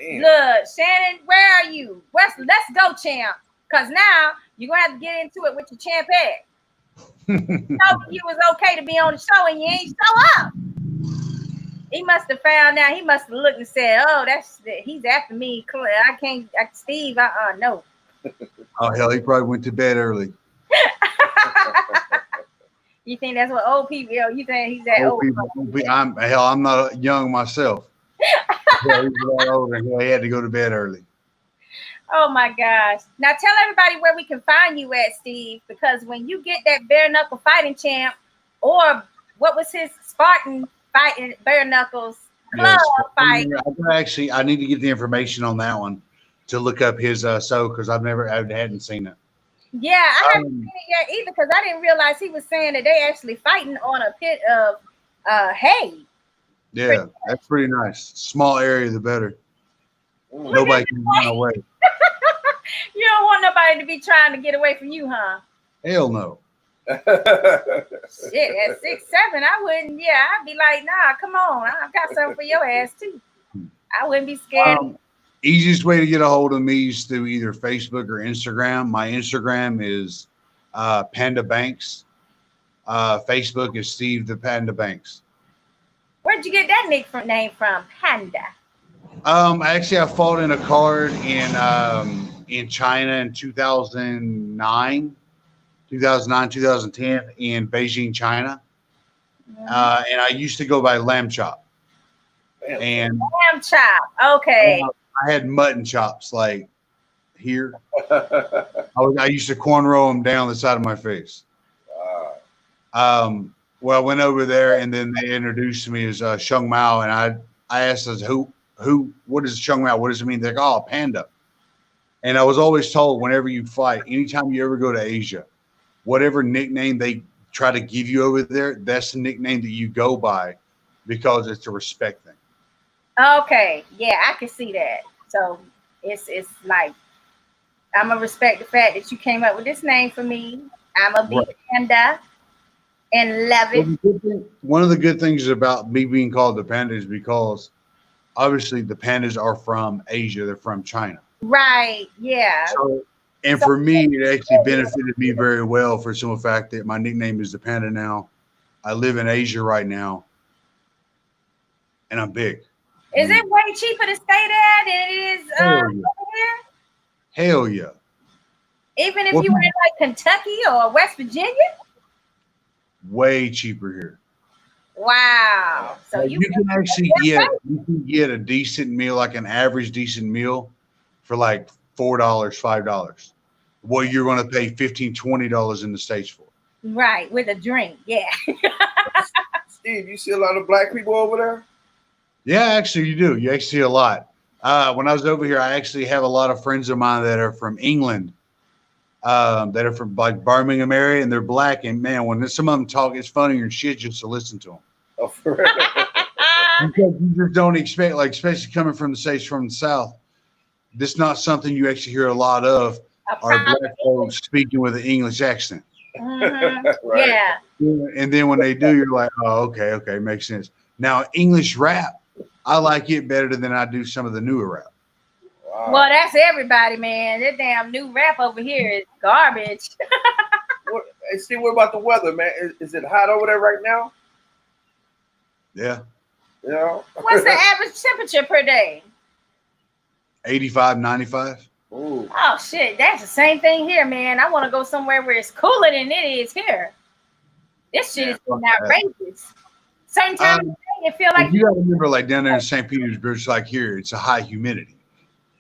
Look, Shannon, where are you? Let's go, champ. Because now you're going to have to get into it with your champ head. Told you was okay to be on the show and you ain't show up. He must have found out. He must have looked and said, "Oh, he's after me. I can't, Steve. No." Oh hell, he probably went to bed early. You think that's what old people? You think he's that old? I'm not young myself. Yeah, he's a lot older. He had to go to bed early. Oh my gosh! Now tell everybody where we can find you at, Steve, because when you get that bare knuckle fighting champ, or what was his Spartan fighting bare knuckles club fight? I need to get the information on that one to look up his because I hadn't seen it. Yeah, I haven't seen it yet either because I didn't realize he was saying that they actually fighting on a pit of hay. Yeah, that's pretty nice. Small area, the better. Nobody can run away. You don't want nobody to be trying to get away from you, huh? Hell no. Shit, at 6'7", I wouldn't. Yeah, I'd be like, nah, come on, I've got something for your ass too. I wouldn't be scared. Easiest way to get a hold of me is through either Facebook or Instagram. My Instagram is Panda Banks. Facebook is Steve the Panda Banks. Where'd you get that name from, Panda? Actually, I fought in a card in China in 2009, 2010 in Beijing, China. And I used to go by Lamb Chop. And Lamb Chop, okay. I had mutton chops like here. I used to cornrow them down the side of my face. Well, I went over there and then they introduced me as Shung Mao, and I asked us what is Shung Mao? What does it mean? They're like, oh, panda. And I was always told whenever you fight, anytime you ever go to Asia, whatever nickname they try to give you over there, that's the nickname that you go by because it's a respect thing. Okay, yeah, I can see that. So it's like I'm gonna respect the fact that you came up with this name for me. I'm a big panda and love it. One of the good things about me being called the panda is because obviously the pandas are from Asia, they're from China. Right, yeah. So, for me, it actually benefited me very well for some of the fact that my nickname is the panda now. I live in Asia right now, and I'm big. Is it way cheaper to stay there than it is over here? Hell yeah. Even if you were in like Kentucky or West Virginia? Way cheaper here. Wow. So you can actually get a decent meal, like an average decent meal for like $4, $5. What you're going to pay $15, $20 in the States for. Right, with a drink, yeah. Steve, you see a lot of black people over there? Yeah, actually, you do. You actually see a lot. When I was over here, I actually have a lot of friends of mine that are from England, that are from like Birmingham area, and they're black. And man, when some of them talk, it's funnier and shit just to listen to them. Oh, for real? Because you just don't expect, like, especially coming from the States, from the South, this is not something you actually hear a lot of. Are black folks speaking with an English accent? Mm-hmm. Right. Yeah. And then when they do, you're like, oh, okay, makes sense. Now, English rap, I like it better than I do some of the newer rap. Wow. Well, that's everybody, man. That damn new rap over here is garbage. Hey, Steve, what about the weather, man? Is it hot over there right now? Yeah. You know? What's the average temperature per day? 85, 95. Ooh. Oh shit, that's the same thing here, man. I want to go somewhere where it's cooler than it is here. This shit is outrageous. Certain time of the day, it feel like you gotta remember, like down there in St. Petersburg, like here, it's a high humidity.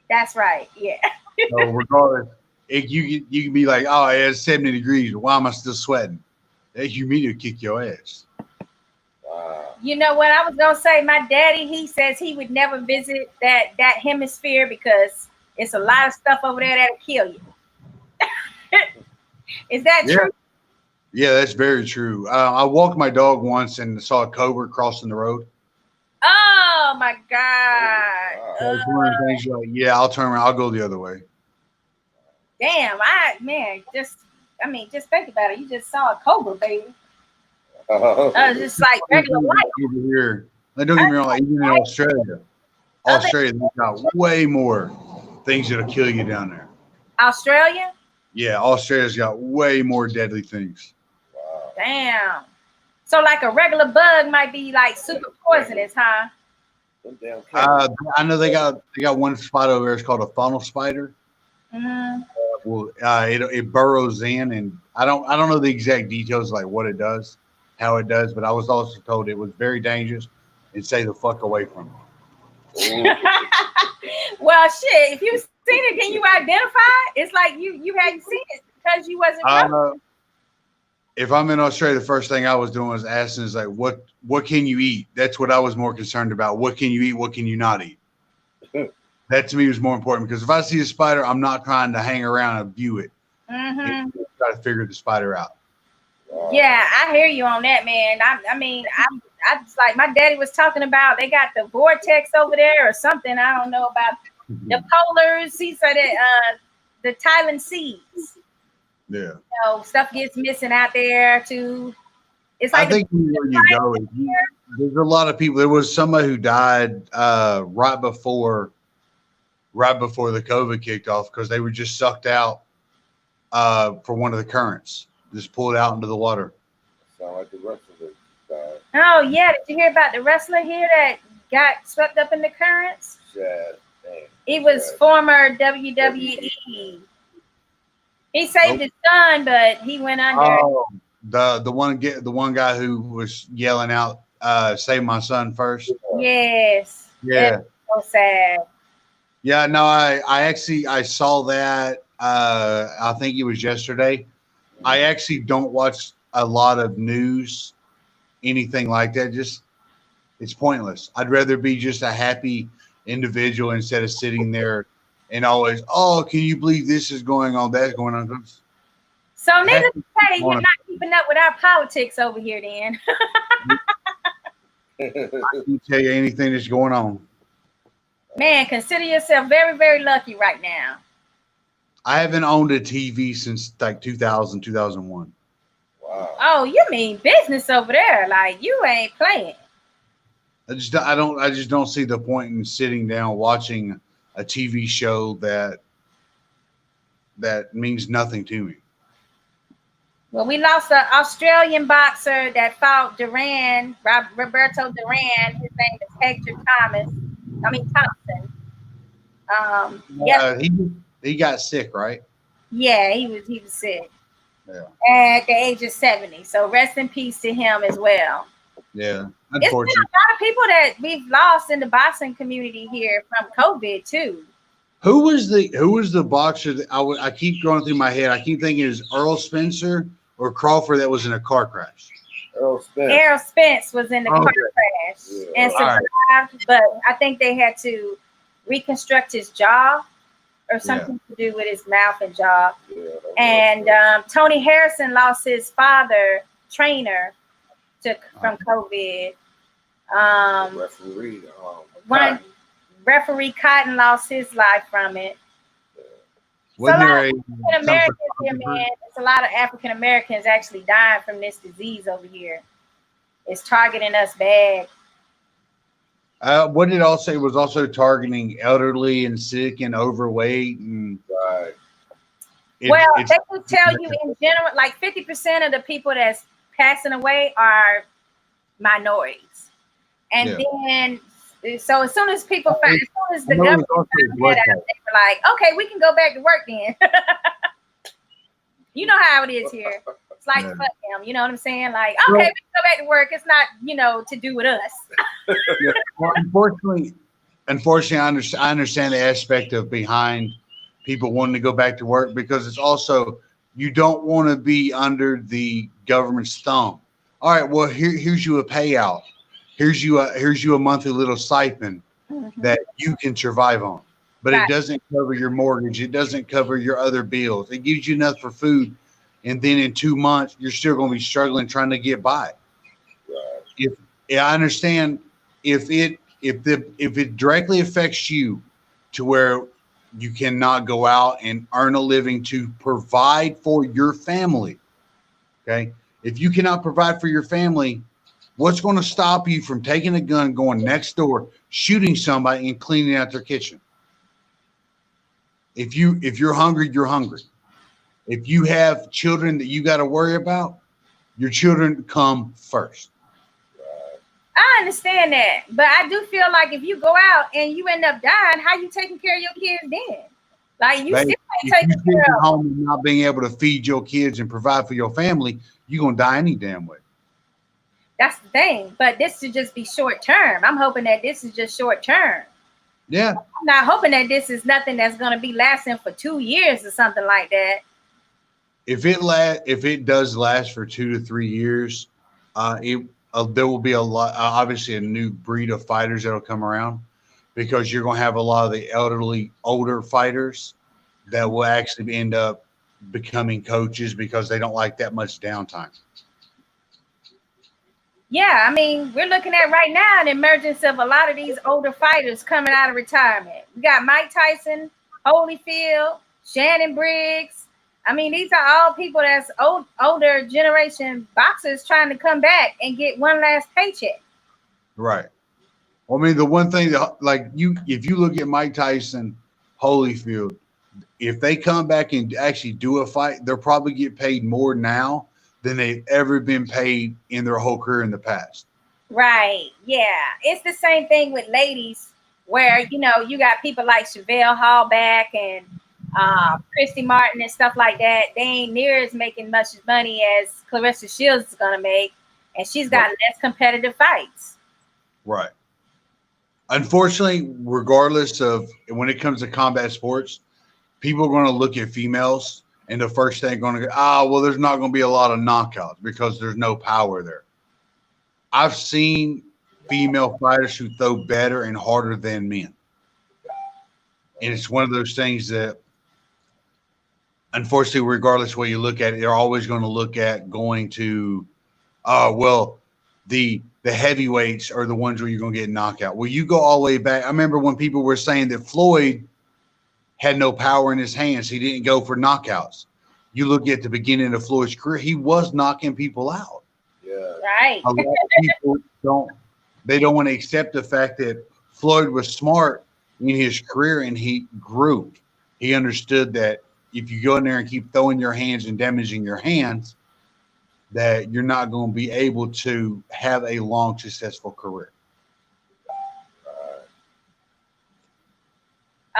That's right. Yeah. So regardless, you can be like, oh, it's 70 degrees. Why am I still sweating? That humidity will kick your ass. Wow. You know what I was gonna say? My daddy, he says he would never visit that hemisphere because it's a lot of stuff over there that'll kill you. Is that true? Yeah, that's very true. I walked my dog once and saw a cobra crossing the road. Oh my God. That's one of the things you're like, yeah, I'll turn around. I'll go the other way. Damn, just think about it. You just saw a cobra, baby. Just like regular life. Over here. Don't get me wrong, like, even in Australia, they've got way more things that'll kill you down there. Australia? Yeah, Australia's got way more deadly things. Wow. Damn. So like a regular bug might be like super poisonous, huh? I know they got one spider over there. It's called a funnel spider. Mm-hmm. It burrows in, and I don't know the exact details, like what it does, how it does, but I was also told it was very dangerous and stay the fuck away from it. Well, shit, if you've seen it, can you identify it? It's like you hadn't seen it because you wasn't. If I'm in Australia, the first thing I was doing was asking is like, what can you eat? That's what I was more concerned about. What can you eat? What can you not eat? That to me was more important, because if I see a spider, I'm not trying to hang around and view it. Mm-hmm. Try to figure the spider out. Yeah, I hear you on that, man. I just like my daddy was talking about. They got the vortex over there or something. I don't know about the polars. He said that the Thailand seas. Yeah. You know, stuff gets missing out there too. It's like I think where you go, there's a lot of people. There was somebody who died right before the COVID kicked off because they were just sucked out for one of the currents, just pulled out into the water. Sound like the rest of it. Oh yeah, did you hear about the wrestler here that got swept up in the currents? Sad. He was former WWE. He saved his son, but he went under. Oh, the one guy who was yelling out, "Save my son first." Yes. Yeah. That's so sad. Yeah. No, I saw that. I think it was yesterday. I actually don't watch a lot of news, anything like that. Just it's pointless. I'd rather be just a happy individual instead of sitting there and always, oh, can you believe this is going on? That's going on. So needless to say, you're not keeping up with our politics over here, then. I can't tell you anything that's going on. Man, consider yourself very, very lucky right now. I haven't owned a TV since like 2000, 2001. Wow. Oh, you mean business over there? Like you ain't playing. I just don't see the point in sitting down watching a TV show that means nothing to me. Well, we lost an Australian boxer that fought Duran, Roberto Duran. His name is Hector Thompson. He got sick, right? Yeah, he was sick. Yeah. At the age of 70. So rest in peace to him as well. Yeah. It's been a lot of people that we've lost in the boxing community here from COVID too. Who was the boxer that I keep going through my head? I keep thinking is Earl Spencer or Crawford that was in a car crash. Errol Spence was in the car Okay. crash and All right. survived, but I think they had to reconstruct his jaw or something to do with his mouth and jaw. And Tony Harrison lost his father, trainer, from COVID. Referee Cotton lost his life from it. Wasn't there a African Americans here, man? There's a lot of African Americans actually dying from this disease over here. It's targeting us bad. What did it all say? It was also targeting elderly and sick and overweight and they will tell you in general, like 50% of the people that's passing away are minorities, and then so as soon as people find, as soon as the government found that out, they were like, okay, we can go back to work then. You know how it is here. It's like fuck them, you know what I'm saying? Like, okay, we can go back to work. It's not, to do with us. Well, unfortunately, I understand the aspect of behind people wanting to go back to work, because it's also, you don't want to be under the government's thumb. All right, well, here's you a payout. Here's you a monthly little stipend that you can survive on. But it doesn't cover your mortgage. It doesn't cover your other bills. It gives you enough for food. And then in 2 months, you're still going to be struggling trying to get by. Right. I understand if it directly affects you to where you cannot go out and earn a living to provide for your family. Okay. If you cannot provide for your family, what's going to stop you from taking a gun, going next door, shooting somebody and cleaning out their kitchen? If you're hungry, you're hungry. If you have children that you got to worry about, your children come first. I understand that, but I do feel like if you go out and you end up dying, how you taking care of your kids then? Like you still ain't taking care of home and not being able to feed your kids and provide for your family, you're gonna die any damn way. That's the thing. But this should just be short term. I'm hoping that this is just short term. Yeah. I'm not hoping that this is nothing that's gonna be lasting for 2 years or something like that. If it does last for 2 to 3 years, there will be a lot, obviously a new breed of fighters that'll come around, because you're going to have a lot of the elderly, older fighters that will actually end up becoming coaches because they don't like that much downtime. Yeah, I mean, we're looking at right now an emergence of a lot of these older fighters coming out of retirement. We got Mike Tyson, Holyfield, Shannon Briggs. I mean, these are all people that's older generation boxers trying to come back and get one last paycheck. Right. I mean, the one thing that, if you look at Mike Tyson, Holyfield, if they come back and actually do a fight, they'll probably get paid more now than they've ever been paid in their whole career in the past. Right. Yeah. It's the same thing with ladies where, you got people like Chevelle Hallback and Christy Martin and stuff like that. They ain't near as making much money as Clarissa Shields is going to make. And she's got less competitive fights. Right. Unfortunately, regardless of when it comes to combat sports, people are going to look at females and the first thing going to go, there's not going to be a lot of knockouts because there's no power there. I've seen female fighters who throw better and harder than men. And it's one of those things that, unfortunately, regardless of what you look at, they're always going to look at going to, the heavyweights are the ones where you're going to get knocked out. Well, you go all the way back. I remember when people were saying that Floyd had no power in his hands. He didn't go for knockouts. You look at the beginning of Floyd's career, he was knocking people out. Yeah. Right. A lot of people don't want to accept the fact that Floyd was smart in his career and he grew. He understood that if you go in there and keep throwing your hands and damaging your hands, that you're not going to be able to have a long, successful career.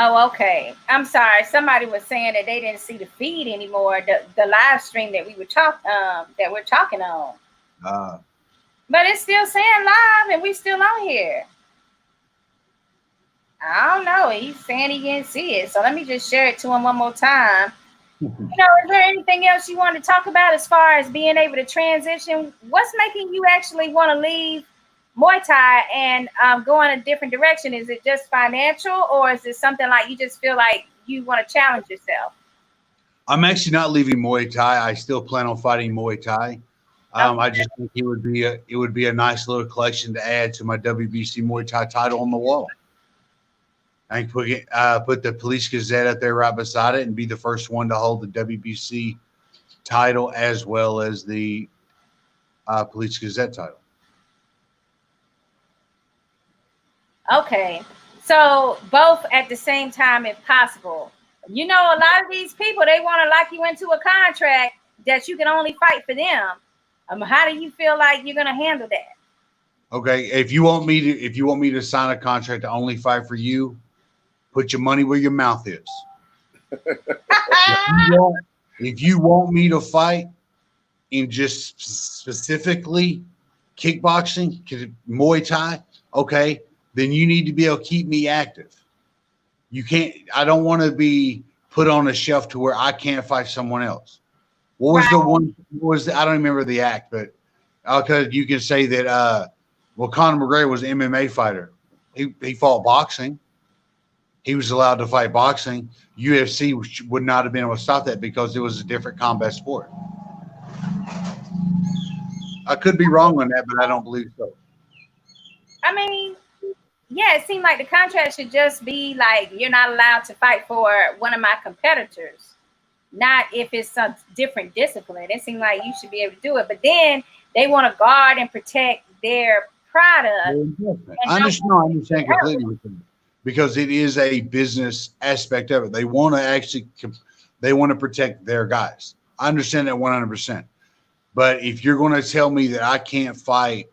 Oh, okay. I'm sorry. Somebody was saying that they didn't see the feed anymore, the live stream that we're talking on. But it's still saying live and we still on here. I don't know. He's saying he didn't see it. So let me just share it to him one more time. Is there anything else you want to talk about as far as being able to transition? What's making you actually want to leave Muay Thai and go in a different direction? Is it just financial, or is it something like you just feel like you want to challenge yourself? I'm actually not leaving Muay Thai. I still plan on fighting Muay Thai. Okay. I just think it would be a nice little collection to add to my WBC Muay Thai title on the wall. I can put the Police Gazette up there right beside it and be the first one to hold the WBC title as well as the Police Gazette title. Okay, so both at the same time if possible. A lot of these people, they want to lock you into a contract that you can only fight for them. How do you feel like you're going to handle that? Okay, if you want me to sign a contract to only fight for you, put your money where your mouth is. If you want me to fight in just specifically kickboxing, Muay Thai, okay, then you need to be able to keep me active. You can't. I don't want to be put on a shelf to where I can't fight someone else. What was the one? I don't remember the act, but because you can say that. Conor McGregor was an MMA fighter. He fought boxing. He was allowed to fight boxing. UFC would not have been able to stop that because it was a different combat sport. I could be wrong on that, but I don't believe so. I mean, yeah, it seemed like the contract should just be like you're not allowed to fight for one of my competitors, not if it's a different discipline. It seemed like you should be able to do it, but then they want to guard and protect their product. I understand completely with them because it is a business aspect of it. They want to protect their guys. I understand that 100%. But if you're going to tell me that I can't fight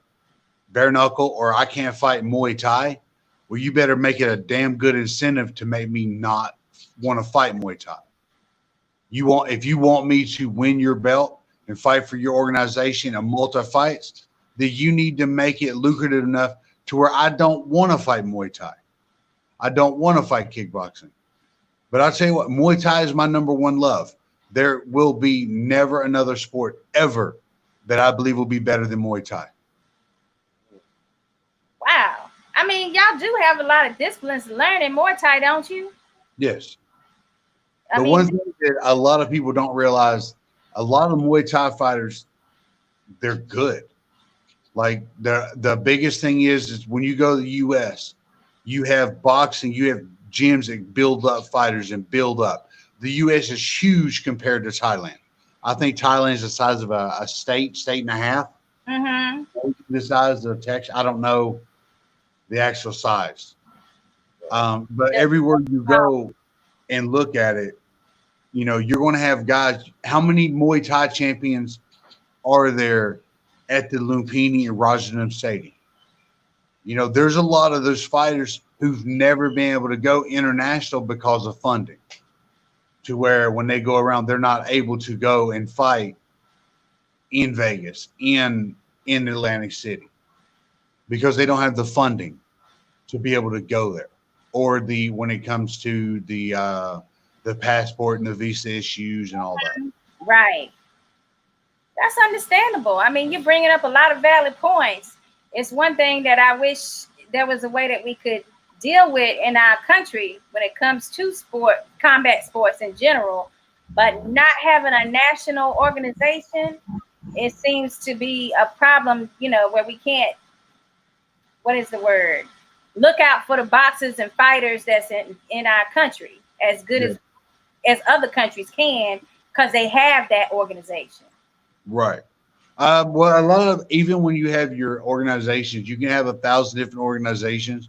bare knuckle or I can't fight Muay Thai, well, you better make it a damn good incentive to make me not want to fight Muay Thai. If you want me to win your belt and fight for your organization in multi-fights, then you need to make it lucrative enough to where I don't want to fight Muay Thai. I don't want to fight kickboxing. But I'll tell you what, Muay Thai is my number one love. There will be never another sport ever that I believe will be better than Muay Thai. Wow. I mean, y'all do have a lot of disciplines to learn in Muay Thai, don't you? Yes. One thing that a lot of people don't realize, a lot of Muay Thai fighters, they're good. Like the biggest thing is when you go to the U.S., you have boxing, you have gyms that build up fighters and build up. The U.S. is huge compared to Thailand. I think Thailand is the size of a state and a half. Mm-hmm. The size of Texas. I don't know the actual size. But everywhere you go and look at it, you're going to have guys. How many Muay Thai champions are there at the Lumpini and Rajadam Stadium? There's a lot of those fighters who've never been able to go international because of funding, to where when they go around, they're not able to go and fight in Vegas, in Atlantic City, because they don't have the funding to be able to go there, or when it comes to the passport and the visa issues and all that. Right. That's understandable. I mean, you're bringing up a lot of valid points. It's one thing that I wish there was a way that we could deal with in our country when it comes to combat sports in general, but not having a national organization, it seems to be a problem, where we can't, what is the word? Look out for the boxers and fighters that's in our country as good as other countries can, because they have that organization. Right. Well, even when you have your organizations, you can have 1,000 different organizations.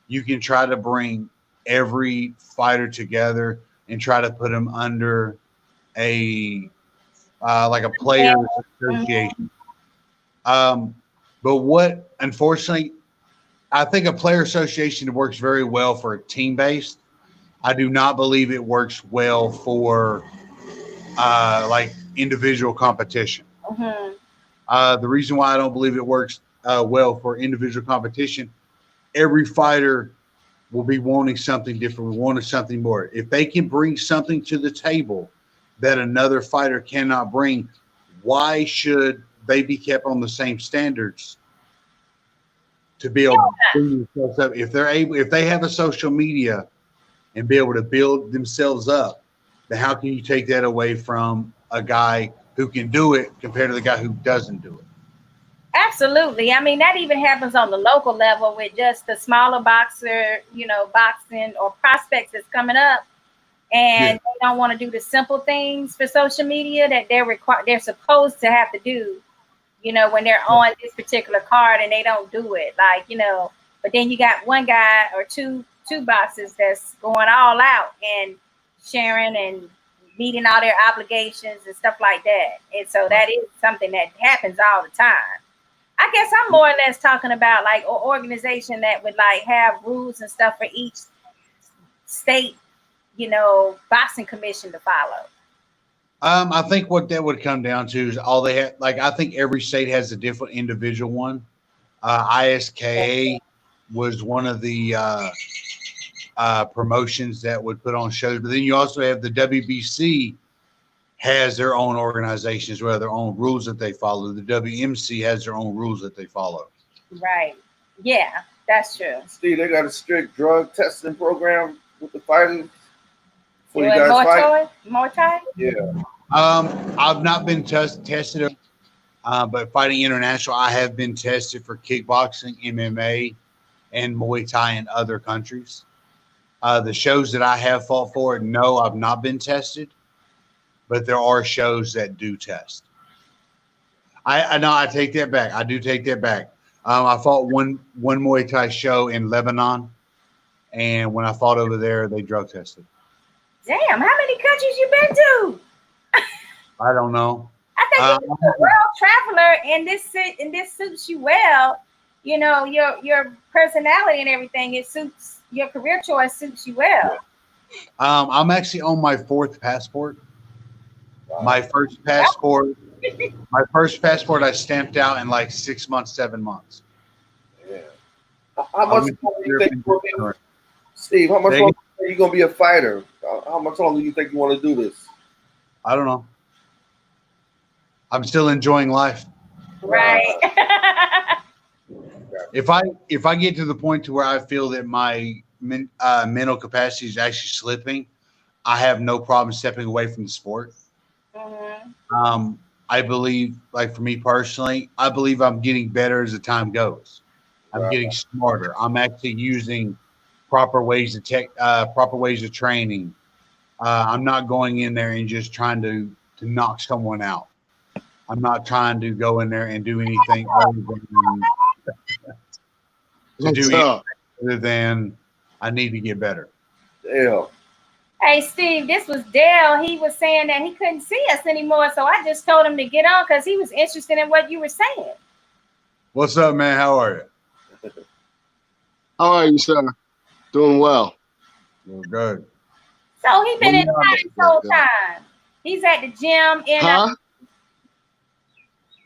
You can try to bring every fighter together and try to put them under a players association. But unfortunately, I think a player association works very well for team-based. I do not believe it works well for individual competition. Mm-hmm. The reason why I don't believe it works well for individual competition, every fighter will be wanting something different, wanting something more. If they can bring something to the table that another fighter cannot bring, why should they be kept on the same standards to be able to bring themselves up? If they're able, if they have a social media and be able to build themselves up, then how can you take that away from a guy who can do it compared to the guy who doesn't do it? Absolutely. I mean, that even happens on the local level with just the smaller boxer, you know, boxing or prospects that's coming up, and they don't want to do the simple things for social media that they're supposed to have to do, you know, when they're on this particular card, and they don't do it. Like, you know, but then you got one guy or two boxers that's going all out and sharing and meeting all their obligations and stuff like that. And so that is something that happens all the time. I guess I'm more or less talking about like an organization that would like have rules and stuff for each state, you know, boxing commission to follow. I think what that would come down to is all they have. Like, I think every state has a different individual one. ISKA was one of the promotions that would put on shows, but then you also have the WBC has their own organizations where their own rules that they follow. The WMC has their own rules that they follow. Right. Yeah, that's true. Steve, they got a strict drug testing program with the fighters. You guys more time? Yeah. I've not been tested, but Fighting International, I have been tested for kickboxing, MMA, and Muay Thai in other countries. The shows that I have fought for, no, I've not been tested. But there are shows that do test. I know, I take that back. I do take that back. I fought one Muay Thai show in Lebanon, and when I fought over there, they drug tested. Damn, how many countries you been to? I don't know. I think you're a world traveler, and this suits you well. You know, your personality and everything. It suits your career choice. Suits you well. I'm actually on my 4th passport. My first passport I stamped out in like 6 months, 7 months. Yeah. How much longer do you think Steve, how much longer are you going to be a fighter? How much longer do you think you want to do this? I don't know. I'm still enjoying life. Right. If I get to the point to where I feel that my mental capacity is actually slipping, I have no problem stepping away from the sport. Mm-hmm. I believe, like for me personally, I believe I'm getting better as the time goes. I'm getting smarter. I'm actually using proper ways of training. I'm not going in there and just trying to knock someone out. I'm not trying to go in there and do anything other than I need to get better. Yeah. Hey, Steve, this was Dale. He was saying that he couldn't see us anymore, so I just told him to get on because he was interested in what you were saying. What's up, man? How are you? How are you, sir? Doing well. Well, good. So he's been in town this whole time. He's at the gym.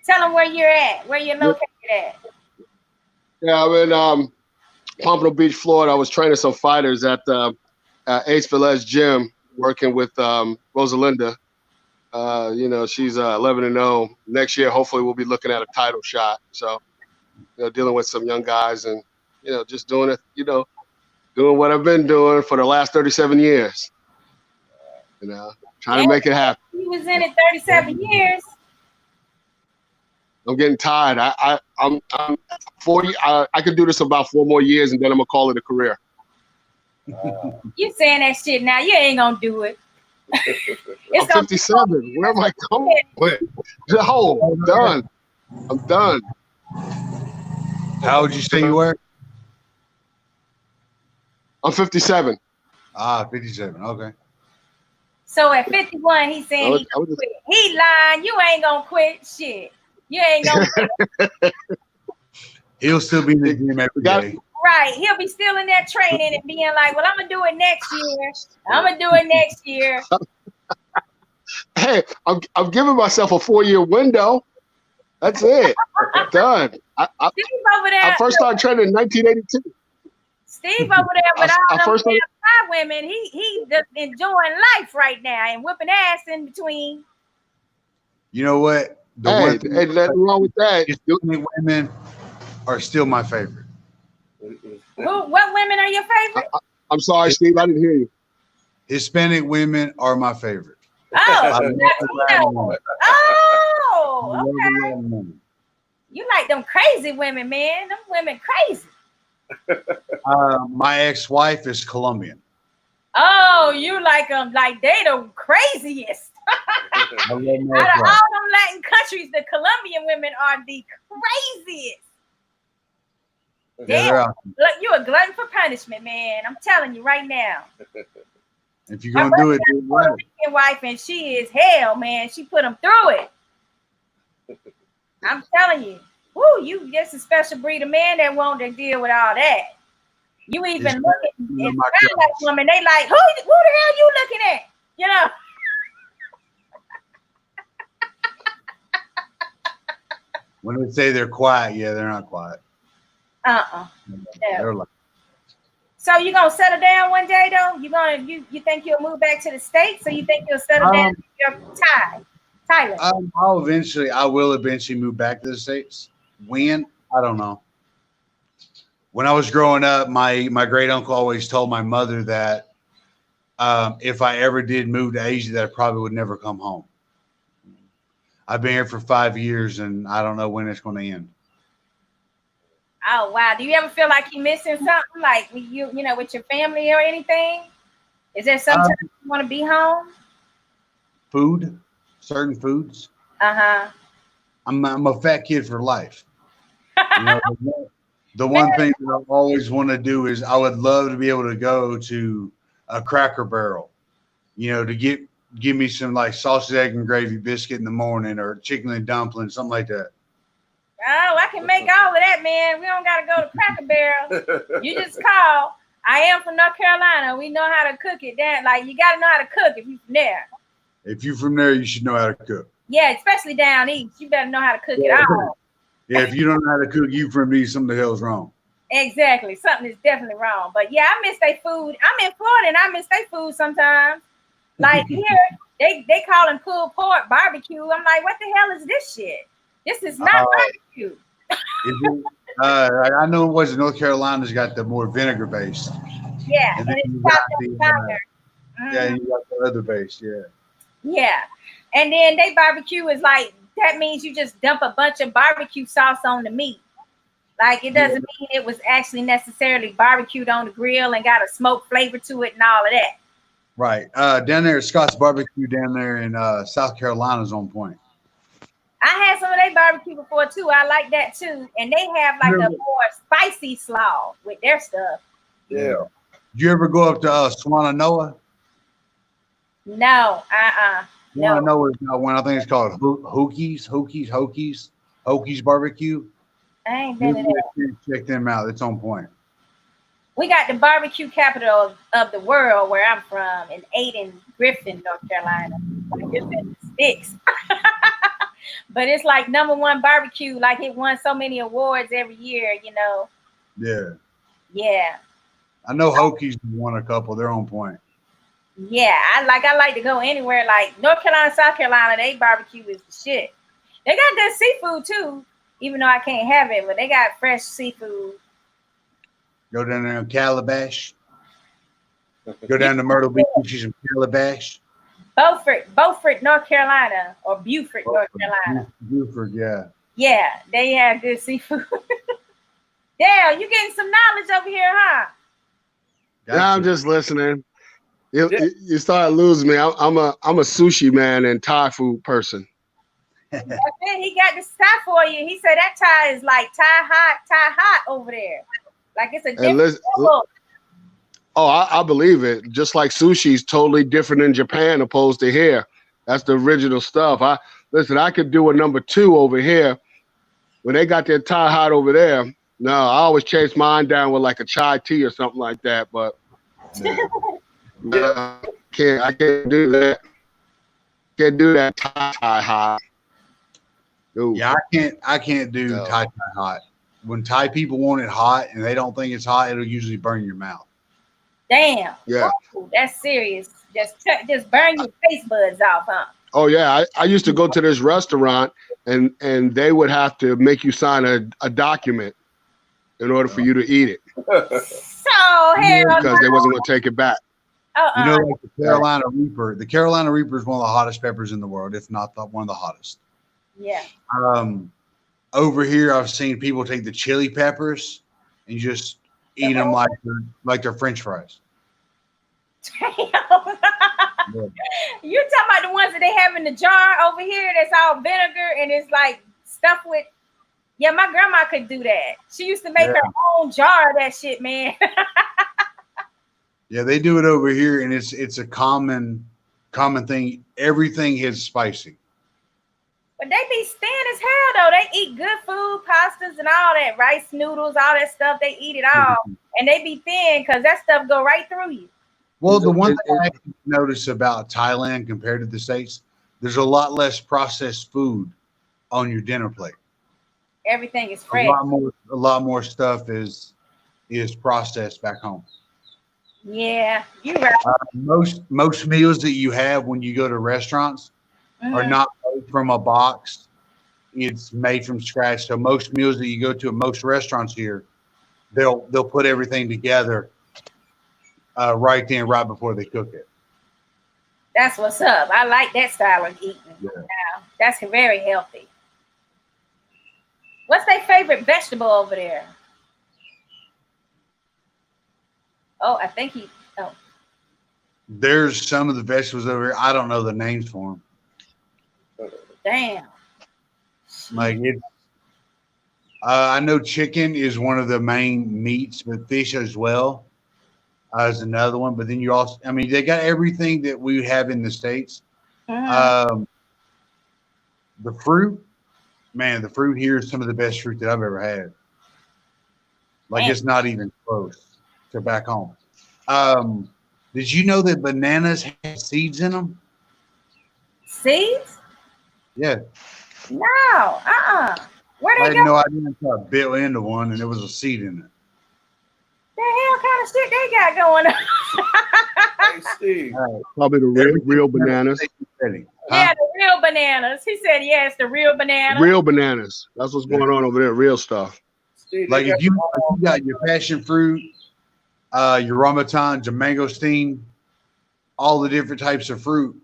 Tell him where you're at, where you're located at. Yeah, I'm in Pompano Beach, Florida. I was training some fighters at the Ace Velez gym, working with Rosalinda. You know, she's 11-0. Next year, hopefully, we'll be looking at a title shot. So, you know, dealing with some young guys and, you know, just doing it, you know, doing what I've been doing for the last 37 years. You know, trying to make it happen. He was in it 37 years. I'm getting tired. I'm 40. I could do this about 4 more years, and then I'm gonna call it a career. You saying that shit now? You ain't gonna do it. I'm 57. Where am I going with? No, I'm done. I'm done. How would you say you were? I'm 57. 57. Okay. So at 51, he's saying he gonna quit. He lying. You ain't gonna quit shit. You ain't gonna. He'll still be in the gym every day. Right. He'll be still in there training and being like, well, I'm going to do it next year. I'm going to do it next year. Hey, I'm giving myself a 4-year window. That's it. I'm done. I first started training in 1982. Steve over there, but I first started Thai women. He just enjoying life right now and whipping ass in between. You know what? The Hey, one thing ain't nothing wrong with that. Hispanic women are still my favorite. What women are your favorite? I'm sorry, Steve. I didn't hear you. Hispanic women are my favorite. Oh, I love Latin women. oh, I love okay. Latin women. You like them crazy women, man. Them women crazy. My ex-wife is Colombian. Oh, you like them like they the craziest. I love my Out of ex-wife. all them Latin countries, the Colombian women are the craziest. Yeah, Damn. they're awesome. Look, you a glutton for punishment, man. I'm telling you right now. If you're gonna do it, do it My right. Puerto Rican wife, and she is hell, man. She put them through it. I'm telling you. Woo, you just a special breed of man that won't deal with all that. You even It's looking better and than my sound like a woman, they like, who the hell you looking at? You know. When they say they're quiet, yeah, they're not quiet. They're like, So you gonna settle down one day though? You think you'll move back to the States, or you think you'll settle down in your Thailand? I will eventually move back to the States. When? I don't know. When I was growing up, my great uncle always told my mother that if I ever did move to Asia, that I probably would never come home. I've been here for 5 years, and I don't know when it's going to end. Oh wow! Do you ever feel like you're missing something, like you know, with your family or anything? Is there sometimes you want to be home? Food, certain foods. I'm a fat kid for life. You know, the one thing that I always want to do is I would love to be able to go to a Cracker Barrel, you know, to give me some like sausage, egg, and gravy biscuit in the morning, or chicken and dumplings, something like that. Oh, I can make all of that, man. We don't gotta go to Cracker Barrel. You just call. I am from North Carolina. We know how to cook it. Then, like, you gotta know how to cook if you're from there. If you're from there, you should know how to cook. Yeah, especially down east. You better know how to cook it all. Yeah, if you don't know how to cook, you from east, something the hell's wrong. Exactly. Something is definitely wrong. But yeah, I miss their food. I'm in Florida and I miss their food sometimes. Like here, they call them pulled pork barbecue. I'm like, what the hell is this shit? This is not barbecue. I know it was North Carolina's got the more vinegar based. Yeah, and it's yeah, you got the other base, yeah. Yeah. And then they barbecue is like, that means you just dump a bunch of barbecue sauce on the meat. Like, it doesn't mean it was actually necessarily barbecued on the grill and got a smoke flavor to it and all of that. Right. Down there at Scott's Barbecue down there in South Carolina's on point. I had some of their barbecue before too. I like that too. And they have like a more spicy slaw with their stuff. Yeah. Did you ever go up to Swananoa? No, no. Swananoa is not one. I think it's called Hokies Barbecue. I ain't been to that. Check them out. It's on point. We got the barbecue capital of the world where I'm from in Aden, Griffin, North Carolina. Like, it's in the sticks. But it's like #1 barbecue. Like, it won so many awards every year, you know. Yeah. Yeah. I know Hokies won a couple. They're on point. Yeah, I like to go anywhere. Like North Carolina, South Carolina, they barbecue is the shit. They got good seafood too, even though I can't have it, but they got fresh seafood. Go down there in Calabash. Go down to Myrtle Beach, get you some Calabash. Beaufort, North Carolina, or Beaufort, North Carolina. Beaufort, yeah. Yeah, they have good seafood. Dale, you getting some knowledge over here, huh? Gotcha. Yeah, I'm just listening. You started losing me. I'm a sushi man and Thai food person. That's it. He got the Thai for you. He said that Thai is like Thai hot over there. Like it's a different level. Oh, I believe it. Just like sushi is totally different in Japan opposed to here. That's the original stuff. I could do a #2 over here. When they got their Thai hot over there, no, I always chase mine down with like a chai tea or something like that. But I can't do that. Can't do that Thai hot. Ooh. Yeah, I can't do Thai hot. When Thai people want it hot and they don't think it's hot, it'll usually burn your mouth. Damn. Yeah. Ooh, that's serious. Just burn your taste buds off, huh? Oh yeah, I used to go to this restaurant and they would have to make you sign a document in order for you to eat it So hell because they wasn't going to take it back. You know, like the Carolina Reaper. The Carolina Reaper is one of the hottest peppers in the world, if not one of the hottest. Yeah. Over here, I've seen people take the chili peppers and just eat them like they're French fries. You talking about the ones that they have in the jar over here that's all vinegar and it's like stuff with. Yeah, my grandma could do that. She used to make her own jar of that shit, man. Yeah, they do it over here, and it's a common thing. Everything is spicy. But they be thin as hell though. They eat good food, pastas and all that, rice noodles, all that stuff. They eat it all, and they be thin because that stuff go right through you. Well, the one thing I notice about Thailand compared to the States, there's a lot less processed food on your dinner plate. Everything is fresh. A lot more stuff is processed back home. Yeah, you're right. Most meals that you have when you go to restaurants are not made from a box. It's made from scratch. So most meals that you go to at most restaurants here, they'll put everything together right then, right before they cook it. That's what's up. I like that style of eating. Yeah. That's very healthy. What's their favorite vegetable over there? Oh, I think There's some of the vegetables over here. I don't know the names for them. Damn. Like it. I know chicken is one of the main meats, but fish as well is another one. But then you also, I mean, they got everything that we have in the States. The fruit, man, the fruit here is some of the best fruit that I've ever had. Like it's not even close to back home. Did you know that bananas have seeds in them? Seeds? Yeah. No. Where I they had go? no idea until I bit into one and there was a seed in it. The hell kind of shit they got going on? Hey, Steve. Probably the real bananas. Yeah, the real bananas. He said, yes, the real bananas. Real bananas. That's what's going on over there. Real stuff. Steve, Like if you got your passion fruit, your Ramadan, your mangosteen, all the different types of fruit,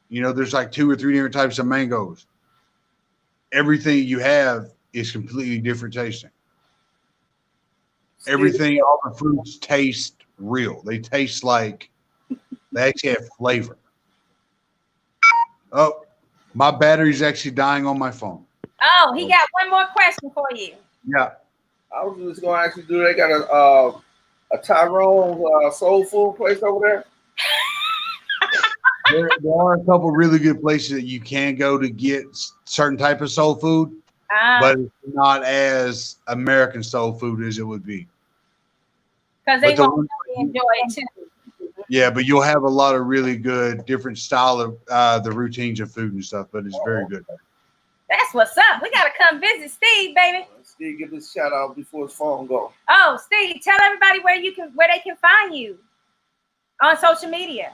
you know, there's like 2 or 3 different types of mangoes. Everything you have is completely different tasting. Everything, all the fruits taste real. They taste like they actually have flavor. Oh, my battery's actually dying on my phone. Oh, he got one more question for you. Yeah. I was just going to actually do. They got a Tyrone soul food place over there. There are a couple really good places that you can go to get certain type of soul food, but it's not as American soul food as it would be. Because they won't really enjoy it too. Yeah, but you'll have a lot of really good different style of the routines of food and stuff, but it's very good. That's what's up. We got to come visit Steve, baby. Steve, give this shout out before his phone goes. Oh, Steve, tell everybody where they can find you on social media.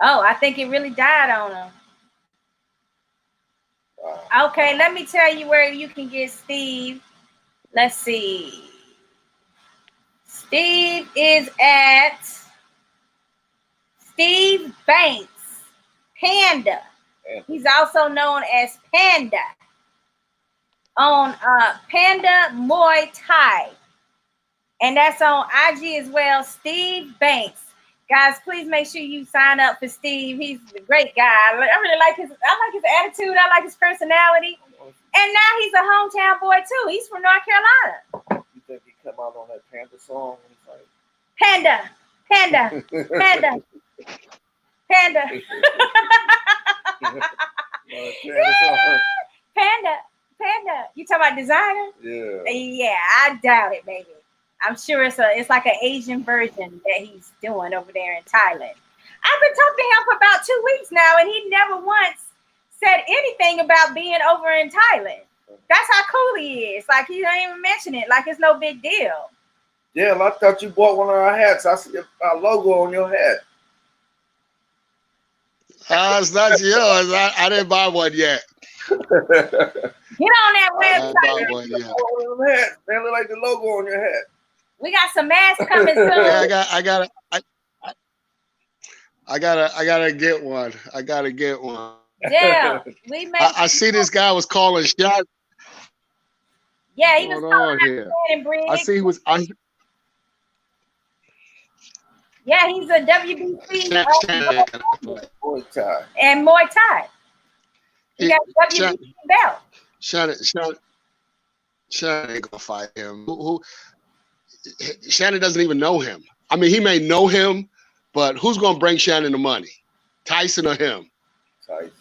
Oh, I think it really died on him. Okay, let me tell you where you can get Steve. Let's see. Steve is at Steve Banks, Panda. He's also known as Panda on Panda Muay Thai. And that's on IG as well, Steve Banks. Guys, please make sure you sign up for Steve. He's a great guy. I really like his attitude. I like his personality. And now he's a hometown boy too. He's from North Carolina. You think he come out on that Panda song? Like, Panda, Panda, Panda, Panda. Panda. You talking about designer? Yeah. Yeah, I doubt it, baby. I'm sure it's like an Asian version that he's doing over there in Thailand. I've been talking to him for about 2 weeks now, and he never once said anything about being over in Thailand. That's how cool he is. Like he don't even mention it. Like it's no big deal. Yeah, I thought you bought one of our hats. I see our logo on your hat. It's not yours. I didn't buy one yet. Get on that I didn't buy website. one yet. They look like the logo on your hat. We got some masks coming soon. Yeah, I gotta get one. I gotta get one. Yeah, we made. I see this guy was calling shot. Yeah, he was Going calling on here. Shannon Briggs. I see he was. Yeah, he's a WBC Muay Thai. and Muay Thai. He got a WBC belt. Shannon ain't gonna fight him. Shannon doesn't even know him. I mean, he may know him, but who's gonna bring Shannon the money? Tyson or him? Tyson.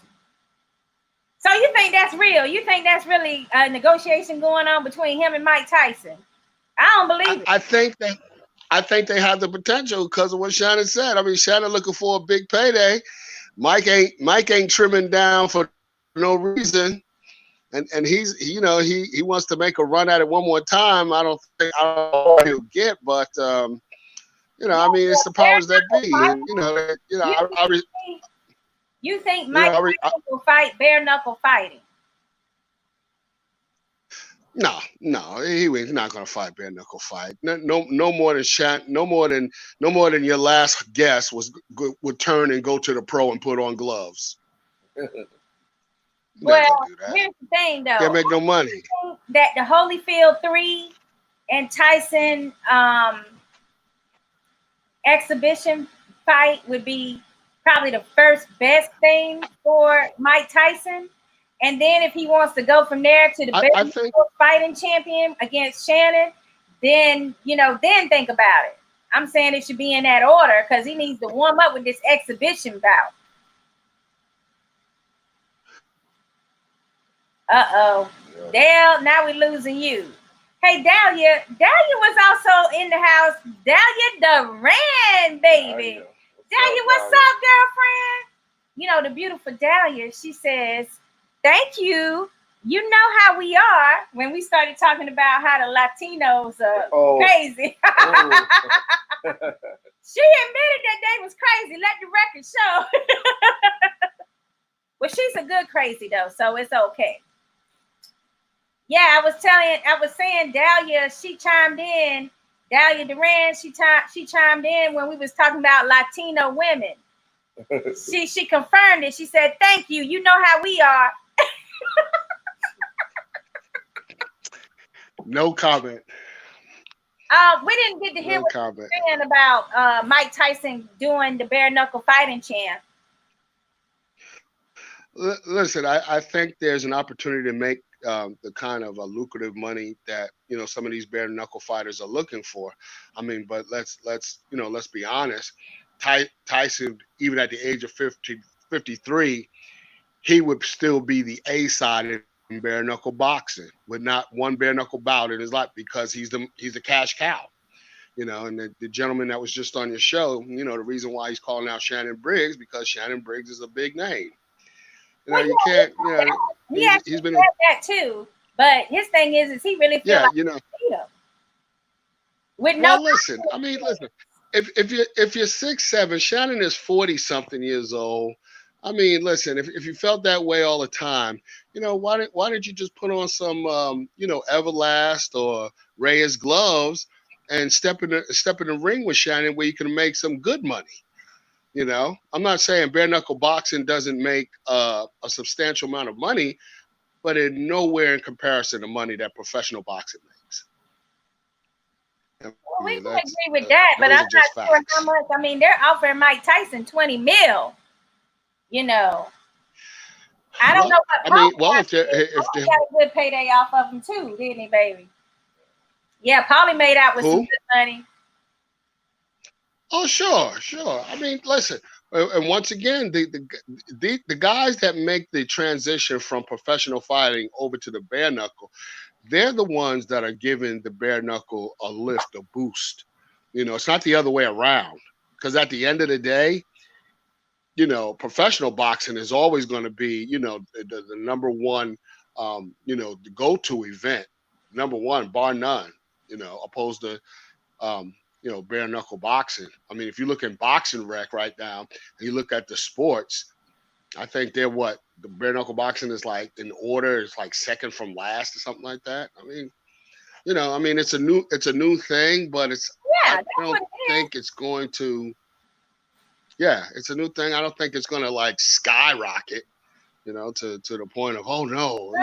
So you think that's real? You think that's really a negotiation going on between him and Mike Tyson? I don't believe it. I think they have the potential because of what Shannon said. I mean, Shannon looking for a big payday. Mike ain't trimming down for no reason. And he's he wants to make a run at it one more time. I don't know what he'll get, but I mean, it's the powers that be. You think Mike Tyson will fight bare knuckle fighting? No, he's not gonna fight bare knuckle fight. No more than no more than your last guest would turn and go to the pro and put on gloves. Well, here's the thing, though. Can't make no money. That the Holyfield 3 and Tyson exhibition fight would be probably the first best thing for Mike Tyson. And then if he wants to go from there to the best fighting champion against Shannon, then think about it. I'm saying it should be in that order because he needs to warm up with this exhibition bout. Dale, now we're losing you. Hey, Dahlia was also in the house. Dahlia Duran, baby. Dahlia, what's up, girlfriend? The beautiful Dahlia, she says, thank you. You know how we are when we started talking about how the Latinos are crazy. She admitted that they was crazy. Let the record show. Well, she's a good crazy, though, so it's okay. Yeah, I was saying Dahlia, she chimed in. Dahlia Duran, she chimed in when we was talking about Latino women. She confirmed it. She said, thank you. You know how we are. No comment. We didn't get to hear what you were saying about Mike Tyson doing the bare knuckle fighting champ. Listen, I think there's an opportunity to make the kind of lucrative money that some of these bare knuckle fighters are looking for. I mean, but let's be honest. Tyson, even at the age of 53, he would still be the A side in bare knuckle boxing with not one bare knuckle bout in his life because he's the cash cow. And the gentleman that was just on your show, the reason why he's calling out Shannon Briggs because Shannon Briggs is a big name. You can't. He's been said that too. But his thing is he really feels like with no. Well, listen. I mean, listen. If you're 6'7", Shannon is 40-something years old. I mean, listen. If you felt that way all the time, why didn't you just put on some Everlast or Reyes gloves and step in the ring with Shannon where you can make some good money? I'm not saying bare knuckle boxing doesn't make a substantial amount of money, but it's nowhere in comparison to money that professional boxing makes. We can agree with that, but I'm not sure how much. I mean, they're offering Mike Tyson $20 million. I don't know what. I mean, well, if they got a good payday off of him too, didn't he, baby? Yeah, Paulie made out with some good money. Oh, sure. I mean, listen, and once again, the guys that make the transition from professional fighting over to the bare knuckle, they're the ones that are giving the bare knuckle a lift, a boost. It's not the other way around. Because at the end of the day, professional boxing is always going to be, the number one, the go-to event, number one, bar none. Opposed to bare knuckle boxing. I mean, if you look at boxing rec right now, and you look at the sports, I think the bare knuckle boxing is like in order, it's like second from last or something like that. I mean, it's a new thing, but I don't think it's going to. Yeah, it's a new thing. I don't think it's going to like skyrocket, to the point of, oh no,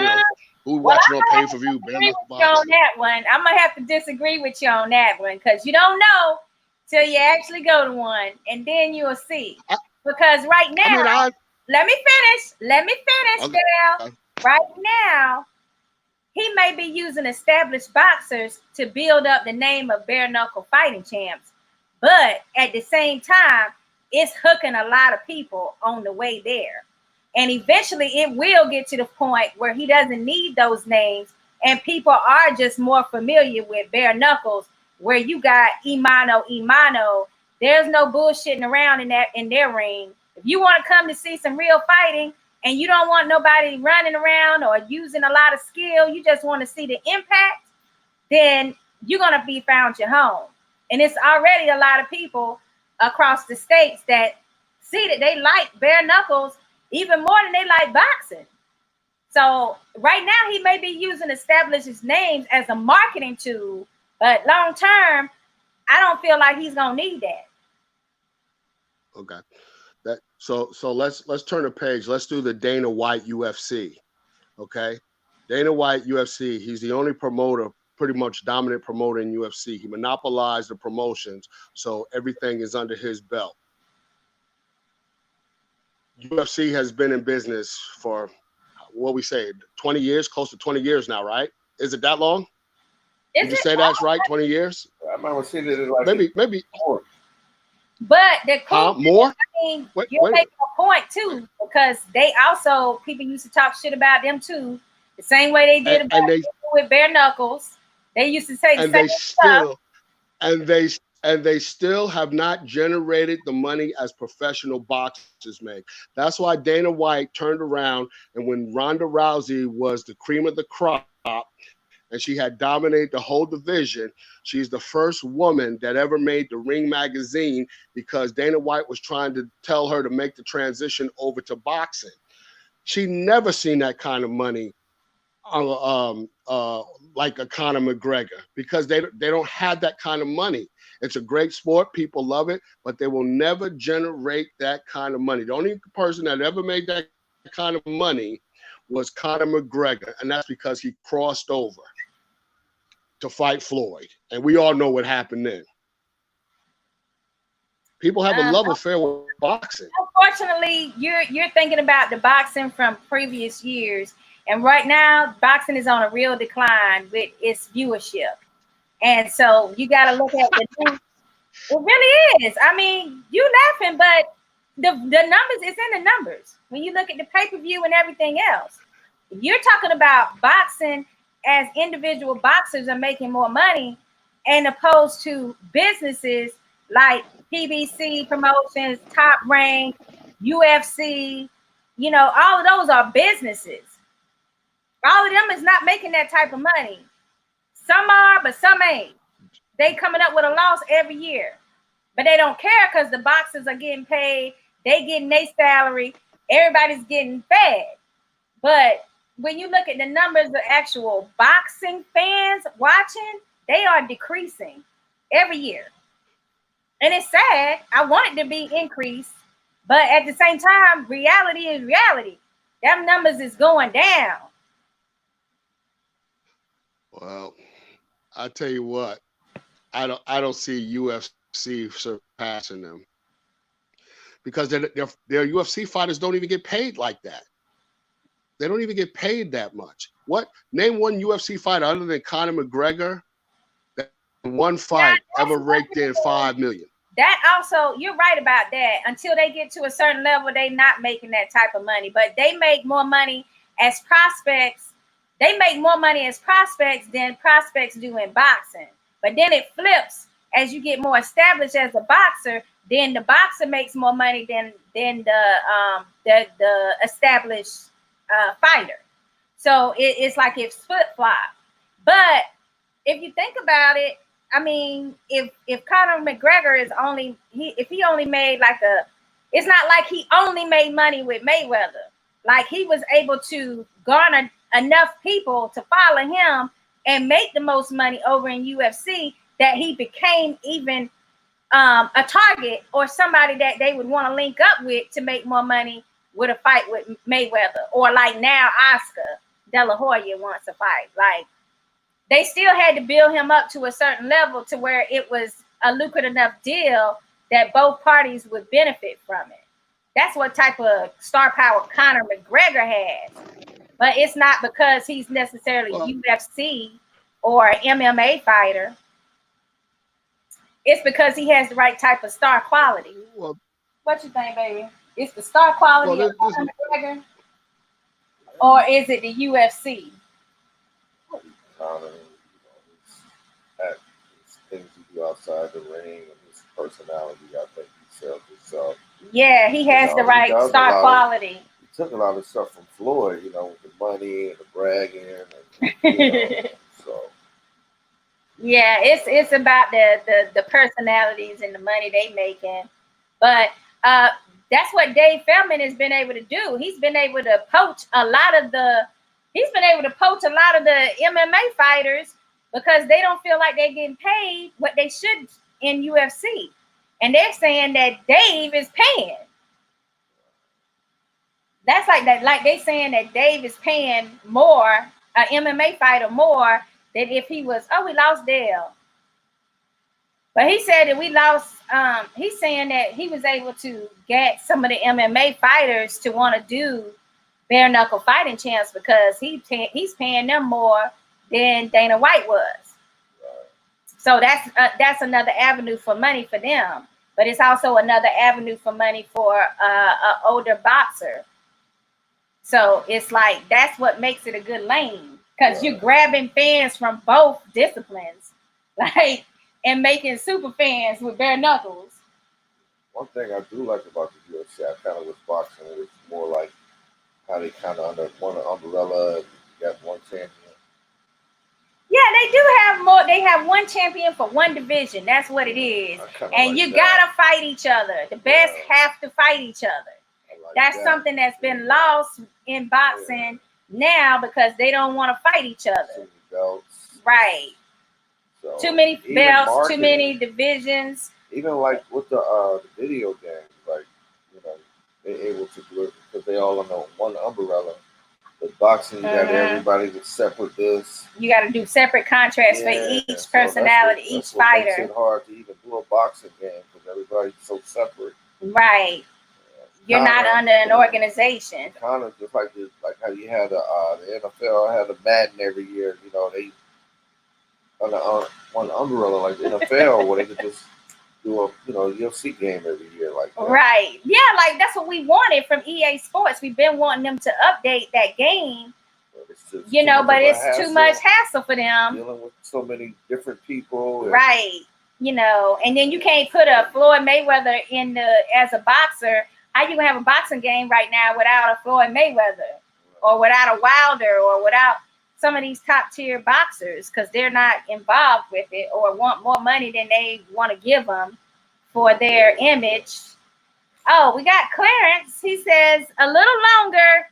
who watching on pay-per-view bare knuckle boxing. On that one, I'm gonna have to disagree with you on that one because you don't know till you actually go to one, and then you'll see. Because right now, let me finish, okay. Dale. Right now, he may be using established boxers to build up the name of bare knuckle fighting champs, but at the same time, it's hooking a lot of people on the way there. And eventually it will get to the point where he doesn't need those names and people are just more familiar with bare knuckles, where you got Imano. There's no bullshitting around in their ring. If you want to come to see some real fighting and you don't want nobody running around or using a lot of skill, you just want to see the impact, then you're going to be found your home. And it's already a lot of people across the states that see that they like bare knuckles even more than they like boxing. So right now he may be using established names as a marketing tool, but long term, I don't feel like he's gonna need that. Okay. So let's turn the page. Let's do the Dana White UFC. Okay. Dana White UFC, he's the only promoter, pretty much dominant promoter in UFC. He monopolized the promotions, so everything is under his belt. UFC has been in business for, 20 years, close to 20 years now, right? Is it that long? Did you say that's right? 20 years? I remember seeing it like maybe more. But the cool more? I mean, you're making a point too, because people used to talk shit about them too, the same way they did with bare knuckles. They used to say the same stuff. And they still have not generated the money as professional boxers make. That's why Dana White turned around, and when Ronda Rousey was the cream of the crop and she had dominated the whole division, she's the first woman that ever made the Ring magazine because Dana White was trying to tell her to make the transition over to boxing. She never seen that kind of money like a Conor McGregor, because they don't have that kind of money. It's a great sport. People love it, but they will never generate that kind of money. The only person that ever made that kind of money was Conor McGregor, and that's because he crossed over to fight Floyd. And we all know what happened then. People have a love affair with boxing. Unfortunately, you're thinking about the boxing from previous years. And right now, boxing is on a real decline with its viewership. And so you got to look at the news. It really is. I mean, you laughing, but the numbers, it's in the numbers. When you look at the pay-per-view and everything else, you're talking about boxing as individual boxers are making more money, and opposed to businesses like PBC Promotions, Top Rank, UFC, all of those are businesses. All of them is not making that type of money. Some are, but some ain't. They coming up with a loss every year. But they don't care because the boxers are getting paid. They getting their salary. Everybody's getting fed. But when you look at the numbers of actual boxing fans watching, they are decreasing every year. And it's sad. I want it to be increased. But at the same time, reality is reality. Them numbers is going down. Well, I tell you what, I don't see UFC surpassing them, because their UFC fighters don't even get paid like that. They don't even get paid that much. Name one UFC fighter other than Conor McGregor that one fight ever raked in $5 million. That also, you're right about that. Until they get to a certain level, they're not making that type of money. But they make more money as prospects. They make more money as prospects than prospects do in boxing. But then it flips as you get more established as a boxer. Then the boxer makes more money than the established fighter. So it's like it's flip flop. But if you think about it, I mean, if Conor McGregor is only if he only made like it's not like he only made money with Mayweather. Like he was able to garner enough people to follow him and make the most money over in UFC that he became even a target or somebody that they would want to link up with to make more money with a fight with Mayweather, or like now Oscar De La Hoya wants a fight. Like they still had to build him up to a certain level to where it was a lucrative enough deal that both parties would benefit from it. That's what type of star power Conor McGregor has. But it's not because he's necessarily UFC or MMA fighter. It's because he has the right type of star quality. Well, what you think, baby? It's the star quality of Conor McGregor, or is it the UFC? Conor, his things he do outside the ring and his personality, I think he sells himself. Yeah, he has the right star quality. He took a lot of stuff from Floyd, with the money and the bragging, and, so. Yeah, it's about the personalities and the money they making, but that's what Dave Feldman has been able to do. He's been able to poach a lot of the MMA fighters because they don't feel like they're getting paid what they should in UFC, and they're saying that Dave is paying. That's like that. Like they saying that Dave is paying more, an MMA fighter more than if he was. Oh, we lost Dale. But he said that we lost. He's saying that he was able to get some of the MMA fighters to want to do bare knuckle fighting champs because he's paying them more than Dana White was. So that's another avenue for money for them. But it's also another avenue for money for an older boxer. So it's like that's what makes it a good lane because you're grabbing fans from both disciplines, like, and making super fans with bare knuckles. One thing I do like about the UFC, I kind of was boxing, it's more like how they kind of under one umbrella, and you got one champion. Yeah, they do have more. They have one champion for one division. That's what it is. And like you gotta fight each other. The best have to fight each other. That's something that's been lost in boxing now because they don't want to fight each other. Belts. Right. So too many belts, too many divisions. Even like with the video games, like, they're able to do it because they all under one umbrella. But boxing, you got everybody with separate this. You got to do separate contracts for each personality, each fighter. Makes it hard to even do a boxing game because everybody's so separate. Right. You're not under an organization. Kind of just like how you had the NFL had a Madden every year. They under one umbrella like the NFL, where they could just do a UFC game every year like that. Right. Yeah, like that's what we wanted from EA Sports. We've been wanting them to update that game. But it's too much hassle for them. Dealing with so many different people. Right. And then you can't put a Floyd Mayweather as a boxer. How you gonna have a boxing game right now without a Floyd Mayweather or without a Wilder or without some of these top tier boxers because they're not involved with it or want more money than they want to give them for their image. Oh, we got Clarence. He says a little longer.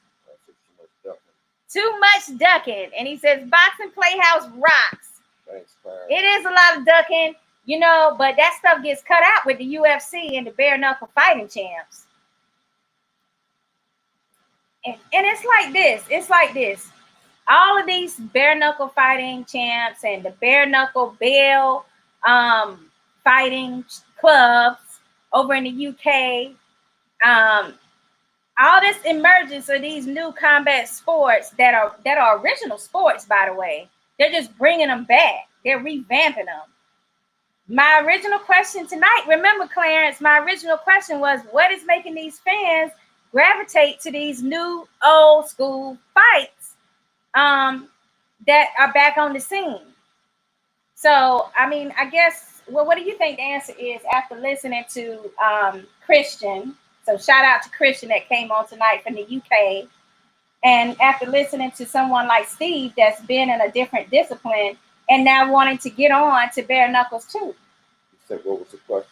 Too much ducking. And he says Boxing Playhouse rocks. Thanks, Clarence. It is a lot of ducking, but that stuff gets cut out with the UFC and the bare knuckle fighting champs. And it's like this. All of these bare knuckle fighting champs and the bare knuckle Bale fighting clubs over in the UK, all this emergence of these new combat sports that are original sports, by the way, they're just bringing them back. They're revamping them. My original question tonight, remember, Clarence, my original question was, what is making these fans gravitate to these new old school fights that are back on the scene? So, I guess, what do you think the answer is after listening to Christian? So shout out to Christian that came on tonight from the UK. And after listening to someone like Steve that's been in a different discipline and now wanting to get on to bare knuckles too. You said, what was the question?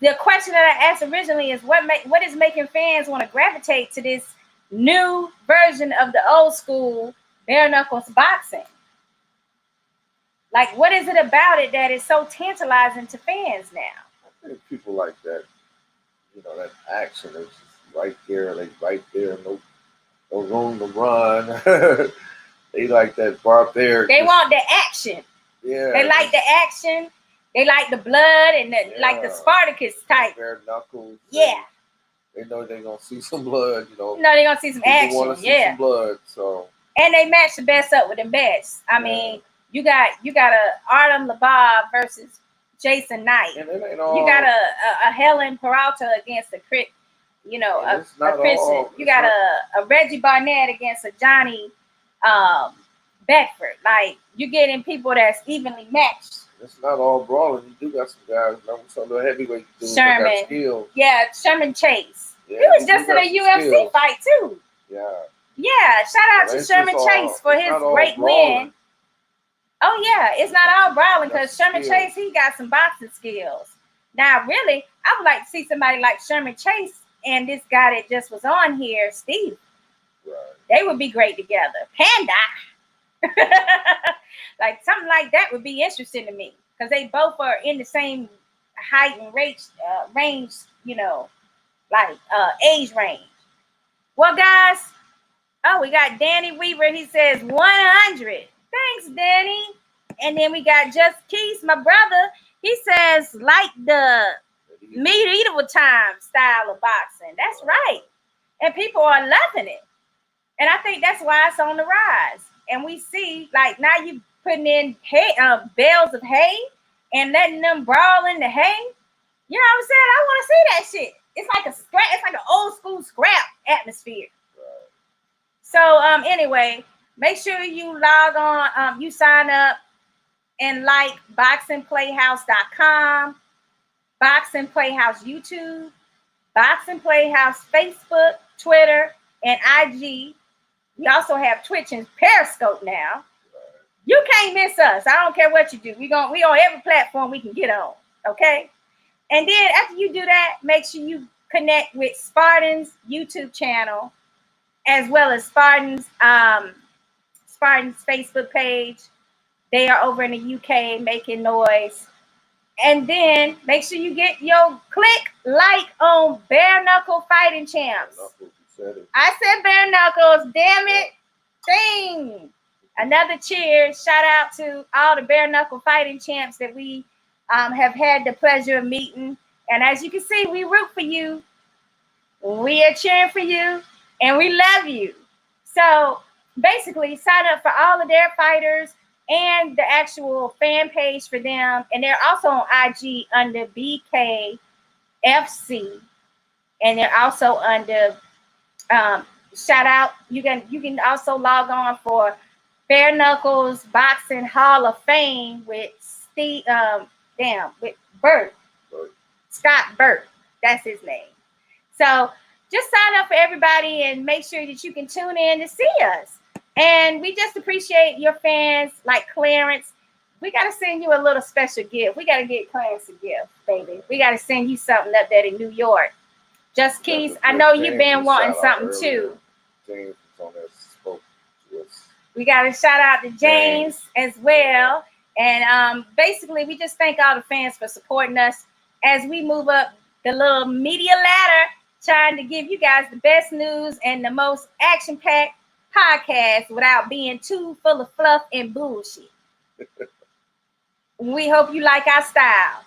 The question that I asked originally is what is making fans want to gravitate to this new version of the old school bare knuckles boxing? Like, what is it about it that is so tantalizing to fans now? I think people like that, that action is right there, right there, no room to run. They like that barbaric. They want the action. Yeah. They like the action. They like the blood and like the Spartacus type. Bare knuckles. Yeah. They know they're gonna see some blood, No, they're gonna see some action. Want to see some blood, so. And they match the best up with the best. I mean, you got a Artem Labov versus Jason Knight. And it ain't all, you got a Helen Peralta against a Christian. You got a Reggie Barnett against a Johnny Beckford. Like, you're getting people that's evenly matched. It's not all brawling. You do got some guys, some of the heavyweight dudes Sherman. that got skills. Yeah, Sherman Chase. Yeah, he was just in a UFC skills. Fight too. Yeah. Yeah, shout out to Sherman Chase for his great win. Oh yeah, it's not all brawling because Sherman Chase, he got some boxing skills. Now, really, I would like to see somebody like Sherman Chase and this guy that just was on here, Steve. Right. They would be great together. Panda. Like something like that would be interesting to me because they both are in the same height and range, age range. Well, guys, we got Danny Weaver. He says 100. Thanks, Danny. And then we got Just Keys, my brother. He says like the medieval time style of boxing. That's right. And people are loving it. And I think that's why it's on the rise. And we see, like, now you putting in bales of hay and letting them brawl in the hay. You know what I'm saying? I want to see that shit. It's like an old school scrap atmosphere. Right. So anyway, make sure you log on, you sign up and like boxingplayhouse.com, Boxing Playhouse YouTube, Boxing Playhouse Facebook, Twitter, and IG. We also have Twitch and Periscope now. You can't miss us. I don't care what you do. We on every platform we can get on. Okay. And then after you do that, make sure you connect with Spartan's YouTube channel, as well as Spartan's Facebook page. They are over in the UK making noise. And then make sure you get your like on Bare Knuckle Fighting Champs. I said bare knuckles, damn it. Ding. Another cheer. Shout out to all the bare knuckle fighting champs that we have had the pleasure of meeting. And as you can see, we root for you. We are cheering for you. And we love you. So basically, sign up for all of their fighters and the actual fan page for them. And they're also on IG under BKFC. And they're also under shout out. You can also log on for Bare Knuckles Boxing Hall of Fame with Steve with Burt. Scott Burt. That's his name. So just sign up for everybody and make sure that you can tune in to see us. And we just appreciate your fans like Clarence. We got to send you a little special gift. We got to get Clarence a gift, baby. We got to send you something up there in New York. Just Keys, I know you've been wanting something too. James on there spoke to us. We got to shout out to James as well. And basically, we just thank all the fans for supporting us as we move up the little media ladder, trying to give you guys the best news and the most action-packed podcast without being too full of fluff and bullshit. We hope you like our style.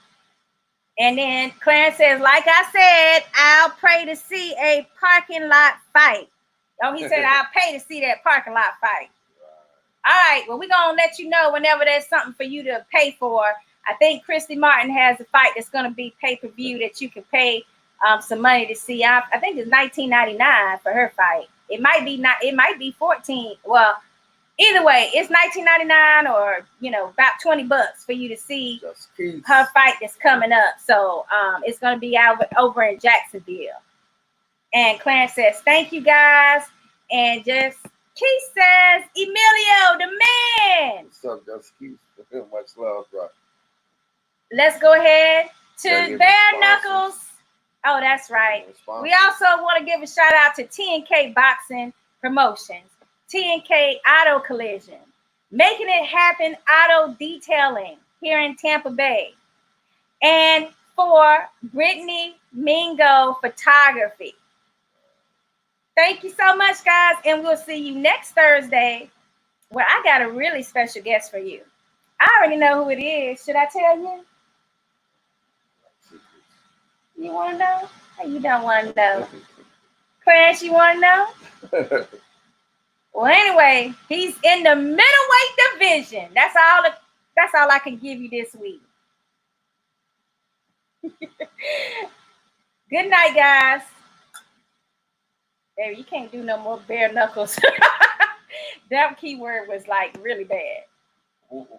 And then Clarence says, like I said, I'll pray to see a parking lot fight. Oh, he said, I'll pay to see that parking lot fight. All right, well, we're going to let you know whenever there's something for you to pay for. I think Christy Martin has a fight that's going to be pay-per-view that you can pay some money to see. I think it's $19.99 for her fight. It might be $14. Well, either way, it's $19.99 or about $20 for you to see her fight that's coming up. So it's going to be over in Jacksonville. And Clarence says, "Thank you guys, and just Keith says, Emilio, the man. What's up, just Keith? Much love, bro. Let's go ahead to Gotta Bare give Knuckles. Oh, that's right. Responses. We also want to give a shout out to T&K Boxing Promotions, T&K Auto Collision, Making It Happen Auto Detailing here in Tampa Bay, and for Brittany Mingo Photography. Thank you so much, guys, and we'll see you next Thursday, where I got a really special guest for you. I already know who it is. Should I tell you? You want to know? Or you don't want to know? Crash, you want to know? Well, anyway, he's in the middleweight division. That's all I can give you this week. Good night, guys. Baby, you can't do no more bare knuckles. That keyword was like really bad.